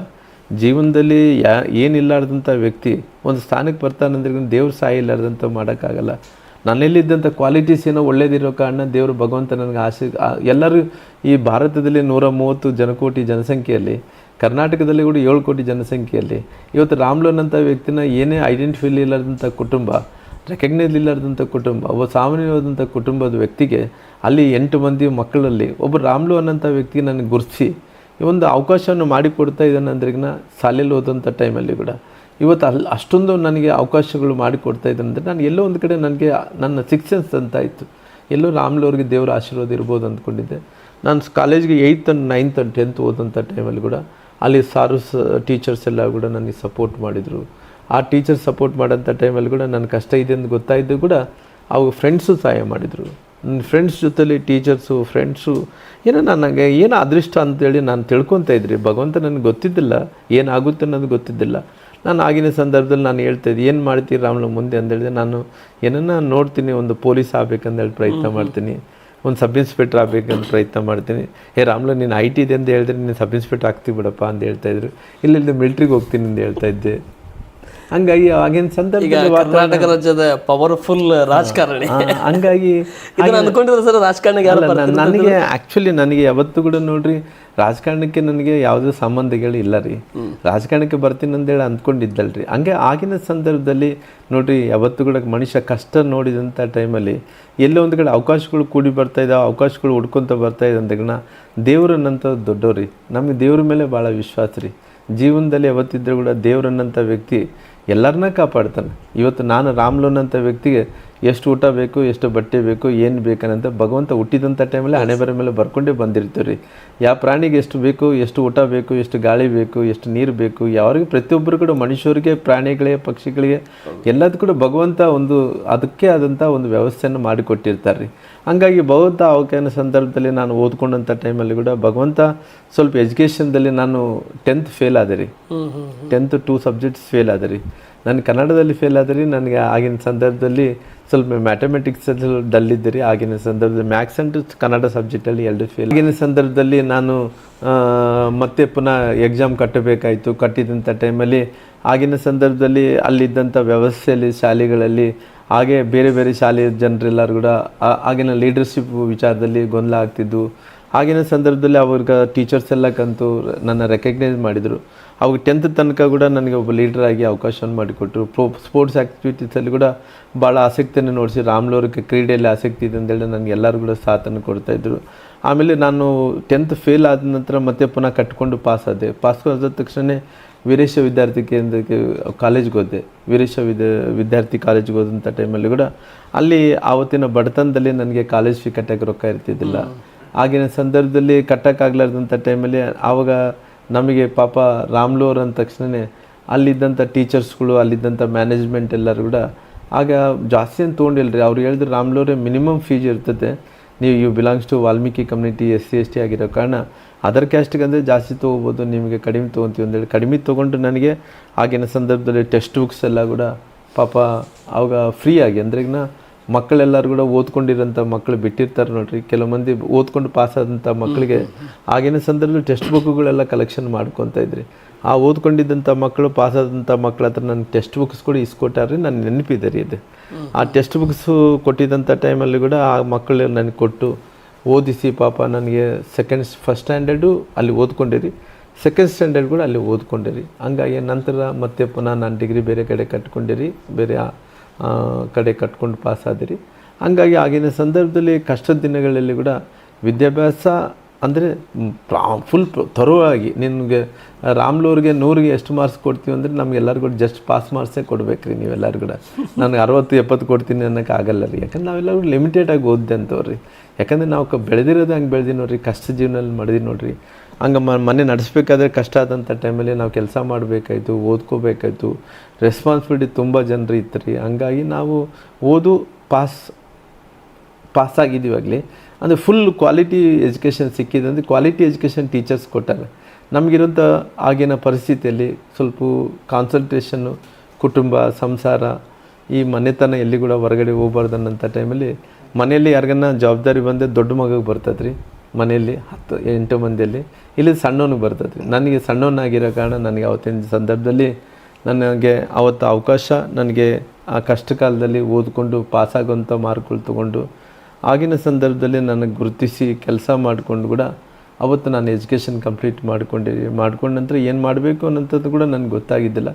ಜೀವನದಲ್ಲಿ ಏನಿಲ್ಲಾರ್ದಂಥ ವ್ಯಕ್ತಿ ಒಂದು ಸ್ಥಾನಕ್ಕೆ ಬರ್ತಾನಂದ್ರೆ ದೇವ್ರ ಸಹಾಯ ಇಲ್ಲಾರ್ದಂಥ ಮಾಡೋಕ್ಕಾಗಲ್ಲ. ನನ್ನಲ್ಲಿದ್ದಂಥ ಕ್ವಾಲಿಟೀಸ್ ಏನೋ ಒಳ್ಳೇದಿರೋ ಕಾರಣ ದೇವರು ಭಗವಂತ ನನಗೆ ಎಲ್ಲರೂ ಈ ಭಾರತದಲ್ಲಿ 130 ಜನಕೋಟಿ ಜನಸಂಖ್ಯೆಯಲ್ಲಿ, ಕರ್ನಾಟಕದಲ್ಲಿ ಕೂಡ 7 ಕೋಟಿ ಜನಸಂಖ್ಯೆಯಲ್ಲಿ ಇವತ್ತು ರಾಮ್ಲೋನಂಥ ವ್ಯಕ್ತಿನ ಏನೇ ಐಡೆಂಟಿಫೈ ಇಲ್ಲದಂಥ ಕುಟುಂಬ, ರೆಕಗ್ನೈಸ್ ಇಲ್ಲದಂಥ ಕುಟುಂಬ, ಒಬ್ಬ ಸಾಮಾನ್ಯವಾದಂಥ ಕುಟುಂಬದ ವ್ಯಕ್ತಿಗೆ ಅಲ್ಲಿ 8 ಮಂದಿ ಮಕ್ಕಳಲ್ಲಿ ಒಬ್ಬ ರಾಮ್ಲು ಅನ್ನೋಂಥ ವ್ಯಕ್ತಿಗೆ ನನಗೆ ಗುರುತಿಸಿ ಒಂದು ಅವಕಾಶವನ್ನು ಮಾಡಿಕೊಡ್ತಾ ಇದ್ದಾನೆ ಅಂದ್ರೆ ಶಾಲೆಯಲ್ಲಿ ಓದಂಥ ಟೈಮಲ್ಲಿ ಕೂಡ ಇವತ್ತು ಅಷ್ಟೊಂದು ನನಗೆ ಅವಕಾಶಗಳು ಮಾಡಿಕೊಡ್ತಾ ಇದ್ದಾನೆ ಅಂದರೆ ನಾನು ಎಲ್ಲೋ ಒಂದು ಕಡೆ ನನಗೆ ನನ್ನ 6th ಸೆನ್ಸ್ ಅಂತ ಇತ್ತು. ಎಲ್ಲೋ ರಾಮ್ಲು ಅವ್ರಿಗೆ ದೇವರ ಆಶೀರ್ವಾದ ಇರ್ಬೋದು ಅಂದ್ಕೊಂಡಿದ್ದೆ. ನಾನು ಕಾಲೇಜ್ಗೆ 8th and 9th and 10th ಓದಂಥ ಟೈಮಲ್ಲಿ ಕೂಡ ಅಲ್ಲಿ ಟೀಚರ್ಸ್ ಎಲ್ಲ ಕೂಡ ನನಗೆ ಸಪೋರ್ಟ್ ಮಾಡಿದರು. ಆ ಟೀಚರ್ಸ್ ಸಪೋರ್ಟ್ ಮಾಡೋಂಥ ಟೈಮಲ್ಲಿ ಕೂಡ ನನ್ನ ಕಷ್ಟ ಇದೆ ಅಂತ ಗೊತ್ತಾಯಿದ್ದು ಕೂಡ ಅವಾಗ ಫ್ರೆಂಡ್ಸು ಸಹಾಯ ಮಾಡಿದರು. ನನ್ನ ಫ್ರೆಂಡ್ಸ್ ಜೊತೆಲಿ ಫ್ರೆಂಡ್ಸು ಏನೋ ನನಗೆ ಏನೋ ಅದೃಷ್ಟ ಅಂತೇಳಿ ನಾನು ತಿಳ್ಕೊತಾ ಇದ್ರಿ. ಭಗವಂತ ನನಗೆ ಗೊತ್ತಿದ್ದಿಲ್ಲ, ಏನಾಗುತ್ತೆ ಅನ್ನೋದು ಗೊತ್ತಿದ್ದಿಲ್ಲ. ನಾನು ಆಗಿನ ಸಂದರ್ಭದಲ್ಲಿ ನಾನು ಹೇಳ್ತಾಯಿದ್ದೆ, ಏನು ಮಾಡ್ತೀರಿ ರಾಮ್ಲು ಮುಂದೆ ಅಂತೇಳಿದೆ. ನಾನು ಏನನ್ನ ನೋಡ್ತೀನಿ, ಒಂದು ಪೊಲೀಸ್ ಆಗಬೇಕಂದೇಳಿ ಪ್ರಯತ್ನ ಮಾಡ್ತೀನಿ, ಒಂದು ಸಬ್ ಇನ್ಸ್ಪೆಕ್ಟರ್ ಆಗಬೇಕಂತ ಪ್ರಯತ್ನ ಮಾಡ್ತೀನಿ. ರಾಮ್ಲು ನೀನು IT ಇದೆ ಅಂತ ಹೇಳಿದ್ರೆ ನೀನು ಸಬ್ ಇನ್ಸ್ಪೆಕ್ಟರ್ ಆಗ್ತೀವಿ ಬಿಡಪ್ಪ ಅಂತ ಹೇಳ್ತಾಯಿದ್ರು. ಇಲ್ಲ ಮಿಲ್ಟ್ರಿಗೆ ಹೋಗ್ತೀನಿ ಅಂತ ಹೇಳ್ತಾಯಿದ್ದೆ. ಹಂಗಾಗಿ ಆಗಿನ ಸಂದರ್ಭದಲ್ಲಿ ಕರ್ನಾಟಕ ರಾಜ್ಯದ ಪವರ್ಫುಲ್ ರಾಜಕಾರಣಿ, ಹಂಗಾಗಿ ಅನ್ಕೊಂಡಿದ್ರು ಸರ್ ರಾಜಕಾರಣಿಗೆ. ನನಗೆ ಆ್ಯಕ್ಚುಲಿ ನನಗೆ ಯಾವತ್ತೂ ಕೂಡ ನೋಡ್ರಿ, ರಾಜಕಾರಣಕ್ಕೆ ನನಗೆ ಯಾವುದೇ ಸಂಬಂಧಗಳು ಇಲ್ಲ ರೀ. ರಾಜಕಾರಣಕ್ಕೆ ಬರ್ತೀನಿ ಅಂತೇಳಿ ಅಂದ್ಕೊಂಡಿದ್ದಲ್ರಿ. ಹಂಗೆ ಆಗಿನ ಸಂದರ್ಭದಲ್ಲಿ ನೋಡ್ರಿ, ಯಾವತ್ತೂ ಕೂಡ ಮನುಷ್ಯ ಕಷ್ಟ ನೋಡಿದಂಥ ಟೈಮಲ್ಲಿ ಎಲ್ಲೋ ಒಂದು ಕಡೆ ಅವಕಾಶಗಳು ಕೂಡಿ ಬರ್ತಾಯಿದ್ದಾವೆ, ಅವಕಾಶಗಳು ಹುಡ್ಕೊತ ಬರ್ತಾಯಿದೆ ಅಂದಾಗ ದೇವ್ರನ್ನಂಥ ದೊಡ್ಡವ್ರಿ. ನಮಗೆ ದೇವ್ರ ಮೇಲೆ ಭಾಳ ವಿಶ್ವಾಸ ರೀ. ಜೀವನದಲ್ಲಿ ಯಾವತ್ತಿದ್ರೂ ಕೂಡ ದೇವ್ರನ್ನಂಥ ವ್ಯಕ್ತಿ ಎಲ್ಲರನ್ನ ಕಾಪಾಡ್ತಾನೆ. ಇವತ್ತು ನಾನು ರಾಮ್ಲೋನಂಥ ವ್ಯಕ್ತಿಗೆ ಎಷ್ಟು ಊಟ ಬೇಕು, ಎಷ್ಟು ಬಟ್ಟೆ ಬೇಕು, ಏನು ಬೇಕನ್ನಂತ ಭಗವಂತ ಹುಟ್ಟಿದಂಥ ಟೈಮಲ್ಲಿ ಹಣೆ ಬರ ಮೇಲೆ ಬರ್ಕೊಂಡೇ ಬಂದಿರ್ತೀವಿ ರೀ. ಯಾವ ಪ್ರಾಣಿಗೆ ಎಷ್ಟು ಬೇಕು, ಎಷ್ಟು ಊಟ ಬೇಕು, ಎಷ್ಟು ಗಾಳಿ ಬೇಕು, ಎಷ್ಟು ನೀರು ಬೇಕು, ಯಾರಿಗೆ ಪ್ರತಿಯೊಬ್ಬರು ಕೂಡ ಮನುಷ್ಯರಿಗೆ, ಪ್ರಾಣಿಗಳಿಗೆ, ಪಕ್ಷಿಗಳಿಗೆ ಎಲ್ಲದೂ ಕೂಡ ಭಗವಂತ ಒಂದು ಅದಕ್ಕೆ ಆದಂಥ ಒಂದು ವ್ಯವಸ್ಥೆಯನ್ನು ಮಾಡಿಕೊಟ್ಟಿರ್ತಾರೆ ರೀ. ಹಂಗಾಗಿ ಭಗವಂತ ಅವಕಾಶ ಸಂದರ್ಭದಲ್ಲಿ ನಾನು ಓದ್ಕೊಂಡಂಥ ಟೈಮಲ್ಲಿ ಕೂಡ ಭಗವಂತ ಸ್ವಲ್ಪ ಎಜುಕೇಷನ್ದಲ್ಲಿ ನಾನು 10th ಫೇಲ್ ಆದೆ ರೀ. 10th 2 ಸಬ್ಜೆಕ್ಟ್ಸ್ ಫೇಲ್ ಆದೆ ರೀ. ನಾನು ಕನ್ನಡದಲ್ಲಿ ಫೇಲ್ ಆದರೆ ನನಗೆ ಆಗಿನ ಸಂದರ್ಭದಲ್ಲಿ ಸ್ವಲ್ಪ ಮ್ಯಾಥಮೆಟಿಕ್ಸಲ್ಲಿ ಡಲ್ ಇದ್ದೆ ಆಗಿನ ಸಂದರ್ಭದಲ್ಲಿ ಮ್ಯಾಥ್ಸ್ ಆ್ಯಂಡ್ ಕನ್ನಡ ಸಬ್ಜೆಕ್ಟಲ್ಲಿ ಎರಡು ಫೇಲ್. ಆಗಿನ ಸಂದರ್ಭದಲ್ಲಿ ನಾನು ಮತ್ತೆ ಪುನಃ ಎಕ್ಸಾಮ್ ಕಟ್ಟಬೇಕಾಯಿತು. ಕಟ್ಟಿದಂಥ ಟೈಮಲ್ಲಿ ಆಗಿನ ಸಂದರ್ಭದಲ್ಲಿ ಅಲ್ಲಿದ್ದಂಥ ವ್ಯವಸ್ಥೆಯಲ್ಲಿ ಶಾಲೆಗಳಲ್ಲಿ ಹಾಗೆ ಬೇರೆ ಬೇರೆ ಶಾಲೆಯ ಜನರೆಲ್ಲರೂ ಕೂಡ ಆಗಿನ ಲೀಡರ್ಶಿಪ್ ವಿಚಾರದಲ್ಲಿ ಗೊಂದಲ ಆಗ್ತಿದ್ದು. ಆಗಿನ ಸಂದರ್ಭದಲ್ಲಿ ಅವ್ರಿಗೆ ಟೀಚರ್ಸ್ ಎಲ್ಲ ಕಂತು ನನ್ನ ರೆಕಗ್ನೈಸ್ ಮಾಡಿದರು. ಅವಾಗ 10th ತನಕ ಕೂಡ ನನಗೆ ಒಬ್ಬ ಲೀಡ್ರಾಗಿ ಅವಕಾಶವನ್ನು ಮಾಡಿಕೊಟ್ರು. ಸ್ಪೋರ್ಟ್ಸ್ ಆ್ಯಕ್ಟಿವಿಟೀಸಲ್ಲಿ ಕೂಡ ಭಾಳ ಆಸಕ್ತಿಯನ್ನು ನೋಡಿಸಿ ರಾಮ್ಲೋರ್ಗೆ ಕ್ರೀಡೆಯಲ್ಲಿ ಆಸಕ್ತಿ ಇದೆ ಅಂತೇಳಿ ನನಗೆ ಎಲ್ಲರೂ ಕೂಡ ಸಾಥನ್ನು ಕೊಡ್ತಾಯಿದ್ರು. ಆಮೇಲೆ ನಾನು 10th ಫೇಲ್ ಆದ ನಂತರ ಮತ್ತೆ ಪುನಃ ಕಟ್ಕೊಂಡು ಪಾಸ್ ಆದ ತಕ್ಷಣ ವೀರೇಶ ವಿದ್ಯಾರ್ಥಿ ಕೇಂದ್ರಕ್ಕೆ ಕಾಲೇಜ್ಗೆ ಹೋದೆ. ವೀರೇಶ ವಿದ್ಯಾರ್ಥಿ ಕಾಲೇಜ್ಗೆ ಹೋದಂಥ ಟೈಮಲ್ಲಿ ಕೂಡ ಅಲ್ಲಿ ಆವತ್ತಿನ ಬಡತನದಲ್ಲಿ ನನಗೆ ಕಾಲೇಜ್ ಫೀ ಕಟ್ಟಕ್ಕೆ ರೊಕ್ಕ ಇರ್ತಿದ್ದಿಲ್ಲ. ಆಗಿನ ಸಂದರ್ಭದಲ್ಲಿ ಕಟ್ಟೋಕ್ಕಾಗ್ಲಾರ್ದಂಥ ಟೈಮಲ್ಲಿ ಆವಾಗ ನಮಗೆ ಪಾಪ ರಾಮ್ಲೋರ್ ಅಂದ ತಕ್ಷಣ ಅಲ್ಲಿದ್ದಂಥ ಟೀಚರ್ಸ್ಗಳು ಅಲ್ಲಿದ್ದಂಥ ಮ್ಯಾನೇಜ್ಮೆಂಟ್ ಎಲ್ಲರೂ ಕೂಡ ಆಗ ಜಾಸ್ತಿ ಅಂತ ತೊಗೊಂಡಿಲ್ಲ. ಅವ್ರು ಹೇಳಿದ್ರು ರಾಮ್ಲೋರೇ ಮಿನಿಮಮ್ ಫೀಸ್ ಇರ್ತದೆ, ನೀವು you belongs to Valmiki community SC/ST ಆಗಿರೋ ಕಾರಣ ಅದರ್ ಕ್ಯಾಸ್ಟ್ಗೆ ಅಂದರೆ ಜಾಸ್ತಿ ತೊಗೋಬೋದು, ನಿಮಗೆ ಕಡಿಮೆ ತೊಗೊತೀವಿ ಅಂತೇಳಿ ಕಡಿಮೆ ತೊಗೊಂಡು ನನಗೆ ಆಗಿನ ಸಂದರ್ಭದಲ್ಲಿ ಟೆಕ್ಸ್ಟ್ ಬುಕ್ಸ್ ಎಲ್ಲ ಕೂಡ ಪಾಪ ಆವಾಗ ಫ್ರೀಯಾಗಿ ಅಂದರೆ ಈಗ ಮಕ್ಕಳೆಲ್ಲರೂ ಕೂಡ ಓದ್ಕೊಂಡಿರೋಂಥ ಮಕ್ಕಳು ಬಿಟ್ಟಿರ್ತಾರೆ ನೋಡ್ರಿ. ಕೆಲವು ಮಂದಿ ಓದ್ಕೊಂಡು ಪಾಸಾದಂಥ ಮಕ್ಕಳಿಗೆ ಆಗಿನ ಸಂದರ್ಭದಲ್ಲಿ ಟೆಕ್ಸ್ಟ್ ಬುಕ್ಗಳೆಲ್ಲ ಕಲೆಕ್ಷನ್ ಮಾಡ್ಕೊತಾ ಇದ್ರಿ. ಆ ಓದ್ಕೊಂಡಿದ್ದಂಥ ಮಕ್ಕಳು ಪಾಸಾದಂಥ ಮಕ್ಕಳ ಹತ್ರ ನನ್ನ ಟೆಕ್ಸ್ಟ್ ಬುಕ್ಸ್ ಕೂಡ ಇಸ್ಕೊಟ್ಟಾರ್ರಿ. ನಾನು ನೆನಪಿದೆ ರೀ ಇದು. ಆ ಟೆಕ್ಸ್ಟ್ ಬುಕ್ಸು ಕೊಟ್ಟಿದ್ದಂಥ ಟೈಮಲ್ಲಿ ಕೂಡ ಆ ಮಕ್ಕಳು ನನಗೆ ಕೊಟ್ಟು ಓದಿಸಿ ಪಾಪ ನನಗೆ ಫಸ್ಟ್ ಸ್ಟ್ಯಾಂಡರ್ಡು ಅಲ್ಲಿ ಓದ್ಕೊಂಡಿರಿ, ಸೆಕೆಂಡ್ ಸ್ಟ್ಯಾಂಡರ್ಡ್ ಕೂಡ ಅಲ್ಲಿ ಓದ್ಕೊಂಡಿರಿ. ಹಂಗಾಗಿ ನಂತರ ಮತ್ತೆ ಪುನಃ ನಾನು ಡಿಗ್ರಿ ಬೇರೆ ಕಡೆ ಕಟ್ಕೊಂಡಿರಿ, ಬೇರೆ ಕಡೆ ಕಟ್ಕೊಂಡು ಪಾಸಾದಿರಿ. ಹಂಗಾಗಿ ಆಗಿನ ಸಂದರ್ಭದಲ್ಲಿ ಕಷ್ಟದ ದಿನಗಳಲ್ಲಿ ಕೂಡ ವಿದ್ಯಾಭ್ಯಾಸ ಅಂದರೆ ಫುಲ್ ತರುವಾಗಿ ನಿನಗೆ ರಾಮ್ಲೋರ್ಗೆ 100ಗೆ ಎಷ್ಟು ಮಾರ್ಕ್ಸ್ ಕೊಡ್ತೀವಿ ಅಂದರೆ ನಮಗೆಲ್ಲರಿಗೂ ಕೂಡ ಜಸ್ಟ್ ಪಾಸ್ ಮಾರ್ಕ್ಸೇ ಕೊಡ್ಬೇಕು ರೀ. ನೀವೆಲ್ಲರೂ ಕೂಡ ನನಗೆ 60-70 ಕೊಡ್ತೀನಿ ಅನ್ನೋಕ್ಕೆ ಆಗಲ್ಲ ರೀ. ಯಾಕಂದ್ರೆ ನಾವೆಲ್ಲರೂ ಲಿಮಿಟೆಡಾಗಿ ಓದಿದೆ ಅಂತವ್ರಿ. ಯಾಕಂದರೆ ನಾವು ಬೆಳೆದಿರೋದು ಹಂಗೆ ಬೆಳೆದಿ ನೋಡ್ರಿ, ಕಷ್ಟ ಜೀವನದಲ್ಲಿ ಮಾಡಿದ್ವಿ ನೋಡ್ರಿ. ಹಂಗೆ ಮನೆ ನಡೆಸ್ಬೇಕಾದ್ರೆ ಕಷ್ಟ ಆದಂಥ ಟೈಮಲ್ಲಿ ನಾವು ಕೆಲಸ ಮಾಡಬೇಕಾಯ್ತು, ಓದ್ಕೋಬೇಕಾಯ್ತು, ರೆಸ್ಪಾನ್ಸಿಬಿಲಿಟಿ ತುಂಬ ಜನರು ಇತ್ತು ರೀ. ಹಂಗಾಗಿ ನಾವು ಓದು ಪಾಸಾಗಿದ್ದೀವಾಗಲಿ ಅಂದರೆ ಫುಲ್ ಕ್ವಾಲಿಟಿ ಎಜುಕೇಷನ್ ಸಿಕ್ಕಿದೆ ಅಂದರೆ ಕ್ವಾಲಿಟಿ ಎಜುಕೇಷನ್ ಟೀಚರ್ಸ್ ಕೊಟ್ಟಾರೆ. ನಮಗಿರೋಂಥ ಆಗಿನ ಪರಿಸ್ಥಿತಿಯಲ್ಲಿ ಸ್ವಲ್ಪ ಕಾನ್ಸಂಟ್ರೇಷನ್ನು, ಕುಟುಂಬ, ಸಂಸಾರ, ಈ ಮನೆತನ ಎಲ್ಲಿ ಕೂಡ ಹೊರಗಡೆ ಹೋಗ್ಬಾರ್ದು ಅನ್ನೋಂಥ ಟೈಮಲ್ಲಿ ಮನೆಯಲ್ಲಿ ಯಾರಿಗನ್ನ ಜವಾಬ್ದಾರಿ ಬಂದರೆ ದೊಡ್ಡ ಮಗಗೆ ಬರ್ತದೆ ರೀ. ಮನೆಯಲ್ಲಿ 10-8 ಮಂದಿಯಲ್ಲಿ ಇಲ್ಲಿ ಸಣ್ಣವನಿಗೆ ಬರ್ತದೆ ರೀ. ನನಗೆ ಸಣ್ಣವನಾಗಿರೋ ಕಾರಣ ನನಗೆ ಅವತ್ತಿನ ಸಂದರ್ಭದಲ್ಲಿ ನನಗೆ ಅವತ್ತು ಅವಕಾಶ, ನನಗೆ ಆ ಕಷ್ಟ ಕಾಲದಲ್ಲಿ ಓದ್ಕೊಂಡು ಪಾಸಾಗೋಂಥ ಮಾರ್ಕ್ಗಳು ತೊಗೊಂಡು ಆಗಿನ ಸಂದರ್ಭದಲ್ಲಿ ನನಗೆ ಗುರುತಿಸಿ ಕೆಲಸ ಮಾಡಿಕೊಂಡು ಕೂಡ ಅವತ್ತು ನಾನು ಎಜುಕೇಷನ್ ಕಂಪ್ಲೀಟ್ ಮಾಡ್ಕೊಂಡ ನಂತರ ಏನು ಮಾಡಬೇಕು ಅನ್ನೋಂಥದ್ದು ಕೂಡ ನನಗೆ ಗೊತ್ತಾಗಿದ್ದಿಲ್ಲ.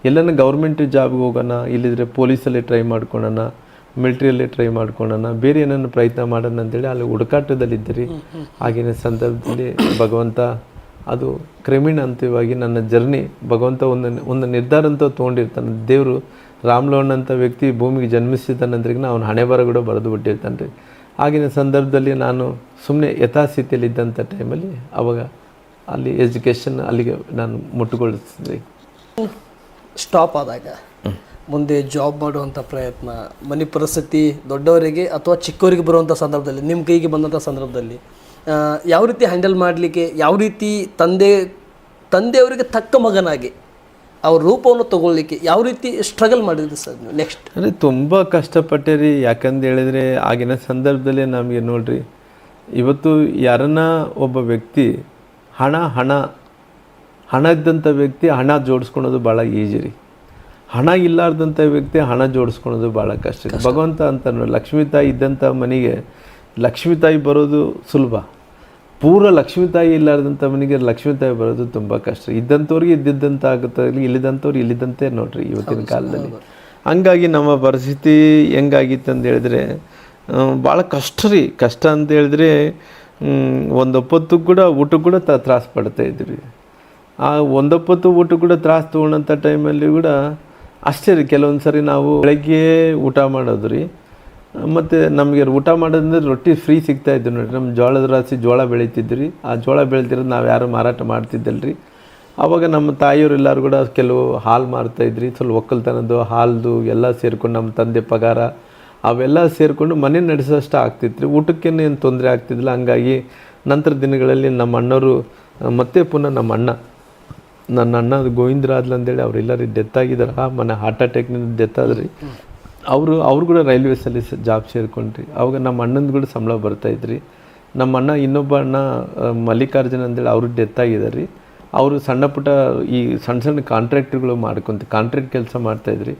ಎಲ್ಲನೂ ಗೌರ್ಮೆಂಟ್ ಜಾಬ್ಗೆ ಹೋಗೋಣ, ಇಲ್ಲಿದ್ರೆ ಪೊಲೀಸಲ್ಲಿ ಟ್ರೈ ಮಾಡ್ಕೊಳ್ಳೋಣ, ಮಿಲ್ಟ್ರಿಯಲ್ಲಿ ಟ್ರೈ ಮಾಡ್ಕೊಳ್ಳೋಣ, ಬೇರೆ ಏನನ್ನು ಪ್ರಯತ್ನ ಮಾಡೋಣ ಅಂತೇಳಿ ಅಲ್ಲಿ ಹುಡುಕಾಟದಲ್ಲಿದ್ದೀರಿ. ಆಗಿನ ಸಂದರ್ಭದಲ್ಲಿ ಭಗವಂತ ಅದು ಕ್ರಮೇಣ ಅಂತಿಮವಾಗಿ ನನ್ನ ಜರ್ನಿ ಭಗವಂತ ಒಂದು ನಿರ್ಧಾರ ಅಂತ ತೊಗೊಂಡಿರ್ತಾನೆ. ದೇವರು ರಾಮ್ಲೋನ್ ಅಂತ ವ್ಯಕ್ತಿ ಭೂಮಿಗೆ ಜನ್ಮಿಸಿದ್ದಾನಂದ್ರಿಗಿನ ಅವನ ಹಣೆ ಬರ ಕೂಡ ಬರೆದು ಬಿಟ್ಟಿರ್ತಾನೆ ರೀ. ಆಗಿನ ಸಂದರ್ಭದಲ್ಲಿ ನಾನು ಸುಮ್ಮನೆ ಯಥಾಸ್ಥಿತಿಯಲ್ಲಿ ಇದ್ದಂಥ ಟೈಮಲ್ಲಿ ಅವಾಗ ಅಲ್ಲಿ ಎಜುಕೇಷನ್ ಅಲ್ಲಿಗೆ ನಾನು ಮುಟ್ಟುಗೊಳಿಸಿದ್ರಿ. ಸ್ಟಾಪ್ ಆದಾಗ ಮುಂದೆ ಜಾಬ್ ಮಾಡುವಂಥ ಪ್ರಯತ್ನ, ಮನೆ ಪರಿಸ್ಥಿತಿ ದೊಡ್ಡವರಿಗೆ ಅಥವಾ ಚಿಕ್ಕವರಿಗೆ ಬರುವಂಥ ಸಂದರ್ಭದಲ್ಲಿ, ನಿಮ್ಮ ಕೈಗೆ ಬಂದಂಥ ಸಂದರ್ಭದಲ್ಲಿ ಯಾವ ರೀತಿ ಹ್ಯಾಂಡಲ್ ಮಾಡಲಿಕ್ಕೆ, ಯಾವ ರೀತಿ ತಂದೆಯವರಿಗೆ ತಕ್ಕ ಮಗನಾಗಿ ಅವ್ರ ರೂಪವನ್ನು ತಗೊಳ್ಳಿಕ್ಕೆ ಯಾವ ರೀತಿ ಸ್ಟ್ರಗಲ್ ಮಾಡಿದ್ರಿ ಸರ್ ನೀವು ನೆಕ್ಸ್ಟ್? ಅಂದರೆ ತುಂಬ ಕಷ್ಟಪಟ್ಟೆ ರೀ. ಯಾಕಂತ ಹೇಳಿದರೆ ಆಗಿನ ಸಂದರ್ಭದಲ್ಲಿ ನಮಗೆ ನೋಡ್ರಿ, ಇವತ್ತು ಯಾರನ್ನ ಒಬ್ಬ ವ್ಯಕ್ತಿ ಹಣ ಇದ್ದಂಥ ವ್ಯಕ್ತಿ ಹಣ ಜೋಡಿಸ್ಕೊಳೋದು ಭಾಳ ಈಜಿ ರೀ. ಹಣ ಇಲ್ಲಾರ್ದಂಥ ವ್ಯಕ್ತಿ ಹಣ ಜೋಡಿಸ್ಕೊಳೋದು ಭಾಳ ಕಷ್ಟ. ಭಗವಂತ ಅಂತ ನೋಡಿ, ಲಕ್ಷ್ಮೀ ತಾಯಿ ಇದ್ದಂಥ ಮನೆಗೆ ಲಕ್ಷ್ಮೀ ತಾಯಿ ಬರೋದು ಸುಲಭ, ಪೂರ ಲಕ್ಷ್ಮೀ ತಾಯಿ ಇಲ್ಲಾರ್ದಂಥ ಮನೆಗೆ ಲಕ್ಷ್ಮೀ ತಾಯಿ ಬರೋದು ತುಂಬ ಕಷ್ಟ. ಇದ್ದಂಥವ್ರಿಗೆ ಇದ್ದಿದ್ದಂಥ ಆಗುತ್ತೆ, ಇಲ್ಲಿದ್ದಂಥವ್ರು ಇಲ್ಲಿದ್ದಂತೆ ನೋಡ್ರಿ ಇವತ್ತಿನ ಕಾಲದಲ್ಲಿ. ಹಂಗಾಗಿ ನಮ್ಮ ಪರಿಸ್ಥಿತಿ ಹೆಂಗಾಗಿತ್ತು ಅಂತ ಹೇಳಿದ್ರೆ ಭಾಳ ಕಷ್ಟ ರೀ. ಕಷ್ಟ ಅಂತ ಹೇಳಿದ್ರೆ ಒಂದೊಪ್ಪತ್ತು ಕೂಡ ಊಟಕ್ಕೆ ಕೂಡ ತ್ರಾಸು ಪಡ್ತಾ ಇದ್ವಿ. ಆ ಒಂದೊಪ್ಪತ್ತು ಊಟ ಕೂಡ ತ್ರಾಸು ತೊಗೊಳ್ಳೋಂಥ ಟೈಮಲ್ಲಿ ಕೂಡ ಅಷ್ಟೇ ರೀ. ಕೆಲವೊಂದು ಸರಿ ನಾವು ಬೆಳಗ್ಗೆ ಊಟ ಮಾಡೋದು ರೀ, ಮತ್ತು ನಮಗೆ ಊಟ ಮಾಡೋದಂದ್ರೆ ರೊಟ್ಟಿ ಫ್ರೀ ಸಿಗ್ತಾಯಿದ್ದು ನೋಡಿರಿ. ನಮ್ಮ ಜೋಳದ ರಾಶಿ ಜೋಳ ಬೆಳೀತಿದ್ವಿ. ಆ ಜೋಳ ಬೆಳೀತಿರೋದು ನಾವು ಯಾರು ಮಾರಾಟ ಮಾಡ್ತಿದ್ದಲ್ಲ ರೀ. ಆವಾಗ ನಮ್ಮ ತಾಯಿಯವರೆಲ್ಲರೂ ಕೂಡ ಕೆಲವು ಹಾಲು ಮಾರ್ತಾಯಿದ್ರಿ. ಸ್ವಲ್ಪ ಒಕ್ಕಲ್ತನದ್ದು ಹಾಲ್ದು ಎಲ್ಲ ಸೇರ್ಕೊಂಡು ನಮ್ಮ ತಂದೆ ಪಗಾರ ಅವೆಲ್ಲ ಸೇರಿಕೊಂಡು ಮನೆ ನಡೆಸೋಷ್ಟು ಆಗ್ತಿತ್ತು ರೀ. ಊಟಕ್ಕೇನು ತೊಂದರೆ ಆಗ್ತಿದ್ದಿಲ್ಲ. ಹಂಗಾಗಿ ನಂತರ ದಿನಗಳಲ್ಲಿ ನಮ್ಮ ಅಣ್ಣವರು ಮತ್ತೆ ಪುನಃ ನಮ್ಮ ಅಣ್ಣ ನನ್ನ ಅಣ್ಣ ಗೋವಿಂದರಾಜ್ಲು ಅಂತೇಳಿ ಅವರೆಲ್ಲರೂ ಡೆತ್ ಆಗಿದ್ದಾರೆ, ಮೊನ್ನೆ ಹಾರ್ಟ್ ಅಟ್ಯಾಕ್ನಿಂದ ಡೆತ್ ಆದ್ರಿ. ಅವ್ರು ಕೂಡ ರೈಲ್ವೇಸಲ್ಲಿ ಜಾಬ್ ಸೇರ್ಕೊಂಡ್ರಿ. ಅವಾಗ ನಮ್ಮ ಅಣ್ಣಂದು ಕೂಡ ಸಂಬಳ ಬರ್ತಾಯಿದ್ರಿ. ನಮ್ಮ ಅಣ್ಣ ಇನ್ನೊಬ್ಬ ಅಣ್ಣ ಮಲ್ಲಿಕಾರ್ಜುನ್ ಅಂತೇಳಿ ಅವರು ಡೆತ್ ಆಗಿದ್ದಾರೆ ರೀ. ಅವರು ಸಣ್ಣ ಪುಟ್ಟ ಈ ಸಣ್ಣ ಕಾಂಟ್ರಾಕ್ಟ್ಗಳು ಕಾಂಟ್ರಾಕ್ಟ್ ಕೆಲಸ ಮಾಡ್ತಾಯಿದ್ರಿ,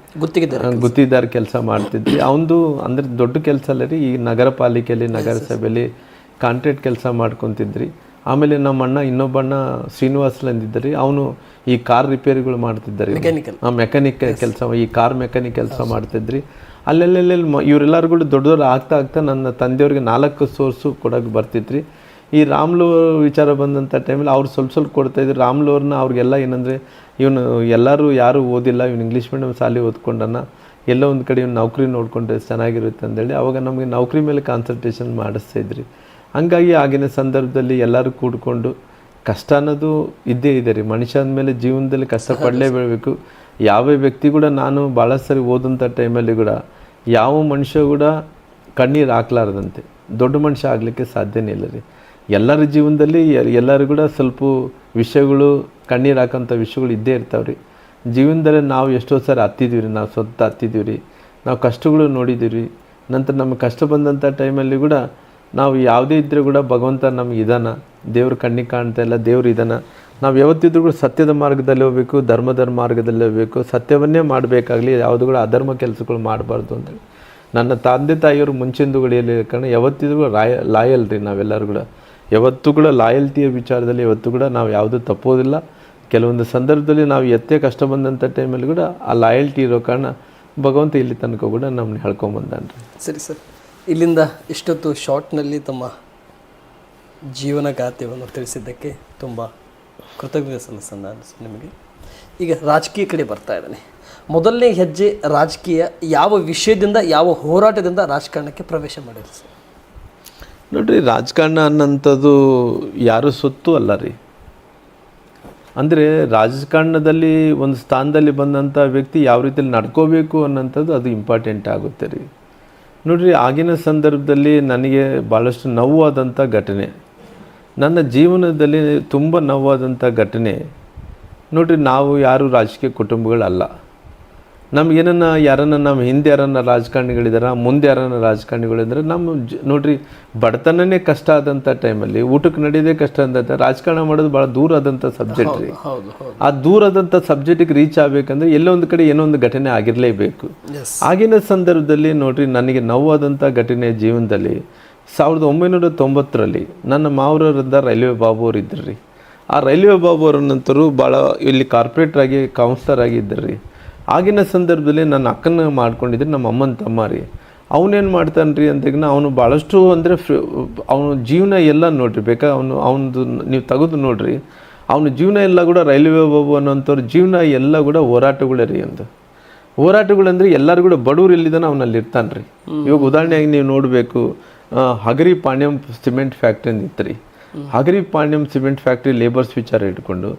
ಗುತ್ತಿಗೆದಾರ ಕೆಲಸ ಮಾಡ್ತಿದ್ರಿ. ಅವನದು ಅಂದರೆ ದೊಡ್ಡ ಕೆಲಸ ಅಲ್ಲ ರೀ, ಈ ನಗರ ಪಾಲಿಕೆಯಲ್ಲಿ ನಗರಸಭೆಯಲ್ಲಿ ಕಾಂಟ್ರಾಕ್ಟ್ ಕೆಲಸ ಮಾಡ್ಕೊತಿದ್ರಿ. ಆಮೇಲೆ ನಮ್ಮ ಅಣ್ಣ ಇನ್ನೊಬ್ಬ ಅಣ್ಣ ಶ್ರೀನಿವಾಸ್ಲು ಅಂದಿದ್ದರು, ಅವನು ಈ ಕಾರ್ ರಿಪೇರಿಗಳು ಮಾಡ್ತಿದ್ದಾರೆ, ಮೆಕ್ಯಾನಿಕ್ ಕೆಲಸ, ಈ ಕಾರ್ ಮೆಕ್ಯಾನಿಕ್ ಕೆಲಸ ಮಾಡ್ತಿದ್ರಿ. ಅಲ್ಲೆಲ್ಲೆಲ್ಲಿ ಇವರೆಲ್ಲರೂ ಕೂಡ ದೊಡ್ಡದವ್ರು ಆಗ್ತಾ ನನ್ನ ತಂದೆಯವ್ರಿಗೆ 4 ಸೋರ್ಸು ಕೊಡೋಕೆ ಬರ್ತಿದ್ರಿ. ಈ ರಾಮ್ಲು ವಿಚಾರ ಬಂದಂಥ ಟೈಮಲ್ಲಿ ಅವ್ರು ಸ್ವಲ್ಪ ಕೊಡ್ತಾಯಿದ್ರು. ರಾಮ್ಲು ಅವ್ರನ್ನ ಅವ್ರಿಗೆಲ್ಲ ಏನಂದರೆ ಇವನು ಯಾರು ಓದಿಲ್ಲ, ಇವನು ಇಂಗ್ಲೀಷ್ ಮೀಡಿಯಮ್ ಶಾಲೆ ಓದ್ಕೊಂಡನ, ಎಲ್ಲೋ ಒಂದು ಕಡೆ ಇವ್ನು ನೌಕರಿ ನೋಡ್ಕೊಂಡ್ರೆ ಚೆನ್ನಾಗಿರುತ್ತೆ ಅಂದೇಳಿ ಅವಾಗ ನಮಗೆ ನೌಕರಿ ಮೇಲೆ ಕಾನ್ಸಂಟ್ರೇಷನ್ ಮಾಡಿಸ್ತಾಯಿದ್ರಿ. ಹಂಗಾಗಿ ಆಗಿನ ಸಂದರ್ಭದಲ್ಲಿ ಎಲ್ಲರೂ ಕೂಡ್ಕೊಂಡು ಕಷ್ಟ ಅನ್ನೋದು ಇದ್ದೇ ಇದೆ ರೀ. ಮನುಷ್ಯ ಅಂದಮೇಲೆ ಜೀವನದಲ್ಲಿ ಕಷ್ಟಪಡಲೇಬೇಕು. ಯಾವ ವ್ಯಕ್ತಿ ಕೂಡ ನಾನು ಭಾಳ ಸರಿ ಓದಂಥ ಟೈಮಲ್ಲಿ ಕೂಡ ಯಾವ ಮನುಷ್ಯ ಕೂಡ ಕಣ್ಣೀರು ಹಾಕ್ಲಾರ್ದಂತೆ ದೊಡ್ಡ ಮನುಷ್ಯ ಆಗಲಿಕ್ಕೆ ಸಾಧ್ಯನೇ ಇಲ್ಲ ರೀ. ಎಲ್ಲರ ಜೀವನದಲ್ಲಿ ಎಲ್ಲರೂ ಕೂಡ ಸ್ವಲ್ಪ ವಿಷಯಗಳು ಕಣ್ಣೀರು ಹಾಕೋಂಥ ವಿಷಯಗಳು ಇದ್ದೇ ಇರ್ತಾವೆ ರೀ. ಜೀವನದಲ್ಲಿ ನಾವು ಎಷ್ಟೋ ಸಾರಿ ಹತ್ತಿದ್ದೀವಿ ರೀ, ನಾವು ಹತ್ತಿದ್ದೀವಿ ರೀ, ನಾವು ಕಷ್ಟಗಳು ನೋಡಿದ್ದೀವಿ ರೀ. ನಂತರ ನಮಗೆ ಕಷ್ಟ ಬಂದಂಥ ಟೈಮಲ್ಲಿ ಕೂಡ ನಾವು ಯಾವುದೇ ಇದ್ದರೆ ಕೂಡ ಭಗವಂತ ನಮಗೆ ಇದಾನ, ದೇವ್ರ ಕಣ್ಣಿಗೆ ಕಾಣ್ತಾ ಇಲ್ಲ, ದೇವ್ರು ಇದಾನ. ನಾವು ಯಾವತ್ತಿದ್ರೂ ಕೂಡ ಸತ್ಯದ ಮಾರ್ಗದಲ್ಲಿ ಹೋಗಬೇಕು, ಧರ್ಮದ ಮಾರ್ಗದಲ್ಲಿ ಹೋಗಬೇಕು, ಸತ್ಯವನ್ನೇ ಮಾಡಬೇಕಾಗಲಿ, ಯಾವುದು ಕೂಡ ಅಧರ್ಮ ಕೆಲಸಗಳು ಮಾಡಬಾರ್ದು ಅಂತೇಳಿ ನನ್ನ ತಂದೆ ತಾಯಿಯವರು ಮುಂಚಿಂದುಗಳಿಯಲ್ಲಿ ಕಾರಣ ಯಾವತ್ತಿದ್ರೂ ಲಾಯಲ್ ರೀ. ನಾವೆಲ್ಲರೂ ಕೂಡ ಯಾವತ್ತೂ ಕೂಡ ಲಾಯಲ್ಟಿಯ ವಿಚಾರದಲ್ಲಿ ಯಾವತ್ತೂ ಕೂಡ ನಾವು ಯಾವುದೂ ತಪ್ಪೋದಿಲ್ಲ. ಕೆಲವೊಂದು ಸಂದರ್ಭದಲ್ಲಿ ನಾವು ಎತ್ತೇ ಕಷ್ಟ ಬಂದಂಥ ಟೈಮಲ್ಲಿ ಕೂಡ ಆ ಲಾಯಲ್ಟಿ ಇರೋ ಕಾರಣ ಭಗವಂತ ಇಲ್ಲಿ ತನಕ ಕೂಡ ನಮ್ಮನ್ನ ಹೇಳ್ಕೊಂಬಂದಾನ್ರಿ. ಸರಿ ಸರ್, ಇಲ್ಲಿಂದ ಇಷ್ಟೊತ್ತು ಶಾರ್ಟ್ನಲ್ಲಿ ತಮ್ಮ ಜೀವನ ಗಾಥೆಯನ್ನು ತಿಳಿಸಿದ್ದಕ್ಕೆ ತುಂಬ ಕೃತಜ್ಞತೆ ಸಲ್ಲಿಸೋಣ ನಿಮಗೆ. ಈಗ ರಾಜಕೀಯ ಕಡೆ ಬರ್ತಾ ಇದ್ದಾನೆ. ಮೊದಲನೇ ಹೆಜ್ಜೆ ರಾಜಕೀಯ ಯಾವ ವಿಷಯದಿಂದ, ಯಾವ ಹೋರಾಟದಿಂದ ರಾಜಕಾರಣಕ್ಕೆ ಪ್ರವೇಶ ಮಾಡಿರಿ ಸರ್? ನೋಡಿರಿ, ರಾಜಕಾರಣ ಅನ್ನೋಂಥದ್ದು ಯಾರು ಸೊತ್ತು ಅಲ್ಲ ರೀ. ಅಂದರೆ ರಾಜಕಾರಣದಲ್ಲಿ ಒಂದು ಸ್ಥಾನದಲ್ಲಿ ಬಂದಂಥ ವ್ಯಕ್ತಿ ಯಾವ ರೀತಿಯಲ್ಲಿ ನಡ್ಕೋಬೇಕು ಅನ್ನೋಂಥದ್ದು ಅದು ಇಂಪಾರ್ಟೆಂಟ್ ಆಗುತ್ತೆ ರೀ. ನೋಡಿರಿ, ಆಗಿನ ಸಂದರ್ಭದಲ್ಲಿ ನನಗೆ ಭಾಳಷ್ಟು ನೋವಾದಂಥ ಘಟನೆ, ನನ್ನ ಜೀವನದಲ್ಲಿ ತುಂಬ ನೋವಾದಂಥ ಘಟನೆ. ನೋಡಿರಿ, ನಾವು ಯಾರು ರಾಜಕೀಯ ಕುಟುಂಬಗಳಲ್ಲ. ನಮಗೇನನ್ನ ನಮ್ಮ ಹಿಂದೆ ಯಾರನ್ನ ರಾಜಕಾರಣಿಗಳಿದಾರ, ಮುಂದೆ ಯಾರನ್ನ ರಾಜಕಾರಣಿಗಳಿದ್ದಾರೆ, ನೋಡಿರಿ ಬಡತನನೇ ಕಷ್ಟ ಆದಂಥ ಟೈಮಲ್ಲಿ, ಊಟಕ್ಕೆ ನಡೆಯೋದೇ ಕಷ್ಟ ಅಂತ ರಾಜಕಾರಣ ಮಾಡೋದು ಭಾಳ ದೂರ ಆದಂಥ ಸಬ್ಜೆಕ್ಟ್ ರೀ. ಆ ದೂರ ಆದಂಥ ಸಬ್ಜೆಕ್ಟಿಗೆ ರೀಚ್ ಆಗಬೇಕಂದ್ರೆ ಎಲ್ಲೋ ಒಂದು ಕಡೆ ಏನೋ ಒಂದು ಘಟನೆ ಆಗಿರಲೇಬೇಕು. ಆಗಿನ ಸಂದರ್ಭದಲ್ಲಿ ನೋಡಿರಿ, ನನಗೆ ನೋವಾದಂಥ ಘಟನೆ ಜೀವನದಲ್ಲಿ 1990ರಲ್ಲಿ ನನ್ನ ಮಾವರವರಿಂದ ರೈಲ್ವೆ ಬಾಬು ಅವರು ಇದ್ದರು ರೀ. ಆ ರೈಲ್ವೆ ಬಾಬು ಅವರ ನಂತರ ಭಾಳ ಇಲ್ಲಿ ಕಾರ್ಪೊರೇಟ್ರಾಗಿ ಕೌನ್ಸಿಲರ್ ಆಗಿದ್ದರು ರೀ. ಆಗಿನ ಸಂದರ್ಭದಲ್ಲಿ ನನ್ನ ಅಕ್ಕನ ಮಾಡ್ಕೊಂಡಿದ್ರೆ ನಮ್ಮ ಅಮ್ಮನ ತಮ್ಮ ರೀ. ಅವನೇನು ಮಾಡ್ತಾನೆ ರೀ ಅಂದಾಗ ಅವನು ಭಾಳಷ್ಟು ಅಂದರೆ ಅವನ ಜೀವನ ಎಲ್ಲ ನೋಡ್ರಿ, ಅವನದು ನೀವು ತೆಗೆದು ನೋಡ್ರಿ, ಅವನ ಜೀವನ ಎಲ್ಲ ಕೂಡ ರೈಲ್ವೆ ಬಾಬು ಅನ್ನೋಂಥವ್ರ ಜೀವನ ಎಲ್ಲ ಕೂಡ ಹೋರಾಟಗಳೇ ರೀ. ಹೋರಾಟಗಳಂದ್ರೆ ಎಲ್ಲರೂ ಕೂಡ ಬಡವ್ರು ಎಲ್ಲಿದ್ದಾನೆ ಅವನಲ್ಲಿ ಇರ್ತಾನೆ ರೀ. ಇವಾಗ ಉದಾಹರಣೆಯಾಗಿ ನೀವು ನೋಡಬೇಕು, ಹಗರಿ ಪಾಣ್ಯಂ ಸಿಮೆಂಟ್ ಫ್ಯಾಕ್ಟ್ರಿ ಇತ್ತು ರೀ. ಹಗರಿ ಪಾಣ್ಯಂ ಸಿಮೆಂಟ್ ಫ್ಯಾಕ್ಟ್ರಿ ಲೇಬರ್ಸ್ ವಿಚಾರ ಇಟ್ಕೊಂಡು,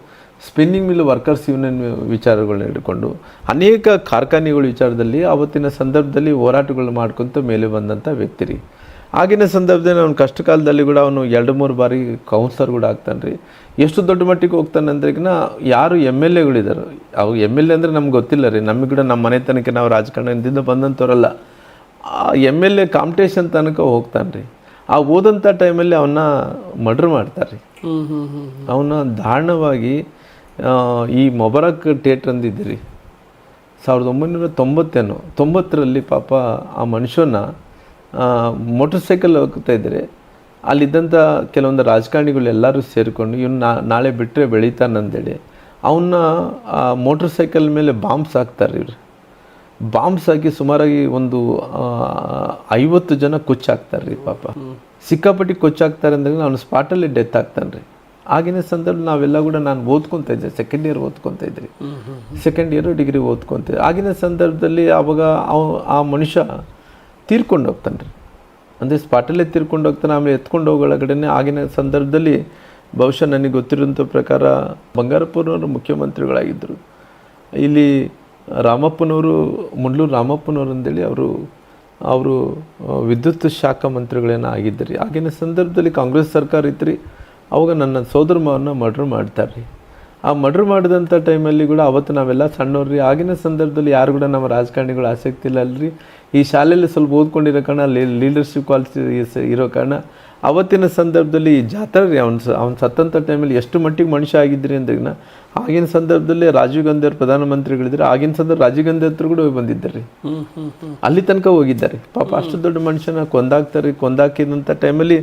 ಸ್ಪಿನ್ನಿಂಗ್ ಮಿಲ್ ವರ್ಕರ್ಸ್ ಯೂನಿಯನ್ ವಿಚಾರಗಳನ್ನ ಹಿಡ್ಕೊಂಡು ಅನೇಕ ಕಾರ್ಖಾನೆಗಳ ವಿಚಾರದಲ್ಲಿ ಆವತ್ತಿನ ಸಂದರ್ಭದಲ್ಲಿ ಹೋರಾಟಗಳು ಮಾಡ್ಕೊತ ಮೇಲೆ ಬಂದಂಥ ವ್ಯಕ್ತಿ ರೀ. ಆಗಿನ ಸಂದರ್ಭದಲ್ಲಿ ಅವನು ಕಷ್ಟ ಕಾಲದಲ್ಲಿ ಕೂಡ ಅವನು 2-3 ಬಾರಿ ಕೌನ್ಸಿಲರ್ ಕೂಡ ಆಗ್ತಾನೆ ರೀ. ಎಷ್ಟು ದೊಡ್ಡ ಮಟ್ಟಿಗೆ ಹೋಗ್ತಾನೆ ಅಂದ್ರೆಗಿನ ಯಾರು MLA ಗಳಿದ್ದಾರೆ, ಅವು MLA ಅಂದರೆ ನಮ್ಗೆ ಗೊತ್ತಿಲ್ಲ ರೀ, ನಮಗೆ ಕೂಡ ನಮ್ಮ ಮನೆ ತನಕ ನಾವು ರಾಜಕಾರಣದಿಂದ ಬಂದಂಥವ್ರಲ್ಲ. ಆ MLA ಕಾಂಪಿಟೇಷನ್ ತನಕ ಹೋಗ್ತಾನೆ ರೀ. ಆ ಓದಂಥ ಟೈಮಲ್ಲಿ ಅವನ್ನ ಮರ್ಡರ್ ಮಾಡ್ತಾರೆ ರೀ. ಅವನ್ನ ದಾರುಣವಾಗಿ ಈ ಮೊಬರಕ್ ಥಿಯೇಟ್ರ್ ಅಂದಿದ್ರಿ 1990ರಲ್ಲಿ ಪಾಪ ಆ ಮನುಷ್ಯನ ಮೋಟರ್ ಸೈಕಲ್ ಹೋಗ್ತಾ ಇದ್ದಾರೆ. ಅಲ್ಲಿದ್ದಂಥ ಕೆಲವೊಂದು ರಾಜಕಾರಣಿಗಳು ಎಲ್ಲರೂ ಸೇರಿಕೊಂಡು ಇವನು ನಾಳೆ ಬಿಟ್ಟರೆ ಬೆಳೀತಾನಂದೇಳಿ ಅವನ್ನ ಆ ಮೋಟರ್ ಸೈಕಲ್ ಮೇಲೆ ಬಾಂಬ್ಸ್ ಹಾಕ್ತಾರೆ ಇವ್ರು. ಬಾಂಬ್ಸ್ ಹಾಕಿ ಸುಮಾರಾಗಿ ಒಂದು 50 ಜನ ಕೊಚ್ಚಾಕ್ತಾರೆ ರೀ. ಪಾಪ ಸಿಕ್ಕಾಪಟ್ಟಿ ಕೊಚ್ಚಾಕ್ತಾರೆ ಅಂದಾಗ ಅವನು ಸ್ಪಾಟಲ್ಲಿ ಡೆತ್ ಆಗ್ತಾನೆ ರೀ. ಆಗಿನ ಸಂದರ್ಭ ನಾವೆಲ್ಲ ಕೂಡ ನಾನು ಓದ್ಕೊತಾ ಇದ್ದೆ, ಸೆಕೆಂಡ್ ಇಯರ್ ಓದ್ಕೊತಾ ಇದ್ರಿ, ಸೆಕೆಂಡ್ ಇಯರು ಡಿಗ್ರಿ ಓದ್ಕೊತಿದ್ದೆ. ಆಗಿನ ಸಂದರ್ಭದಲ್ಲಿ ಆವಾಗ ಆ ಮನುಷ್ಯ ತೀರ್ಕೊಂಡು ಹೋಗ್ತಾನೆ ರೀ. ಅಂದರೆ ಸ್ಪಾಟಲ್ಲೇ ತೀರ್ಕೊಂಡು ಹೋಗ್ತಾನೆ. ಆಮೇಲೆ ಎತ್ಕೊಂಡು ಹೋಗೋಳಗಡೆನೆ ಆಗಿನ ಸಂದರ್ಭದಲ್ಲಿ ಬಹುಶಃ ನನಗೆ ಗೊತ್ತಿರೋಂಥ ಪ್ರಕಾರ ಬಂಗಾರಪ್ಪನವರು ಮುಖ್ಯಮಂತ್ರಿಗಳಾಗಿದ್ದರು. ಇಲ್ಲಿ ರಾಮಪ್ಪನವರು, ಮುಂಡ್ಲೂರು ರಾಮಪ್ಪನವರು ಅಂತೇಳಿ ಅವರು ವಿದ್ಯುತ್ ಶಾಖಾ ಮಂತ್ರಿಗಳೇನೋ ಆಗಿದ್ದರು ರೀ. ಆಗಿನ ಸಂದರ್ಭದಲ್ಲಿ ಕಾಂಗ್ರೆಸ್ ಸರ್ಕಾರ ಇತ್ತು ರೀ. ಅವಾಗ ನನ್ನ ಸೋದರ ಮಾವನ್ನ ಮರ್ಡರ್ ಮಾಡ್ತಾರೆ ರೀ. ಆ ಮರ್ಡರ್ ಮಾಡಿದಂಥ ಟೈಮಲ್ಲಿ ಕೂಡ ಅವತ್ತು ನಾವೆಲ್ಲ ಸಣ್ಣವ್ರಿ. ಆಗಿನ ಸಂದರ್ಭದಲ್ಲಿ ಯಾರು ಕೂಡ ನಮ್ಮ ರಾಜಕಾರಣಿಗಳು ಆಸಕ್ತಿ ಇಲ್ಲ ಅಲ್ರಿ. ಈ ಶಾಲೆಯಲ್ಲಿ ಸ್ವಲ್ಪ ಓದ್ಕೊಂಡಿರೋ ಕಾರಣ ಲೀಡರ್ಶಿಪ್ ಕ್ವಾಲಿಟೀಸ್ ಇರೋ ಕಾರಣ ಅವತ್ತಿನ ಸಂದರ್ಭದಲ್ಲಿ ಈ ಜಾತ್ರೆ ರೀ ಅವ್ನು ಸತ್ತಂಥ ಟೈಮಲ್ಲಿ ಎಷ್ಟು ಮಟ್ಟಿಗೆ ಮನುಷ್ಯ ಆಗಿದ್ರಿ ಅಂದಾಗ ಆಗಿನ ಸಂದರ್ಭದಲ್ಲಿ ರಾಜೀವ್ ಗಾಂಧಿ ಅವರು ಪ್ರಧಾನಮಂತ್ರಿಗಳಿದ್ರೆ ಆಗಿನ ಸಂದರ್ಭ ರಾಜೀವ್ ಗಾಂಧಿ ಹತ್ರ ಕೂಡ ಹೋಗಿ ಬಂದಿದ್ದಾರೆ, ಅಲ್ಲಿ ತನಕ ಹೋಗಿದ್ದಾರೆ. ಪಾಪ ಅಷ್ಟು ದೊಡ್ಡ ಮನುಷ್ಯನ ಕೊಂದಾಕ್ತಾರೆ. ಕೊಂದಾಕಿದಂಥ ಟೈಮಲ್ಲಿ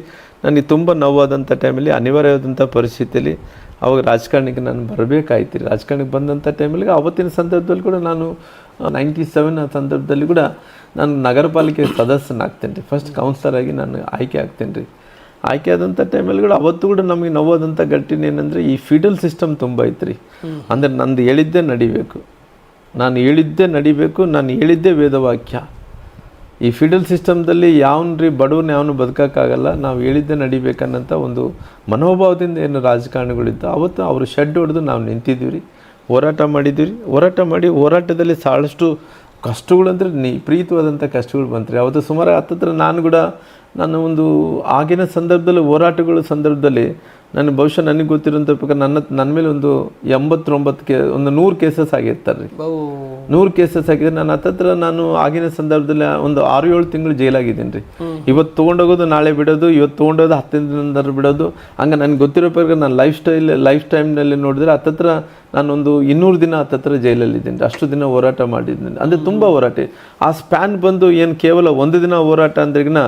ನನಗೆ ತುಂಬ ನೋವಾದಂಥ ಟೈಮಲ್ಲಿ ಅನಿವಾರ್ಯವಾದಂಥ ಪರಿಸ್ಥಿತಿಯಲ್ಲಿ ಅವಾಗ ರಾಜಕಾರಣಕ್ಕೆ ನಾನು ಬರಬೇಕಾಯ್ತು ರೀ. ರಾಜಕಾರಣಕ್ಕೆ ಬಂದಂಥ ಟೈಮಲ್ಲಿ ಅವತ್ತಿನ ಸಂದರ್ಭದಲ್ಲಿ ಕೂಡ ನಾನು 97 ಆ ಸಂದರ್ಭದಲ್ಲಿ ಕೂಡ ನಾನು ನಗರ ಪಾಲಿಕೆ ಸದಸ್ಯನಾಗ್ತೇನೆ ರೀ. ಫಸ್ಟ್ ಕೌನ್ಸಿಲರ್ ಆಗಿ ನಾನು ಆಯ್ಕೆ ಆಗ್ತೇನೆ ರೀ. ಆಯ್ಕೆ ಆದಂಥ ಟೈಮಲ್ಲಿ ಕೂಡ ಅವತ್ತು ಕೂಡ ನಮಗೆ ನೋವಾದಂಥ ಘಟನೆ ಏನಂದರೆ ಈ ಫೀಡಲ್ ಸಿಸ್ಟಮ್ ತುಂಬ ಐತ್ರಿ. ಅಂದರೆ ನಂದು ಹೇಳಿದ್ದೇ ನಡಿಬೇಕು, ನಾನು ಹೇಳಿದ್ದೇ ವೇದವಾಕ್ಯ. ಈ ಫೀಡಲ್ ಸಿಸ್ಟಮ್ದಲ್ಲಿ ಯಾವನ್ರಿ ಬಡವನ ಯಾವನು ಬದುಕೋಕ್ಕಾಗಲ್ಲ, ನಾವು ಹೇಳಿದ್ದೇ ನಡಿಬೇಕನ್ನಂಥ ಒಂದು ಮನೋಭಾವದಿಂದ ಏನು ರಾಜಕಾರಣಿಗಳಿದ್ದು ಅವತ್ತು ಅವರು ಶೆಡ್ ಹೊಡೆದು ನಾವು ನಿಂತಿದ್ದೀವಿ ರೀ, ಹೋರಾಟ ಮಾಡಿದ್ದೀವಿ ರೀ. ಹೋರಾಟದಲ್ಲಿ ಸಾಕಷ್ಟು ಕಷ್ಟಗಳಂದರೆ ವಿಪರೀತವಾದಂಥ ಕಷ್ಟಗಳು ಬಂತು ರೀ. ಅವತ್ತು ಸುಮಾರು ಹತ್ತತ್ರ ನಾನು ಒಂದು ಆಗಿನ ಸಂದರ್ಭದಲ್ಲಿ ಹೋರಾಟಗಳ ಸಂದರ್ಭದಲ್ಲಿ ನಾನು ಬಹುಶಃ ನನಗೆ ಗೊತ್ತಿರೋಂಥ ಪ್ರಕಾರ ನನ್ನ ಮೇಲೆ ಒಂದು 89 ಒಂದು 100 ಕೇಸಸ್ ಆಗಿರ್ತಾರೆ ರೀ. 100 ಕೇಸಸ್ ಆಗಿದೆ. ನಾನು ಆಗಿನ ಸಂದರ್ಭದಲ್ಲಿ ಒಂದು 6-7 ತಿಂಗಳು ಜೈಲಾಗಿದ್ದೀನಿ ರೀ. ಇವತ್ತು ತೊಗೊಂಡೋಗೋದು ನಾಳೆ ಬಿಡೋದು, ಇವತ್ತು ತೊಗೊಂಡೋದು 10 ದಿನದ ಬಿಡೋದು. ಹಂಗೆ ನನಗೆ ಗೊತ್ತಿರೋ ಪ್ರಕಾರ ನಾನು ಲೈಫ್ ಟೈಮ್ನಲ್ಲಿ ನೋಡಿದ್ರೆ ಹತ್ತತ್ರ ನಾನೊಂದು 200 ದಿನ ಹತ್ತತ್ರ ಜೈಲಲ್ಲಿದ್ದೀನಿ ರೀ. ಅಷ್ಟು ದಿನ ಹೋರಾಟ ಮಾಡಿದ್ದೀನಿ. ಅಂದರೆ ತುಂಬ ಹೋರಾಟ. ಆ ಸ್ಪ್ಯಾನ್ ಬಂದು ಏನು ಕೇವಲ ಒಂದು ದಿನ ಹೋರಾಟ ಅಂದ್ರಿಗಿನ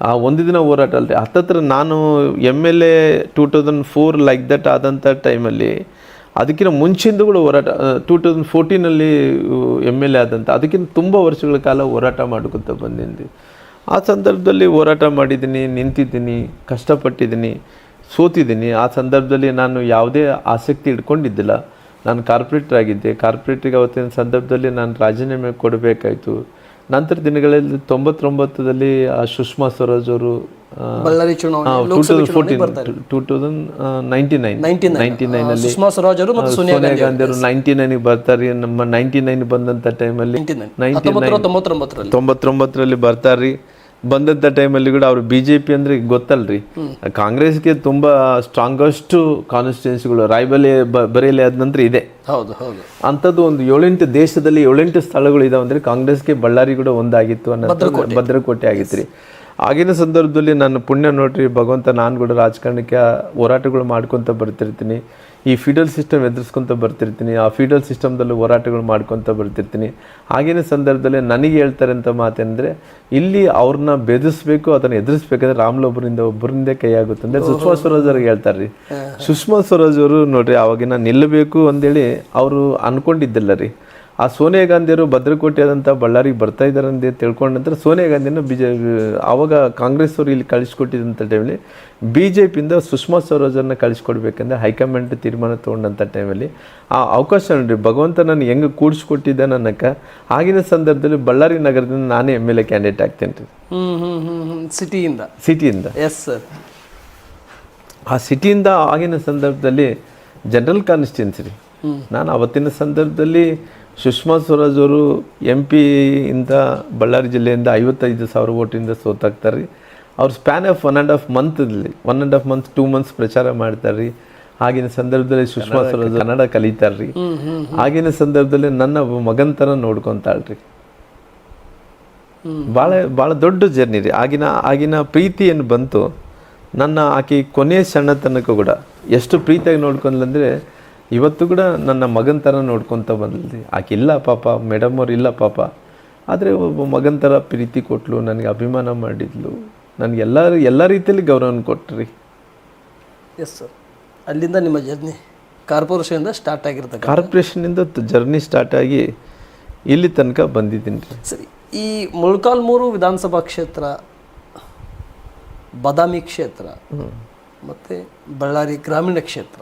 ಆ ಒಂದು ದಿನ ಹೋರಾಟ ಅಲ್ರಿ. ಹತ್ತತ್ರ ನಾನು MLA 2004 ಲೈಕ್ ದಟ್ ಆದಂಥ ಟೈಮಲ್ಲಿ ಅದಕ್ಕಿಂತ ಮುಂಚಿಂದ ಕೂಡ ಹೋರಾಟ 2014 MLA ಆದಂಥ ಅದಕ್ಕಿಂತ ತುಂಬ ವರ್ಷಗಳ ಕಾಲ ಹೋರಾಟ ಮಾಡ್ಕೊತ ಬಂದಿದ್ದೀನಿ. ಆ ಸಂದರ್ಭದಲ್ಲಿ ಹೋರಾಟ ಮಾಡಿದ್ದೀನಿ, ನಿಂತಿದ್ದೀನಿ, ಕಷ್ಟಪಟ್ಟಿದ್ದೀನಿ, ಸೋತಿದ್ದೀನಿ. ಆ ಸಂದರ್ಭದಲ್ಲಿ ನಾನು ಯಾವುದೇ ಆಸಕ್ತಿ ಇಟ್ಕೊಂಡಿದ್ದಿಲ್ಲ. ನಾನು ಕಾರ್ಪೊರೇಟರ್ ಆಗಿದ್ದೆ. ಕಾರ್ಪೊರೇಟ್ರಿಗೆ ಅವತ್ತಿನ ಸಂದರ್ಭದಲ್ಲಿ ನಾನು ರಾಜೀನಾಮೆ ಕೊಡಬೇಕಾಯಿತು. ನಂತರ ದಿನಗಳಲ್ಲಿ 99ರಲ್ಲಿ ಸುಷ್ಮಾ ಸ್ವರಾಜ್ ಅವರು 2019 ಸುಷ್ಮಾ ಸ್ವರಾಜ್ ಅವರು ಮತ್ತು ಸೋನಿಯಾ ಗಾಂಧಿ ಅವರು 99 ಬರ್ತಾರೆ. ನಮ್ಮ 99 ಬಂದಂಥ ಟೈಮಲ್ಲಿ 99ರಲ್ಲಿ ಬರ್ತಾರ್ರಿ. ಬಂದಂಥ ಟೈಮಲ್ಲಿ ಕೂಡ ಅವರು BJP ಅಂದರೆ ಗೊತ್ತಲ್ರಿ, ಕಾಂಗ್ರೆಸ್ಗೆ ತುಂಬ ಸ್ಟ್ರಾಂಗೆಸ್ಟ್ ಕಾನ್ಸ್ಟಿಟ್ಯೂನ್ಸಿಗಳು ಬರೇಲಿ ಆದ ನಂತರ ಇದೆ. ಅಂಥದ್ದು ಒಂದು 7-8 ದೇಶದಲ್ಲಿ 7-8 ಸ್ಥಳಗಳು ಇದಾವೆ ಅಂದರೆ ಕಾಂಗ್ರೆಸ್ಗೆ ಬಳ್ಳಾರಿ ಕೂಡ ಒಂದಾಗಿತ್ತು ಅನ್ನೋದು ಭದ್ರಕೋಟೆ ಆಗಿತ್ತು ರೀ. ಆಗಿನ ಸಂದರ್ಭದಲ್ಲಿ ನಾನು ಪುಣ್ಯ ನೋಡ್ರಿ ಭಗವಂತ, ನಾನು ಕೂಡ ರಾಜಕಾರಣಕ್ಕೆ ಹೋರಾಟಗಳು ಮಾಡ್ಕೊತ ಬರ್ತಿರ್ತೀನಿ. ಈ ಫೀಡಲ್ ಸಿಸ್ಟಮ್ ಎದುರಿಸ್ಕೊತ ಬರ್ತಿರ್ತೀನಿ. ಆ ಫೀಡಲ್ ಸಿಸ್ಟಮ್ದಲ್ಲೂ ಹೋರಾಟಗಳು ಮಾಡ್ಕೊತ ಬರ್ತಿರ್ತೀನಿ. ಆಗಿನ ಸಂದರ್ಭದಲ್ಲಿ ನನಗೆ ಹೇಳ್ತಾರೆ ಅಂತ ಮಾತೇನೆಂದರೆ, ಇಲ್ಲಿ ಅವ್ರನ್ನ ಬೆದರಿಸ್ಬೇಕು, ಅದನ್ನು ಎದುರಿಸ್ಬೇಕಂದ್ರೆ ರಾಮ್ಲು ಒಬ್ಬರಿಂದ ಕೈ ಆಗುತ್ತೆ ಅಂದರೆ ಸುಷ್ಮಾ ಸ್ವರಾಜ್ ಅವ್ರಿಗೆ ಹೇಳ್ತಾರೆ ರೀ. ಸುಷ್ಮಾ ಸ್ವರಾಜ್ ಅವರು ನೋಡ್ರಿ ಅವಾಗಿನ ನಿಲ್ಲಬೇಕು ಅಂದೇಳಿ ಅವರು ಅಂದ್ಕೊಂಡಿದ್ದಿಲ್ಲ ರೀ. ಆ ಸೋನಿಯಾ ಗಾಂಧಿಯವರು ಭದ್ರಕೋಟೆ ಆದಂಥ ಬಳ್ಳಾರಿಗೆ ಬರ್ತಾ ಇದ್ದಾರೆ ಅಂತ ತಿಳ್ಕೊಂಡ ನಂತರ ಸೋನಿಯಾ ಗಾಂಧಿನ ಆವಾಗ ಕಾಂಗ್ರೆಸ್ ಅವರು ಇಲ್ಲಿ ಕಳಿಸ್ಕೊಟ್ಟಿದ್ದಂಥ ಟೈಮಲ್ಲಿ BJPಯಿಂದ ಸುಷ್ಮಾ ಸ್ವರಾಜನ್ನು ಕಳಿಸ್ಕೊಡ್ಬೇಕಂದ್ರೆ ಹೈಕಮಾಂಡ್ ತೀರ್ಮಾನ ತೊಗೊಂಡಂಥ ಟೈಮಲ್ಲಿ ಆ ಅವಕಾಶ ನೋಡ್ರಿ ಭಗವಂತ ನಾನು ಹೆಂಗೆ ಕೂಡಿಸ್ಕೊಟ್ಟಿದ್ದೆ ಅನ್ನೋಕ್ಕೆ. ಆಗಿನ ಸಂದರ್ಭದಲ್ಲಿ ಬಳ್ಳಾರಿ ನಗರದಿಂದ ನಾನೇ MLA ಕ್ಯಾಂಡಿಡೇಟ್ ಆಗ್ತೇನೆ ರೀ. ಸಿಟಿಯಿಂದ ಎಸ್ ಸರ್. ಆ ಸಿಟಿಯಿಂದ ಆಗಿನ ಸಂದರ್ಭದಲ್ಲಿ ಜನರಲ್ ಕಾನ್ಸ್ಟಿಟ್ಯೂನ್ಸಿ ರೀ. ನಾನು ಅವತ್ತಿನ ಸಂದರ್ಭದಲ್ಲಿ ಸುಷ್ಮಾ ಸ್ವರಾಜ್ ಅವರು MP ಇಂದ ಬಳ್ಳಾರಿ ಜಿಲ್ಲೆಯಿಂದ 55,000 ವೋಟಿಂದ ಸೋತಾಗ್ತಾರೆ ರೀ. ಅವ್ರು ಸ್ಪ್ಯಾನ್ ಆಫ್ 1.5 ಮಂತಲ್ಲಿ 2 ಮಂತ್ಸ್ ಪ್ರಚಾರ ಮಾಡ್ತಾರೆ ರೀ. ಆಗಿನ ಸಂದರ್ಭದಲ್ಲಿ ಸುಷ್ಮಾ ಸ್ವರಾಜ್ ಕನ್ನಡ ಕಲಿತಾರೆ ರೀ. ಆಗಿನ ಸಂದರ್ಭದಲ್ಲಿ ನನ್ನ ಮಗನ ಥರ ನೋಡ್ಕೊತಾಳ್ರಿ. ಭಾಳ ದೊಡ್ಡ ಜರ್ನಿ ರೀ. ಆಗಿನ ಪ್ರೀತಿ ಏನು ಬಂತು ನನ್ನ ಆಕೆ ಕೊನೆಯ ಸಣ್ಣ ತನಕ ಕೂಡ ಎಷ್ಟು ಪ್ರೀತಿಯಾಗಿ ನೋಡ್ಕೊಂಡ್ಲಂದರೆ ಇವತ್ತು ಕೂಡ ನನ್ನ ಮಗನ ಥರ ನೋಡ್ಕೊತ ಬಂದ್ರಿ. ಆಕೆ ಇಲ್ಲ ಪಾಪ, ಮೇಡಮ್ ಅವ್ರು ಇಲ್ಲ ಪಾಪ, ಆದರೆ ಒಬ್ಬ ಮಗನ ಥರ ಪ್ರೀತಿ ಕೊಟ್ಟಲು, ನನಗೆ ಅಭಿಮಾನ ಮಾಡಿದ್ಲು, ನನಗೆ ಎಲ್ಲ ರೀತಿಯಲ್ಲಿ ಗೌರವನ ಕೊಟ್ರಿ. Yes sir. ಅಲ್ಲಿಂದ ನಿಮ್ಮ ಜರ್ನಿ ಕಾರ್ಪೊರೇಷನಿಂದ ಸ್ಟಾರ್ಟ್ ಆಗಿರ್ತದೆ. ಕಾರ್ಪೊರೇಷನಿಂದ ಜರ್ನಿ ಸ್ಟಾರ್ಟ್ ಆಗಿ ಇಲ್ಲಿ ತನಕ ಬಂದಿದ್ದೀನಿ ರೀ. ಸರಿ, ಈ ಮೊಳಕಾಲ್ಮೂರು ವಿಧಾನಸಭಾ ಕ್ಷೇತ್ರ, ಬಾದಾಮಿ ಕ್ಷೇತ್ರ ಮತ್ತು ಬಳ್ಳಾರಿ ಗ್ರಾಮೀಣ ಕ್ಷೇತ್ರ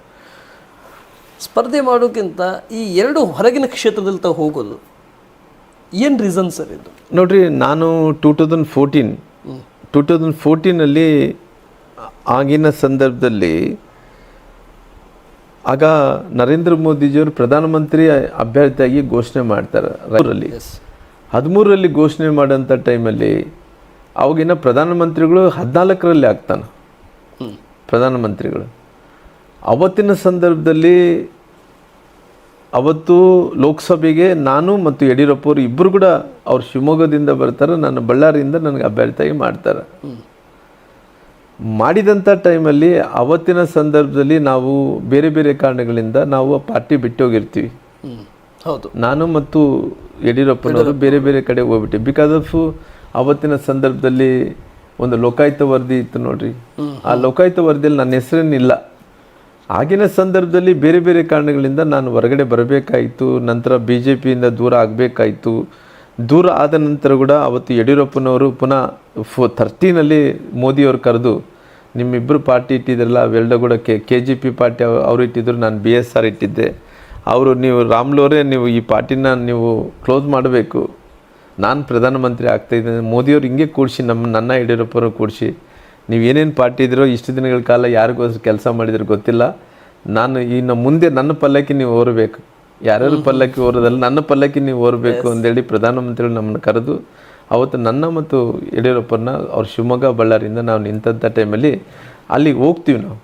ಸ್ಪರ್ಧೆ ಮಾಡೋಕ್ಕಿಂತ ಈ 2 ಹೊರಗಿನ ಕ್ಷೇತ್ರದಲ್ಲಿ ತಾವು ಹೋಗೋದು ಏನು ರೀಸನ್ ಸರ್ ಇದು? ನೋಡ್ರಿ, ನಾನು 2014 ಆಗಿನ ಸಂದರ್ಭದಲ್ಲಿ ಆಗ ನರೇಂದ್ರ ಮೋದಿಜಿಯವರು ಪ್ರಧಾನಮಂತ್ರಿ ಅಭ್ಯರ್ಥಿಯಾಗಿ ಘೋಷಣೆ ಮಾಡ್ತಾರೆ. 13ರಲ್ಲಿ ಘೋಷಣೆ ಮಾಡೋಂಥ ಟೈಮಲ್ಲಿ ಅವಾಗಿನ ಪ್ರಧಾನಮಂತ್ರಿಗಳು 14ರಲ್ಲಿ ಆಗ್ತಾನೆ ಪ್ರಧಾನಮಂತ್ರಿಗಳು. ಅವತ್ತಿನ ಸಂದರ್ಭದಲ್ಲಿ ಅವತ್ತು ಲೋಕಸಭೆಗೆ ನಾನು ಮತ್ತು ಯಡಿಯೂರಪ್ಪ ಅವರು ಇಬ್ಬರು ಕೂಡ ಅವ್ರು ಶಿವಮೊಗ್ಗದಿಂದ ಬರ್ತಾರೆ, ನಾನು ಬಳ್ಳಾರಿಯಿಂದ ನನಗೆ ಅಭ್ಯರ್ಥಿಯಾಗಿ ಮಾಡ್ತಾರೆ. ಮಾಡಿದಂಥ ಟೈಮಲ್ಲಿ ಅವತ್ತಿನ ಸಂದರ್ಭದಲ್ಲಿ ನಾವು ಬೇರೆ ಬೇರೆ ಕಾರಣಗಳಿಂದ ನಾವು ಆ ಪಾರ್ಟಿ ಬಿಟ್ಟು ಹೋಗಿರ್ತೀವಿ. ಹೌದು, ನಾನು ಮತ್ತು ಯಡಿಯೂರಪ್ಪನವರು ಬೇರೆ ಬೇರೆ ಕಡೆ ಹೋಗ್ಬಿಟ್ಟಿವಿ. ಬಿಕಾಸ್ ಆಫ್ ಅವತ್ತಿನ ಸಂದರ್ಭದಲ್ಲಿ ಒಂದು ಲೋಕಾಯುಕ್ತ ವರದಿ ಇತ್ತು ನೋಡ್ರಿ. ಆ ಲೋಕಾಯುಕ್ತ ವರದಿಯಲ್ಲಿ ನನ್ನ ಹೆಸರೇನಿಲ್ಲ. ಆಗಿನ ಸಂದರ್ಭದಲ್ಲಿ ಬೇರೆ ಬೇರೆ ಕಾರಣಗಳಿಂದ ನಾನು ಹೊರಗಡೆ ಬರಬೇಕಾಯಿತು. ನಂತರ BJPಯಿಂದ ದೂರ ಆಗಬೇಕಾಯಿತು. ದೂರ ಆದ ನಂತರ ಕೂಡ ಅವತ್ತು ಯಡಿಯೂರಪ್ಪನವರು ಪುನಃ 13ನಲ್ಲಿ ಮೋದಿಯವರು ಕರೆದು ನಿಮ್ಮಿಬ್ಬರು ಪಾರ್ಟಿ ಇಟ್ಟಿದ್ರಲ್ಲ, ಅವೆರಡ ಕೂಡ KGP ಪಾರ್ಟಿ ಅವರು ಇಟ್ಟಿದ್ರು, ನಾನು BSR ಇಟ್ಟಿದ್ದೆ. ಅವರು ನೀವು ರಾಮ್ಲೋರೇ ನೀವು ಈ ಪಾರ್ಟಿನ ನೀವು ಕ್ಲೋಸ್ ಮಾಡಬೇಕು, ನಾನು ಪ್ರಧಾನಮಂತ್ರಿ ಆಗ್ತಾಯಿದ್ದೇನೆ. ಮೋದಿಯವರು ಹಿಂಗೆ ಕೂಡಿಸಿ ನನ್ನ ಯಡಿಯೂರಪ್ಪರು ಕೂಡಿಸಿ ನೀವು ಏನೇನು ಪಾರ್ಟಿ ಇದ್ರೋ ಇಷ್ಟು ದಿನಗಳ ಕಾಲ ಯಾರಿಗೋಸ್ಕರ ಕೆಲಸ ಮಾಡಿದ್ರೆ ಗೊತ್ತಿಲ್ಲ, ನಾನು ಇನ್ನು ಮುಂದೆ ನನ್ನ ಪಲ್ಲಕ್ಕಿ ನೀವು ಓರಬೇಕು, ಯಾರ್ಯಾರು ಪಲ್ಲಕ್ಕಿ ಓರೋದಲ್ಲ ನನ್ನ ಪಲ್ಲಕ್ಕಿ ನೀವು ಓರಬೇಕು ಅಂತೇಳಿ ಪ್ರಧಾನಮಂತ್ರಿಗಳು ನಮ್ಮನ್ನು ಕರೆದು ಅವತ್ತು ನನ್ನ ಮತ್ತು ಯಡಿಯೂರಪ್ಪನ ಅವ್ರು ಶಿವಮೊಗ್ಗ ಬಳ್ಳಾರಿಯಿಂದ ನಾವು ನಿಂತಂಥ ಟೈಮಲ್ಲಿ ಅಲ್ಲಿಗೆ ಹೋಗ್ತೀವಿ. ನಾವು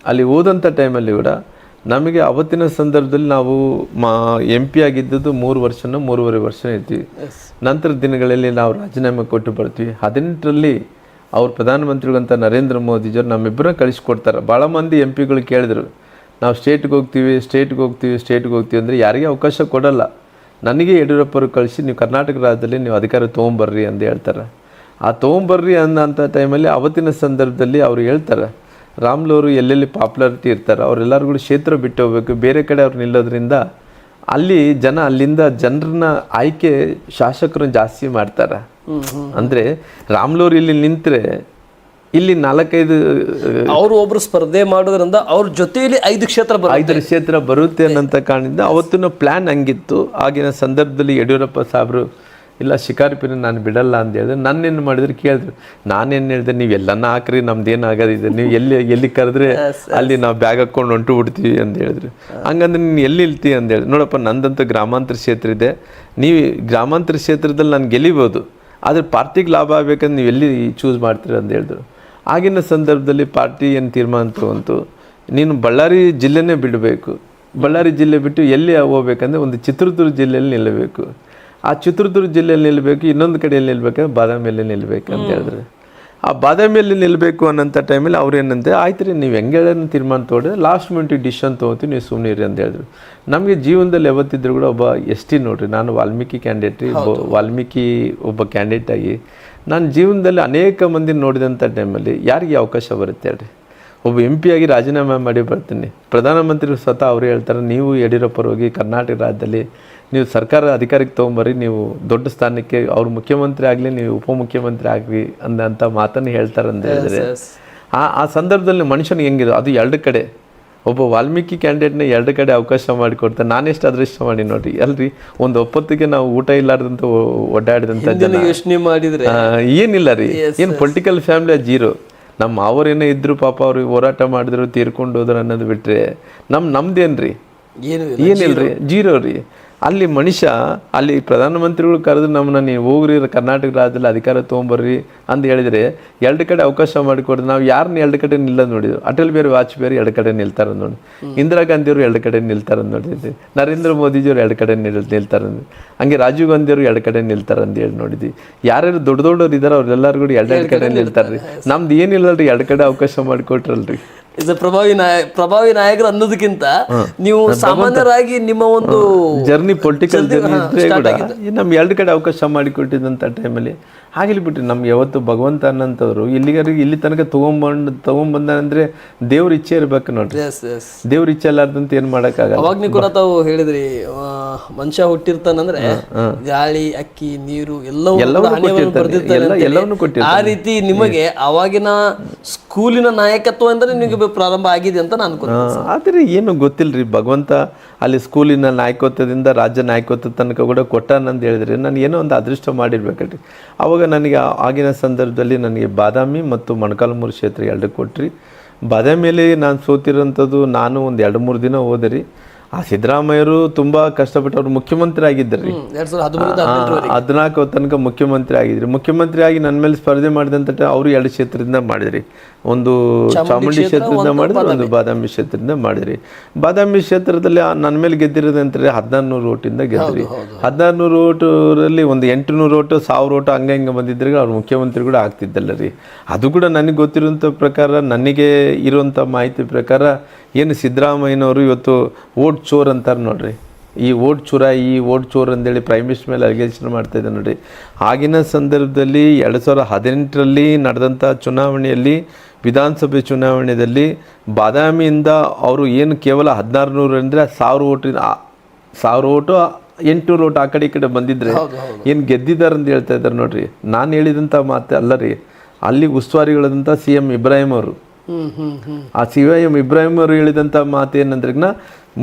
ಅಲ್ಲಿ ಹೋದಂಥ ಟೈಮಲ್ಲಿ ಕೂಡ ನಮಗೆ ಅವತ್ತಿನ ಸಂದರ್ಭದಲ್ಲಿ ನಾವು MP ಆಗಿದ್ದದ್ದು 3 ವರ್ಷನೋ 3.5 ವರ್ಷ ಇರ್ತೀವಿ. ನಂತರ ದಿನಗಳಲ್ಲಿ ನಾವು ರಾಜೀನಾಮೆ ಕೊಟ್ಟು ಬರ್ತೀವಿ. 18ರಲ್ಲಿ ಅವ್ರು ಪ್ರಧಾನಮಂತ್ರಿಗಳಂತ ನರೇಂದ್ರ ಮೋದಿಜಿಯವ್ರು ನಮ್ಮಿಬ್ಬರನ್ನ ಕಳಿಸ್ಕೊಡ್ತಾರೆ. ಭಾಳ ಮಂದಿ MPಗಳು ಕೇಳಿದ್ರು, ನಾವು ಸ್ಟೇಟ್ಗೆ ಹೋಗ್ತೀವಿ ಅಂದರೆ ಯಾರಿಗೆ ಅವಕಾಶ ಕೊಡಲ್ಲ. ನನಗೆ ಯಡಿಯೂರಪ್ಪರು ಕಳಿಸಿ ನೀವು ಕರ್ನಾಟಕ ರಾಜ್ಯದಲ್ಲಿ ನೀವು ಅಧಿಕಾರ ತೊಗೊಂಬರ್ರಿ ಅಂತ ಹೇಳ್ತಾರೆ. ಆ ತೊಗೊಂಬರ್ರಿ ಅನ್ನೋಂಥ ಟೈಮಲ್ಲಿ ಅವತ್ತಿನ ಸಂದರ್ಭದಲ್ಲಿ ಅವ್ರು ಹೇಳ್ತಾರೆ, ರಾಮ್ಲವರು ಎಲ್ಲೆಲ್ಲಿ ಪಾಪ್ಯುಲಾರಿಟಿ ಇರ್ತಾರೆ ಅವರೆಲ್ಲರೂ ಕೂಡ ಕ್ಷೇತ್ರ ಬಿಟ್ಟು ಹೋಗ್ಬೇಕು, ಬೇರೆ ಕಡೆ ಅವ್ರು ನಿಲ್ಲೋದ್ರಿಂದ ಅಲ್ಲಿ ಅಲ್ಲಿಂದ ಜನರನ್ನ ಆಯ್ಕೆ ಶಾಸಕರನ್ನ ಜಾಸ್ತಿ ಮಾಡ್ತಾರೆ. ಅಂದರೆ ರಾಮ್ಲವ್ರು ಇಲ್ಲಿ ನಿಂತರೆ ಇಲ್ಲಿ 4-5 ಅವರು ಒಬ್ರು ಸ್ಪರ್ಧೆ ಮಾಡೋದ್ರಿಂದ ಅವ್ರ ಜೊತೆಯಲ್ಲಿ 5 ಕ್ಷೇತ್ರ ಬರುತ್ತೆ ಅನ್ನೋಂಥ ಕಾರಣದಿಂದ ಅವತ್ತಿನ ಪ್ಲ್ಯಾನ್ ಹಂಗಿತ್ತು. ಆಗಿನ ಸಂದರ್ಭದಲ್ಲಿ ಯಡಿಯೂರಪ್ಪ ಸಾಹೇಬರು ಇಲ್ಲ ಶಿಕಾರಿಪಿನ ನಾನು ಬಿಡಲ್ಲ ಅಂತ ಹೇಳಿದ್ರೆ ನನ್ನೇನು ಮಾಡಿದ್ರು ಕೇಳಿದ್ರು. ನಾನೇನು ಹೇಳಿದೆ, ನೀವು ಎಲ್ಲನ್ನ ಹಾಕ್ರಿ, ನಮ್ದೇನಾಗೋದಿದೆ, ನೀವು ಎಲ್ಲಿ ಕರೆದ್ರೆ ಅಲ್ಲಿ ನಾವು ಬ್ಯಾಗ್ ಹಾಕ್ಕೊಂಡು ಹೊಂಟು ಬಿಡ್ತೀವಿ ಅಂತ ಹೇಳಿದ್ರು. ಹಂಗಂದ್ರೆ ನೀನು ಎಲ್ಲಿ ಇಲ್ತಿ ಅಂತ ಹೇಳಿದ್ರು. ನೋಡಪ್ಪ ನಂದಂತೂ ಗ್ರಾಮಾಂತರ ಕ್ಷೇತ್ರ ಇದೆ, ನೀವು ಗ್ರಾಮಾಂತರ ಕ್ಷೇತ್ರದಲ್ಲಿ ನಾನು ಗೆಲ್ಲಿಬೋದು, ಆದರೆ ಪಾರ್ಟಿಗೆ ಲಾಭ ಆಗಬೇಕಂದ್ರೆ ನೀವು ಎಲ್ಲಿ ಚೂಸ್ ಮಾಡ್ತೀರ ಅಂತ ಹೇಳಿದ್ರು. ಆಗಿನ ಸಂದರ್ಭದಲ್ಲಿ ಪಾರ್ಟಿ ಏನು ತೀರ್ಮಾನ ತಗೊಂತು, ನೀನು ಬಳ್ಳಾರಿ ಜಿಲ್ಲೆನೇ ಬಿಡಬೇಕು, ಬಳ್ಳಾರಿ ಜಿಲ್ಲೆ ಬಿಟ್ಟು ಎಲ್ಲಿ ಹೋಗ್ಬೇಕಂದ್ರೆ ಒಂದು ಚಿತ್ರದುರ್ಗ ಜಿಲ್ಲೆಯಲ್ಲಿ ನಿಲ್ಲಬೇಕು, ಆ ಚಿತ್ರದುರ್ಗ ಜಿಲ್ಲೆಯಲ್ಲಿ ನಿಲ್ಲಬೇಕು, ಇನ್ನೊಂದು ಕಡೆಯಲ್ಲಿ ನಿಲ್ಬೇಕಂದ್ರೆ ಬಾದಾಮಿಯಲ್ಲಿ ನಿಲ್ಲಬೇಕು ಅಂತ ಹೇಳಿದ್ರು. ಆ ಬಾದಾಮಿಯಲ್ಲಿ ನಿಲ್ಲಬೇಕು ಅನ್ನೋಂಥ ಟೈಮಲ್ಲಿ ಅವ್ರು ಏನಂತೆ, ಆಯ್ತು ರೀ ನೀವು ಹೆಂಗೆ ತೀರ್ಮಾನ ತೊಗೊಂಡ್ರೆ ಲಾಸ್ಟ್ ಮಿನಿಟಿಗೆ ಡಿಸಿಷನ್ ತೊಗೊತೀವಿ, ನೀವು ಸುಮ್ಮನೆ ಇರಿ ಅಂತ ಹೇಳಿದ್ರು. ನಮಗೆ ಜೀವನದಲ್ಲಿ ಯಾವತ್ತಿದ್ರು ಕೂಡ ಒಬ್ಬ ST ನೋಡ್ರಿ, ನಾನು ವಾಲ್ಮೀಕಿ ಕ್ಯಾಂಡಿಡೇಟ್ ರೀ, ಒಬ್ಬ ಕ್ಯಾಂಡಿಡೇಟ್ ಆಗಿ ನಾನು ಜೀವನದಲ್ಲಿ ಅನೇಕ ಮಂದಿ ನೋಡಿದಂಥ ಟೈಮಲ್ಲಿ ಯಾರಿಗೆ ಅವಕಾಶ ಬರುತ್ತೆ ಹೇಳ್ರಿ. ಒಬ್ಬ MP ಆಗಿ ರಾಜೀನಾಮೆ ಮಾಡಿ ಬರ್ತೀನಿ, ಪ್ರಧಾನಮಂತ್ರಿ ಸ್ವತಃ ಅವರು ಹೇಳ್ತಾರೆ, ನೀವು ಯಡಿಯೂರಪ್ಪರು ಹೋಗಿ ಕರ್ನಾಟಕ ರಾಜ್ಯದಲ್ಲಿ ನೀವು ಸರ್ಕಾರ ಅಧಿಕಾರಕ್ಕೆ ತೊಗೊಂಬರ್ರಿ, ನೀವು ದೊಡ್ಡ ಸ್ಥಾನಕ್ಕೆ ಅವ್ರು ಮುಖ್ಯಮಂತ್ರಿ ಆಗಲಿ ನೀವು ಉಪಮುಖ್ಯಮಂತ್ರಿ ಆಗಲಿ ಅಂದಂಥ ಮಾತನ್ನು ಹೇಳ್ತಾರೆ ಅಂತ ಹೇಳಿದ್ರೆ ಆ ಸಂದರ್ಭದಲ್ಲಿ ಮನುಷ್ಯನಿಗೆ ಹೆಂಗಿದೆ, ಅದು 2 ಕಡೆ ಒಬ್ಬ ವಾಲ್ಮೀಕಿ ಕ್ಯಾಂಡಿಡೇಟ್ನ 2 ಕಡೆ ಅವಕಾಶ ಮಾಡಿಕೊಡ್ತಾರೆ. ನಾನೆಷ್ಟು ಅದೃಷ್ಟ ಮಾಡಿ ನೋಡ್ರಿ, ಅಲ್ರಿ ಒಂದು ಒಪ್ಪತ್ತಿಗೆ ನಾವು ಊಟ ಇಲ್ಲಾರ್ದಂತ ಒಡ್ಡಾಡಿದಂಥ ಜನ ಯೋಚನೆ ಮಾಡಿದ್ರೆ ಏನಿಲ್ಲ ರೀ, ಏನು ಪೊಲಿಟಿಕಲ್ ಫ್ಯಾಮಿಲಿ ಜೀರೋ. ನಮ್ಮ ಅವರೇನೇ ಇದ್ರು ಪಾಪ ಅವ್ರು ಹೋರಾಟ ಮಾಡಿದ್ರು ತೀರ್ಕೊಂಡು ಹೋದ್ರು ಅನ್ನೋದು ಬಿಟ್ಟರೆ ನಮ್ದೇನ್ರಿ ಏನಿಲ್ರಿ, ಜೀರೋ ರೀ. ಅಲ್ಲಿ ಮನುಷ್ಯ ಅಲ್ಲಿ ಪ್ರಧಾನಮಂತ್ರಿಗಳು ಕರೆದು ನಮ್ಮನ್ನ ನೀವು ಹೋಗ್ರಿ ಕರ್ನಾಟಕ ರಾಜ್ಯದಲ್ಲಿ ಅಧಿಕಾರ ತೊಗೊಂಬರ್ರಿ ಅಂತ ಹೇಳಿದರೆ 2 ಕಡೆ ಅವಕಾಶ ಮಾಡಿಕೊಡ್ದು. ನಾವು ಯಾರನ್ನ 2 ಕಡೆ ನಿಲ್ಲೋದು ನೋಡಿದ್ವಿ, ಅಟಲ್ ಬಿಹಾರಿ ವಾಜಪೇಯಿ 2 ಕಡೆ ನಿಲ್ತಾರೆ ನೋಡಿ, ಇಂದಿರಾ ಗಾಂಧಿಯವರು 2 ಕಡೆ ನಿಲ್ತಾರೆ ಅಂತ ನೋಡಿದ್ವಿ, ನರೇಂದ್ರ ಮೋದಿಜಿಯವರು 2 ಕಡೆ ನಿಲ್ತಾರೆ, ಹಂಗೆ ರಾಜೀವ್ ಗಾಂಧಿಯವರು 2 ಕಡೆ ನಿಲ್ತಾರೆ ಅಂತ ಹೇಳಿ ನೋಡಿದ್ವಿ. ಯಾರ್ಯಾರು ದೊಡ್ಡವ್ರು ಇದ್ದಾರೆ ಅವ್ರೆಲ್ಲರೂ ಕೂಡ 2 ಕಡೆ ನಿಲ್ತಾರೆ ರೀ. ನಮ್ದು ಏನಿಲ್ಲಲ್ರಿ, 2 ಕಡೆ ಅವಕಾಶ ಮಾಡಿಕೊಟ್ರಲ್ರಿ. ಪ್ರಭಾವಿ ನಾಯಕರು ಅನ್ನೋದಕ್ಕಿಂತ ನೀವು ಸಾಮಾನ್ಯರಾಗಿ ನಿಮ್ಮ ಒಂದು ಜರ್ನಿ ಪೊಲಿಟಿಕಲ್ ಜರ್ನಿ ಇದ್ರೆ ಕೂಡ ನಮ್ಗೆ 2 ಕಡೆ ಅವಕಾಶ ಮಾಡಿಕೊಟ್ಟಿದ್ದಂಥ ಟೈಮಲ್ಲಿ ಆಗಿಲಿ ಬಿಟ್ರಿ. ನಮ್ಗೆ ಯಾವತ್ತು ಭಗವಂತ ಅನ್ನಂಥವ್ರು ಇಲ್ಲಿ ತನಕ ತಗೊಂಬಂದ್ರೆ ದೇವ್ರ ಇಚ್ಛೆ ಇರ್ಬೇಕು ನೋಡ್ರಿ. ದೇವ್ರ ಇಚ್ಛೆ ಅಲ್ಲಾರ್ದಂತ ಏನ್ ಮಾಡಕ್ಕಾಗಲ್ಲ. ಅವಾಗ ನೀವು ಕೂಡ ತಾವು ಹೇಳಿದ್ರಿ, ಮನುಷ್ಯ ಹುಟ್ಟಿರ್ತಾನಂದ್ರೆ ಗಾಳಿ ಅಕ್ಕಿ ನೀರು ಎಲ್ಲವನ್ನೂ ಕೊಟ್ಟಿರ್ತಾನೆ. ಆ ರೀತಿ ನಿಮಗೆ ಅವಾಗಿನ ಸ್ಕೂಲಿನ ನಾಯಕತ್ವ ಅಂದ್ರೆ ನಿಮಗೆ ಪ್ರಾರಂಭ ಆಗಿದೆ ಅಂತ ನಾನು ಆದ್ರೆ ಏನು ಗೊತ್ತಿಲ್ರಿ. ಭಗವಂತ ಅಲ್ಲಿ ಸ್ಕೂಲಿನ ನಾಯಕತ್ವದಿಂದ ರಾಜ್ಯ ನಾಯಕತ್ವ ತನಕ ಕೂಡ ಕೊಟ್ಟಾನಂತ ಹೇಳಿದ್ರೆ ನಾನು ಏನೋ ಒಂದು ಅದೃಷ್ಟ ಮಾಡಿರ್ಬೇಕಲ್ರಿ. ಅವಾಗ ನನಗೆ ಆಗಿನ ಸಂದರ್ಭದಲ್ಲಿ ನನಗೆ ಬಾದಾಮಿ ಮತ್ತು ಮೊಣಕಾಲ್ಮೂರು ಕ್ಷೇತ್ರ 2 ಕೊಟ್ರಿ. ಬಾದಾಮಿಯಲ್ಲಿ ನಾನು ಸೋತಿರೋಂಥದ್ದು ನಾನು ಒಂದು 2-3 ದಿನ ಹೋದೆ ರೀ. ಆ ಸಿದ್ದರಾಮಯ್ಯರು ತುಂಬಾ ಕಷ್ಟಪಟ್ಟು ಅವ್ರು ಮುಖ್ಯಮಂತ್ರಿ ಆಗಿದ್ದರು 14 ತನಕ ಮುಖ್ಯಮಂತ್ರಿ ಆಗಿದ್ರಿ. ಮುಖ್ಯಮಂತ್ರಿ ಆಗಿ ನನ್ನ ಮೇಲೆ ಸ್ಪರ್ಧೆ ಮಾಡಿದಂತ ಅವರು 2 ಕ್ಷೇತ್ರದಿಂದ ಮಾಡಿದ್ರಿ. ಒಂದು ಚಾಮುಂಡಿ ಕ್ಷೇತ್ರದಿಂದ ಮಾಡಿದ್ರು, ಒಂದು ಬಾದಾಮಿ ಕ್ಷೇತ್ರದಿಂದ ಮಾಡಿದ್ರಿ. ಬಾದಾಮಿ ಕ್ಷೇತ್ರದಲ್ಲಿ ನನ್ನ ಮೇಲೆ ಗೆದ್ದಿರೋದಂತಾರೆ 1400 ಓಟಿಂದ ಗೆದ್ರಿ. 1400 ಓಟರಲ್ಲಿ ಒಂದು 800 ಓಟು 1000 ಓಟು ಹಂಗೆ ಬಂದಿದ್ರೆ ಅವ್ರು ಮುಖ್ಯಮಂತ್ರಿ ಕೂಡ ಆಗ್ತಿದ್ದಲ್ಲ ರೀ. ಅದು ಕೂಡ ನನಗೆ ಗೊತ್ತಿರುವಂಥ ಪ್ರಕಾರ, ನನಗೆ ಇರುವಂಥ ಮಾಹಿತಿ ಪ್ರಕಾರ ಏನು ಸಿದ್ದರಾಮಯ್ಯನವರು ಇವತ್ತು ಓಟ್ ಚೋರ್ ಅಂತಾರೆ ನೋಡ್ರಿ. ಈ ಓಟ್ ಚುರಾಯಿ, ಓಟ್ ಚೋರ್ ಅಂತೇಳಿ ಪ್ರೈಮ್ ಮಿನಿಸ್ಟರ್ ಮೇಲೆ ಅಲಿಗೇಷನ್ ಮಾಡ್ತಾ ಇದ್ದಾರೆ ನೋಡ್ರಿ. ಆಗಿನ ಸಂದರ್ಭದಲ್ಲಿ 2018ರಲ್ಲಿ ನಡೆದಂಥ ಚುನಾವಣೆಯಲ್ಲಿ, ವಿಧಾನಸಭೆ ಚುನಾವಣೆಯಲ್ಲಿ ಬಾದಾಮಿಯಿಂದ ಅವರು ಏನು ಕೇವಲ 1600 ಅಂದರೆ 1000 ಓಟು 800 ಓಟು ಆ ಕಡೆ ಈ ಕಡೆ ಬಂದಿದ್ರೆ ಏನು ಗೆದ್ದಿದ್ದಾರೆ ಅಂತ ಹೇಳ್ತಾ ಇದ್ದಾರೆ ನೋಡ್ರಿ. ನಾನು ಹೇಳಿದಂಥ ಮಾತು ಅಲ್ಲ ರೀ, ಅಲ್ಲಿ ಉಸ್ತುವಾರಿಗಳಾದಂಥ CM ಇಬ್ರಾಹಿಂ ಅವರು, ಆ CM ಇಬ್ರಾಹಿಂ ಅವರು ಹೇಳಿದಂಥ ಮಾತು ಏನಂದ್ರೆ,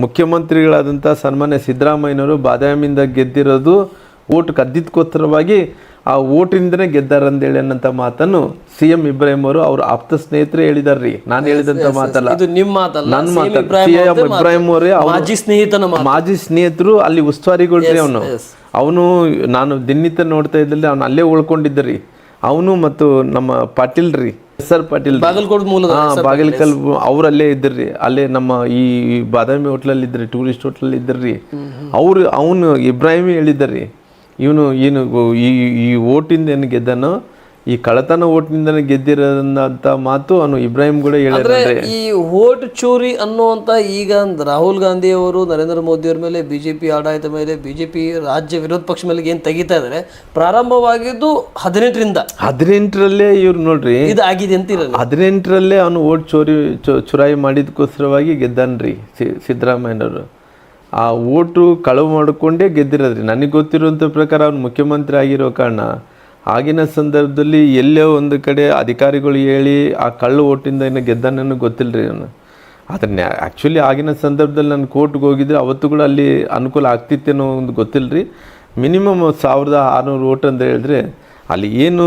ಮುಖ್ಯಮಂತ್ರಿಗಳಾದಂಥ ಸನ್ಮಾನ್ಯ ಸಿದ್ದರಾಮಯ್ಯನವರು ಬಾದಾಮಿಯಿಂದ ಗೆದ್ದಿರೋದು ಓಟ್ ಕದ್ದಿದ್ಕೋಸ್ಕರವಾಗಿ ಆ ಓಟಿಂದನೇ ಗೆದ್ದಾರಂತೇಳಿ ಅನ್ನಂಥ ಮಾತನ್ನು CM ಇಬ್ರಾಹಿಂ ಅವರು ಅವ್ರ ಆಪ್ತ ಸ್ನೇಹಿತರೇ ಹೇಳಿದಾರ್ರಿ. ನಾನು ಹೇಳಿದಂಥ ಮಾತಲ್ಲ, ನನ್ನ ಮಾತಲ್ಲ. CM ಇಬ್ರಾಹಿಂ ಅವರೇ ಮಾಜಿ ಸ್ನೇಹಿತರು, ಅಲ್ಲಿ ಉಸ್ತುವಾರಿಗಳ್ರಿ. ಅವನು ನಾನು ದಿನನಿತ್ಯ ನೋಡ್ತಾ ಇದ್ದಲ್ಲಿ ಅವನು ಅಲ್ಲೇ ಉಳ್ಕೊಂಡಿದ್ದರಿ. ಅವನು ಮತ್ತು ನಮ್ಮ ಪಾಟೀಲ್ ರೀ, SR ಪಾಟೀಲ್, ಬಾಗಲಕಲ್, ಅವ್ರಲ್ಲೇ ಇದ್ರಿ. ಅಲ್ಲೇ ನಮ್ಮ ಈ ಬಾದಾಮಿ ಹೋಟ್ಲಲ್ಲಿ ಇದ್ರಿ, ಟೂರಿಸ್ಟ್ ಹೋಟ್ಲಲ್ಲಿ ಇದ್ರಿ. ಅವನು ಇಬ್ರಾಹಿಂ ಹೇಳಿದ್ದರಿ, ಇವನು ಏನು ಈ ಓಟಿಂದ ಏನು ಗೆದ್ದನೋ, ಈ ಕಳತನ ಓಟ್ನಿಂದನೇ ಗೆದ್ದಿರೋದಂತ ಮಾತು ಅವನು ಇಬ್ರಾಹಿಂ ಕೂಡ ಹೇಳಿದ್ರೆ. ಈ ಓಟ್ ಚೋರಿ ಅನ್ನುವಂತ ಈಗ ರಾಹುಲ್ ಗಾಂಧಿ ಅವರು ನರೇಂದ್ರ ಮೋದಿ ಅವರ ಮೇಲೆ, ಬಿಜೆಪಿ ಆಡಳಿತ ಮೇಲೆ, ಬಿಜೆಪಿ ರಾಜ್ಯ ವಿರೋಧ ಪಕ್ಷ ಮೇಲೆ ಏನು ತೆಗಿತಾ ಇದ್ದಾರೆ, ಪ್ರಾರಂಭವಾಗಿದ್ದು 18ರಲ್ಲೇ ಇವ್ರು ನೋಡ್ರಿ ಇದು ಆಗಿದೆ ಅಂತೀರ. 18ರಲ್ಲೇ ಅವನು ಓಟ್ ಚುರಾಯಿ ಮಾಡಿದಕ್ಕೋಸ್ಕರವಾಗಿ ಗೆದ್ದಾನ್ರಿ ಸಿದ್ದರಾಮಯ್ಯನವರು. ಆ ಓಟು ಕಳವು ಮಾಡಿಕೊಂಡೇ ಗೆದ್ದಿರೋದ್ರಿ. ನನಗೆ ಗೊತ್ತಿರುವಂಥ ಪ್ರಕಾರ ಅವ್ನು ಮುಖ್ಯಮಂತ್ರಿ ಆಗಿರೋ ಕಾರಣ ಆಗಿನ ಸಂದರ್ಭದಲ್ಲಿ ಎಲ್ಲೋ ಒಂದು ಕಡೆ ಅಧಿಕಾರಿಗಳು ಹೇಳಿ ಆ ಕಳ್ಳು ಓಟಿಂದ ಏನು ಗೆದ್ದಾನನ್ನು ಗೊತ್ತಿಲ್ಲ ರೀ ನಾನು. ಅದನ್ನ ಆ್ಯಕ್ಚುಲಿ ಆಗಿನ ಸಂದರ್ಭದಲ್ಲಿ ನಾನು ಕೋರ್ಟ್ಗೆ ಹೋಗಿದ್ರೆ ಅವತ್ತು ಕೂಡ ಅಲ್ಲಿ ಅನುಕೂಲ ಆಗ್ತಿತ್ತೇನೋ ಒಂದು ಗೊತ್ತಿಲ್ಲ ರೀ. ಮಿನಿಮಮ್ 1600 ಓಟ್ ಅಂತ ಹೇಳಿದ್ರೆ ಅಲ್ಲಿ ಏನು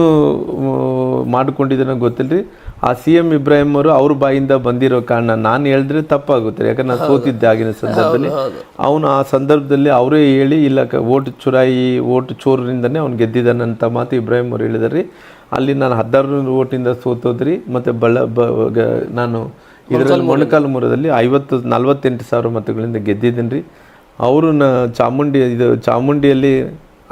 ಮಾಡ್ಕೊಂಡಿದ್ದೇನೋ ಗೊತ್ತಿಲ್ಲ ರೀ. ಆ CM ಇಬ್ರಾಹಿಂ ಅವರು ಅವ್ರ ಬಾಯಿಂದ ಬಂದಿರೋ ಕಾರಣ ನಾನು ಹೇಳಿದ್ರೆ ತಪ್ಪಾಗುತ್ತೆ, ಯಾಕಂದ್ರೆ ನಾನು ಸೋತಿದ್ದೆ ಆಗಿನ ಸಂದರ್ಭದಲ್ಲಿ. ಅವನು ಆ ಸಂದರ್ಭದಲ್ಲಿ ಅವರೇ ಹೇಳಿ ಇಲ್ಲ ಓಟ್ ಚುರಾಯಿ, ಓಟ್ ಚೋರರಿಂದನೇ ಅವ್ನು ಗೆದ್ದಿದ್ದಾನಂತ ಮಾತು ಇಬ್ರಾಹಿಂ ಅವರು ಹೇಳಿದಾರೆ. ಅಲ್ಲಿ ನಾನು 1600 ಓಟಿಂದ ಸೋತೋದ್ರಿ. ಮತ್ತು ನಾನು ಇದರಲ್ಲಿ ಮೊಣಕಾಲ್ಮೂರದಲ್ಲಿ 48,000 ಮತಗಳಿಂದ ಗೆದ್ದಿದ್ದೀನಿ ರೀ. ಅವರು ಚಾಮುಂಡಿಯಲ್ಲಿ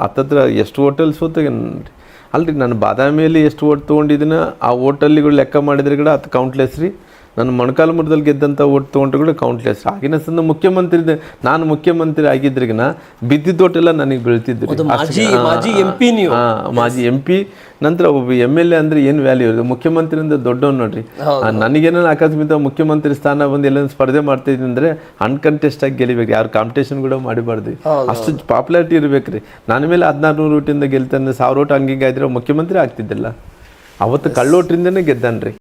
ಹತ್ತತ್ರ ಎಷ್ಟು ಓಟಲ್ಲಿ ಸೋತಾಗೇನ್ರಿ. ಅಲ್ರಿ, ನಾನು ಬಾದಾಮಿಯಲ್ಲಿ ಎಷ್ಟು ಓಟ್ ತೊಗೊಂಡಿದ್ದೀನ ಆ ಓಟಲ್ಲಿಗಳು ಲೆಕ್ಕ ಮಾಡಿದ್ರೆ ಕೂಡ ಅದು ಕೌಂಟ್ಲೆಸ್ ರೀ. ನಾನು ಮೊಣಕಾಲ್ಮೂರದಲ್ಲಿ ಗೆದ್ದಂಥ ಓಟ್ ತೊಗೊಂಡ್ರು ಕೂಡ ಕೌಂಟ್ಲೆಸ್. ಆಗಿನ ಸಂದ ನಾನು ಮುಖ್ಯಮಂತ್ರಿ ಆಗಿದ್ರಿಗಿನ ಬಿದ್ದಿದ್ದ ಓಟೆಲ್ಲ ನನಗೆ ಬೀಳ್ತಿದ್ರು. ಮಾಜಿ MP ನಂತರ ಒಬ್ಬ MLA ಅಂದ್ರೆ ಏನು ವ್ಯಾಲ್ಯೂ ಇರೋದು, ಮುಖ್ಯಮಂತ್ರಿಯಿಂದ ದೊಡ್ಡವನು ನೋಡ್ರಿ. ನನಗೇನೋ ಅಕಸ್ಮಾತ್ ಮುಖ್ಯಮಂತ್ರಿ ಸ್ಥಾನ ಬಂದು ಎಲ್ಲ ಸ್ಪರ್ಧೆ ಮಾಡ್ತಾ ಇದ್ದೀನಿ ಅಂದ್ರೆ ಅನ್ಕಂಟೆಸ್ಟ್ ಆಗಿ ಗೆಲಿಬೇಕು, ಯಾರು ಕಾಂಪಿಟೇಷನ್ ಕೂಡ ಮಾಡಬಾರ್ದು, ಅಷ್ಟು ಪಾಪ್ಯುಲಾರಿಟಿ ಇರ್ಬೇಕ್ರಿ. ನನ್ನ ಮೇಲೆ 1600 ಓಟಿಂದ ಗೆಲ್ತಾನೆ, 1000 ಓಟ್ ಹಂಗಿಂಗಾದ್ರೆ ಮುಖ್ಯಮಂತ್ರಿ ಆಗ್ತಿದ್ದಿಲ್ಲ. ಅವತ್ತು ಕಳ್ಳೋಟ್ರಿಂದನೇ ಗೆದ್ದಾನ್ರಿ.